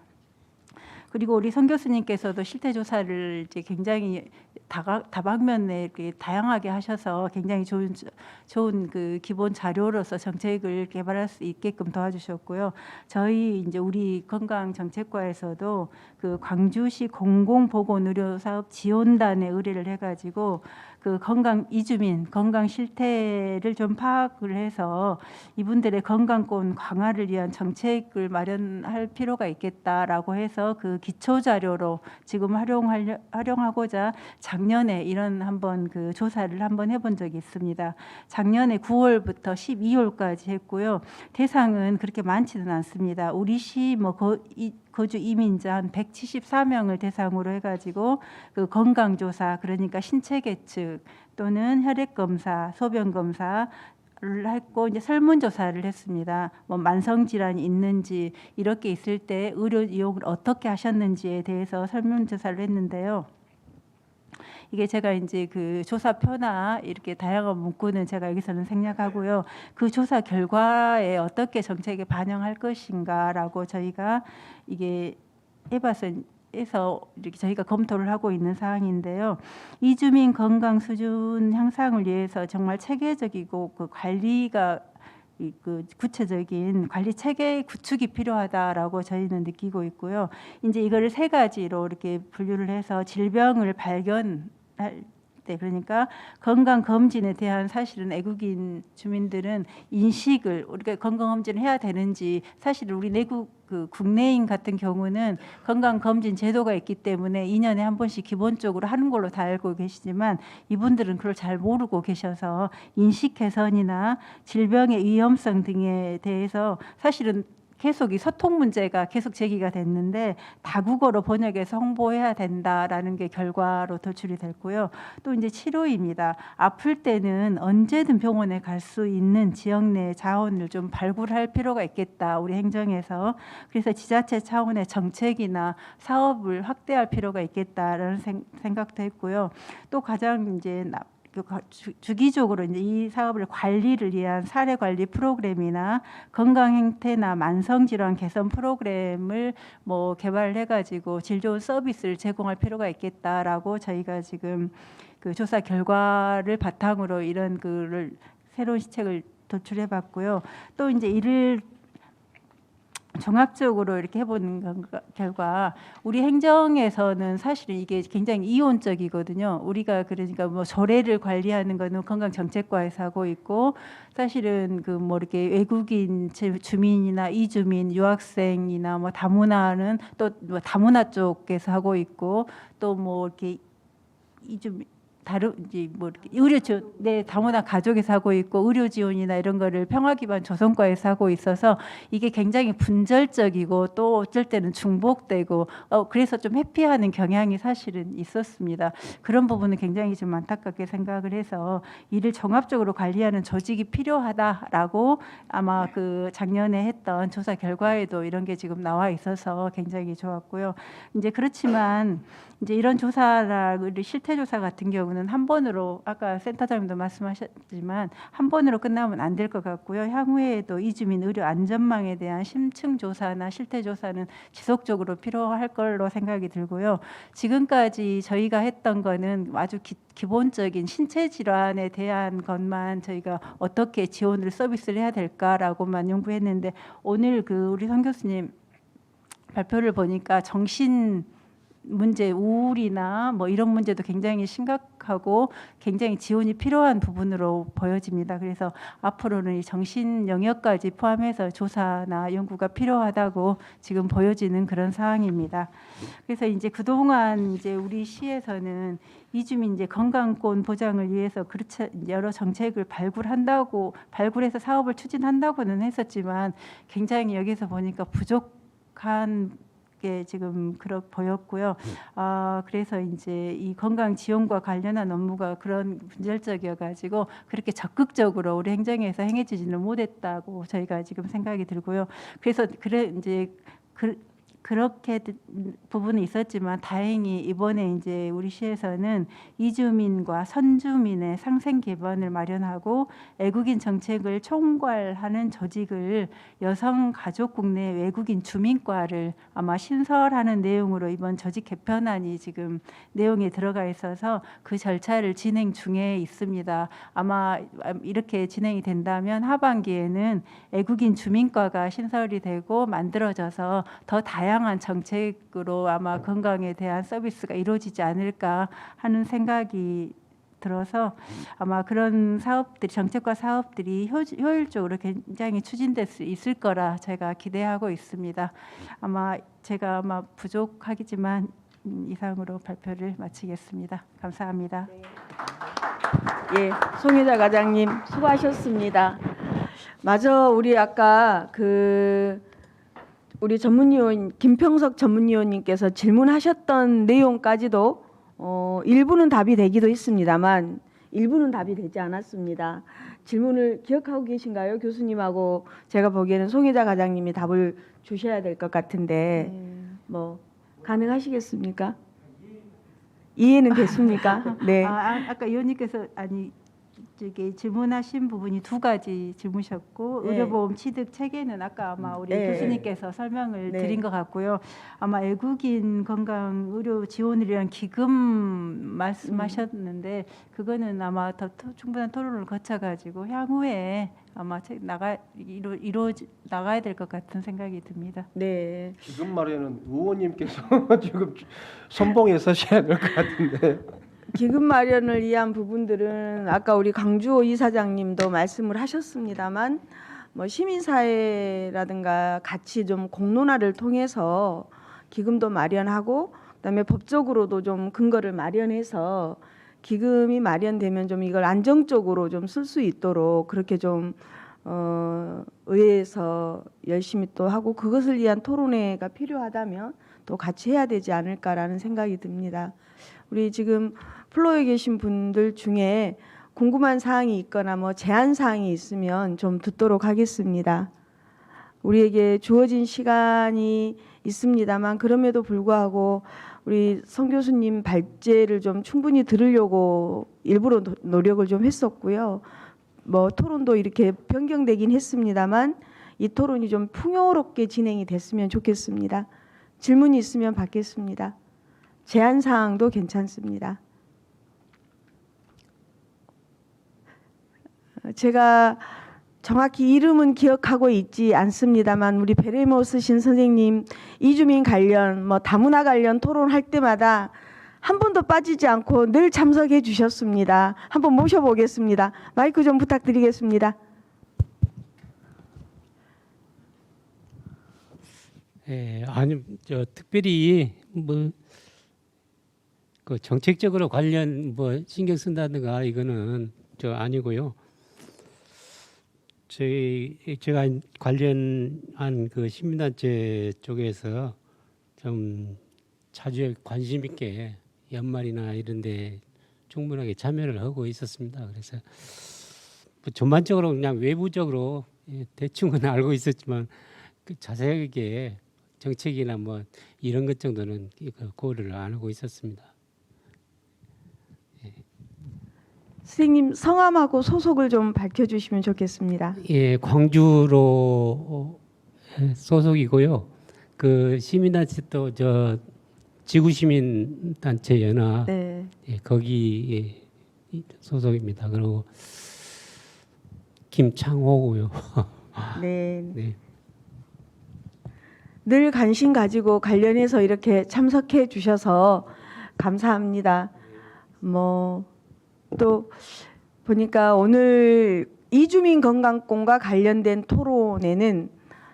그리고 우리 선 교수님께서도 실태 조사를 이제 굉장히 다방면에 이렇게 다양하게 하셔서 굉장히 좋은 그 기본 자료로서 정책을 개발할 수 있게끔 도와주셨고요. 저희 이제 우리 건강정책과에서도 그 광주시 공공보건의료사업 지원단에 의뢰를 해가지고 그 건강 이주민 건강 실태를 좀 파악을 해서 이분들의 건강권 강화를 위한 정책을 마련할 필요가 있겠다라고 해서 그 기초 자료로 지금 활용하고자 작년에 이런 한번 그 조사를 한번 해본 적이 있습니다. 작년에 9월부터 12월까지 했고요. 대상은 그렇게 많지는 않습니다. 우리 시 거주 이민자 한 174명을 대상으로 해가지고 그 건강조사, 그러니까 신체 계측 또는 혈액 검사, 소변 검사를 했고 이제 설문조사를 했습니다. 뭐 만성 질환이 있는지 이렇게 있을 때 의료 이용을 어떻게 하셨는지에 대해서 설문조사를 했는데요. 이게 제가 이제 그 조사표나 이렇게 다양한 문구는 제가 여기서는 생략하고요. 그 조사 결과에 어떻게 정책에 반영할 것인가라고 저희가 이게 해서 이렇게 저희가 검토를 하고 있는 사항인데요. 이주민 건강 수준 향상을 위해서 정말 체계적이고 그 관리가 그 구체적인 관리 체계 구축이 필요하다라고 저희는 느끼고 있고요. 이제 이거를 세 가지로 이렇게 분류를 해서 질병을 발견할 때, 그러니까 건강 검진에 대한 사실은 애국인 주민들은 인식을 우리가 건강 검진을 해야 되는지, 사실 우리 내국 그 국내인 같은 경우는 건강 검진 제도가 있기 때문에 2년에 한 번씩 기본적으로 하는 걸로 다 알고 계시지만 이분들은 그걸 잘 모르고 계셔서 인식 개선이나 질병의 위험성 등에 대해서 사실은 계속 이 소통 문제가 계속 제기가 됐는데 다국어로 번역해서 홍보해야 된다라는 게 결과로 도출이 됐고요. 또 이제 치료입니다. 아플 때는 언제든 병원에 갈 수 있는 지역 내 자원을 좀 발굴할 필요가 있겠다, 우리 행정에서. 그래서 지자체 차원의 정책이나 사업을 확대할 필요가 있겠다라는 생각도 했고요. 또 가장 이제 주기적으로 이제 이 사업을 관리를 위한 사례 관리 프로그램이나 건강 행태나 만성 질환 개선 프로그램을 뭐 개발해 가지고 질 좋은 서비스를 제공할 필요가 있겠다라고 저희가 지금 그 조사 결과를 바탕으로 이런 그를 새로운 시책을 도출해 봤고요. 또 이제 이를 종합적으로 이렇게 해본 결과 우리 행정에서는 사실은 이게 굉장히 이원적이거든요. 우리가 그러니까 뭐 조례를 관리하는 거는 건강정책과에서 하고 있고, 사실은 그 뭐 이렇게 외국인 주민이나 이주민, 유학생이나 뭐 다문화는 또 뭐 다문화 쪽에서 하고 있고, 또 뭐 이렇게 이주민 다른 이제 뭐 의료 지원, 네, 다문화 가족에서 하고 있고 의료 지원이나 이런 거를 평화기반 조성과에서 하고 있어서 이게 굉장히 분절적이고 또 어쩔 때는 중복되고 그래서 좀 회피하는 경향이 사실은 있었습니다. 그런 부분은 굉장히 좀 안타깝게 생각을 해서 이를 종합적으로 관리하는 조직이 필요하다라고 아마 그 작년에 했던 조사 결과에도 이런 게 지금 나와 있어서 굉장히 좋았고요. 이제 그렇지만 이제 이런 조사나 실태 조사 같은 경우는 한 번으로, 아까 센터장님도 말씀하셨지만 한 번으로 끝나면 안 될 것 같고요. 향후에도 이주민 의료 안전망에 대한 심층 조사나 실태 조사는 지속적으로 필요할 걸로 생각이 들고요. 지금까지 저희가 했던 거는 아주 기본적인 신체 질환에 대한 것만 저희가 어떻게 지원을 서비스를 해야 될까라고만 연구했는데, 오늘 그 우리 성 교수님 발표를 보니까 정신 문제, 우울이나 뭐 이런 문제도 굉장히 심각하고 굉장히 지원이 필요한 부분으로 보여집니다. 그래서 앞으로는 이 정신 영역까지 포함해서 조사나 연구가 필요하다고 지금 보여지는 그런 상황입니다. 그래서 이제 그동안 이제 우리 시에서는 이주민 이제 건강권 보장을 위해서 그렇지 여러 정책을 발굴해서 사업을 추진한다고는 했었지만 굉장히 여기서 보니까 부족한 게 지금 그렇게 보였고요. 그래서 이제 이 건강 지원과 관련한 업무가 그런 분절적이어가지고 그렇게 적극적으로 우리 행정에서 행해지지는 못했다고 저희가 지금 생각이 들고요. 그래서 그렇게 부분이 있었지만 다행히 이번에 이제 우리 시에서는 이주민과 선주민의 상생 기반을 마련하고 애국인 정책을 총괄하는 조직을 여성가족국 내 외국인 주민과를 아마 신설하는 내용으로 이번 조직 개편안이 지금 내용에 들어가 있어서 그 절차를 진행 중에 있습니다. 아마 이렇게 진행이 된다면 하반기에는 애국인 주민과가 신설이 되고 만들어져서 더 다양한 정책으로 아마 건강에 대한 서비스가 이루어지지 않을까 하는 생각이 들어서 아마 그런 사업들이, 정책과 사업들이 효율적으로 굉장히 추진될 수 있을 거라 제가 기대하고 있습니다. 제가 부족하겠지만 이상으로 발표를 마치겠습니다. 감사합니다. 예, 송혜자 과장님 수고하셨습니다. 마저 우리 아까 우리 전문위원 김평석 전문위원님께서 질문하셨던 내용까지도 일부는 답이 되기도 했습니다만 일부는 답이 되지 않았습니다. 질문을 기억하고 계신가요? 교수님하고 제가 보기에는 송혜자 과장님이 답을 주셔야 될 것 같은데 뭐 가능하시겠습니까? 이해는 됐습니까? 네. 아까 의원님께서 저기 질문하신 부분이 두 가지 질문하셨고 네. 의료보험 취득 체계는 아까 아마 우리 네. 교수님께서 설명을 네. 드린 것 같고요. 아마 애국인 건강 의료 지원을 위한 기금 말씀하셨는데 그거는 아마 더 충분한 토론을 거쳐가지고 향후에 아마 나가야 될 것 같은 생각이 듭니다. 네. 지금 말에는 의원님께서 지금 선봉에 서셔야 될 것 같은데. 기금 마련을 위한 부분들은 아까 우리 강주호 이사장님도 말씀을 하셨습니다만 뭐 시민사회라든가 같이 좀 공론화를 통해서 기금도 마련하고 그다음에 법적으로도 좀 근거를 마련해서 기금이 마련되면 좀 이걸 안정적으로 좀 쓸 수 있도록 그렇게 좀 의회에서 열심히 또 하고 그것을 위한 토론회가 필요하다면 또 같이 해야 되지 않을까라는 생각이 듭니다. 우리 지금 플로어에 계신 분들 중에 궁금한 사항이 있거나 뭐 제안 사항이 있으면 좀 듣도록 하겠습니다. 우리에게 주어진 시간이 있습니다만 그럼에도 불구하고 우리 성 교수님 발제를 좀 충분히 들으려고 일부러 노력을 좀 했었고요. 뭐 토론도 이렇게 변경되긴 했습니다만 이 토론이 좀 풍요롭게 진행이 됐으면 좋겠습니다. 질문이 있으면 받겠습니다. 제안 사항도 괜찮습니다. 제가 정확히 이름은 기억하고 있지 않습니다만 우리 베레모스 신 선생님 이주민 관련 뭐 다문화 관련 토론할 때마다 한 번도 빠지지 않고 늘 참석해 주셨습니다. 한번 모셔보겠습니다. 마이크 좀 부탁드리겠습니다. 아니 특별히 뭐 그 정책적으로 관련 뭐 신경 쓴다든가 이거는 아니고요. 제가 관련한 그 시민단체 쪽에서 좀 자주 관심 있게 연말이나 이런데 충분하게 참여를 하고 있었습니다. 그래서 뭐 전반적으로 그냥 외부적으로 대충은 알고 있었지만 그 자세하게 정책이나 뭐 이런 것 정도는 고려를 안 하고 있었습니다. 선생님 성함하고 소속을 좀 밝혀주시면 좋겠습니다. 예, 광주로 소속이고요. 그 시민단체 또 지구시민단체 연합 네. 거기 소속입니다. 그리고 김창호고요. 네. 네. 늘 관심 가지고 관련해서 이렇게 참석해 주셔서 감사합니다. 뭐 또 보니까 오늘 이주민 건강권과 관련된 토론회는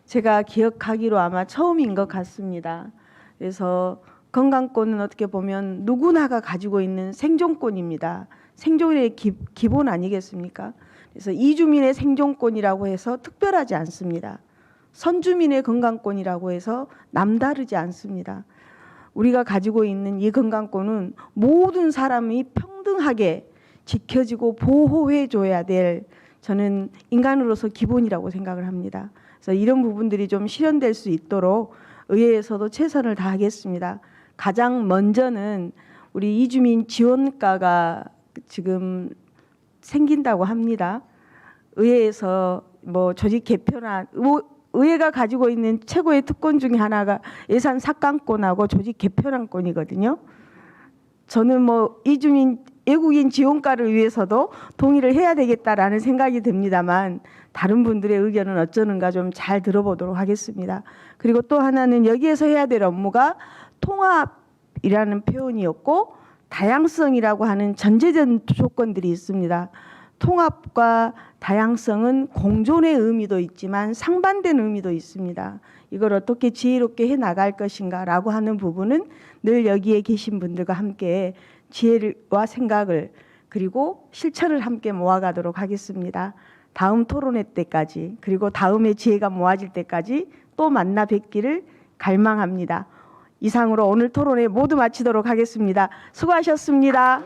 제가 기억하기로 아마 처음인 것 같습니다. 그래서 건강권은 어떻게 보면 누구나가 가지고 있는 생존권입니다. 생존의 기본 아니겠습니까? 그래서 이주민의 생존권이라고 해서 특별하지 않습니다. 선주민의 건강권이라고 해서 남다르지 않습니다. 우리가 가지고 있는 이 건강권은 모든 사람이 평등하게 지켜지고 보호해줘야 될 저는 인간으로서 기본이라고 생각을 합니다. 그래서 이런 부분들이 좀 실현될 수 있도록 의회에서도 최선을 다하겠습니다. 가장 먼저는 우리 이주민 지원과가 지금 생긴다고 합니다. 의회에서 뭐 조직 개편안 의회가 가지고 있는 최고의 특권 중에 하나가 예산 삭감권하고 조직 개편안권이거든요. 저는 뭐 이주민 외국인 지원과를 위해서도 동의를 해야 되겠다라는 생각이 듭니다만 다른 분들의 의견은 어쩌는가 좀 잘 들어보도록 하겠습니다. 그리고 또 하나는 여기에서 해야 될 업무가 통합이라는 표현이었고 다양성이라고 하는 전제된 조건들이 있습니다. 통합과 다양성은 공존의 의미도 있지만 상반된 의미도 있습니다. 이걸 어떻게 지혜롭게 해나갈 것인가라고 하는 부분은 늘 여기에 계신 분들과 함께 지혜와 생각을 그리고 실천을 함께 모아가도록 하겠습니다. 다음 토론회 때까지 그리고 다음에 지혜가 모아질 때까지 또 만나 뵙기를 갈망합니다. 이상으로 오늘 토론회 모두 마치도록 하겠습니다. 수고하셨습니다.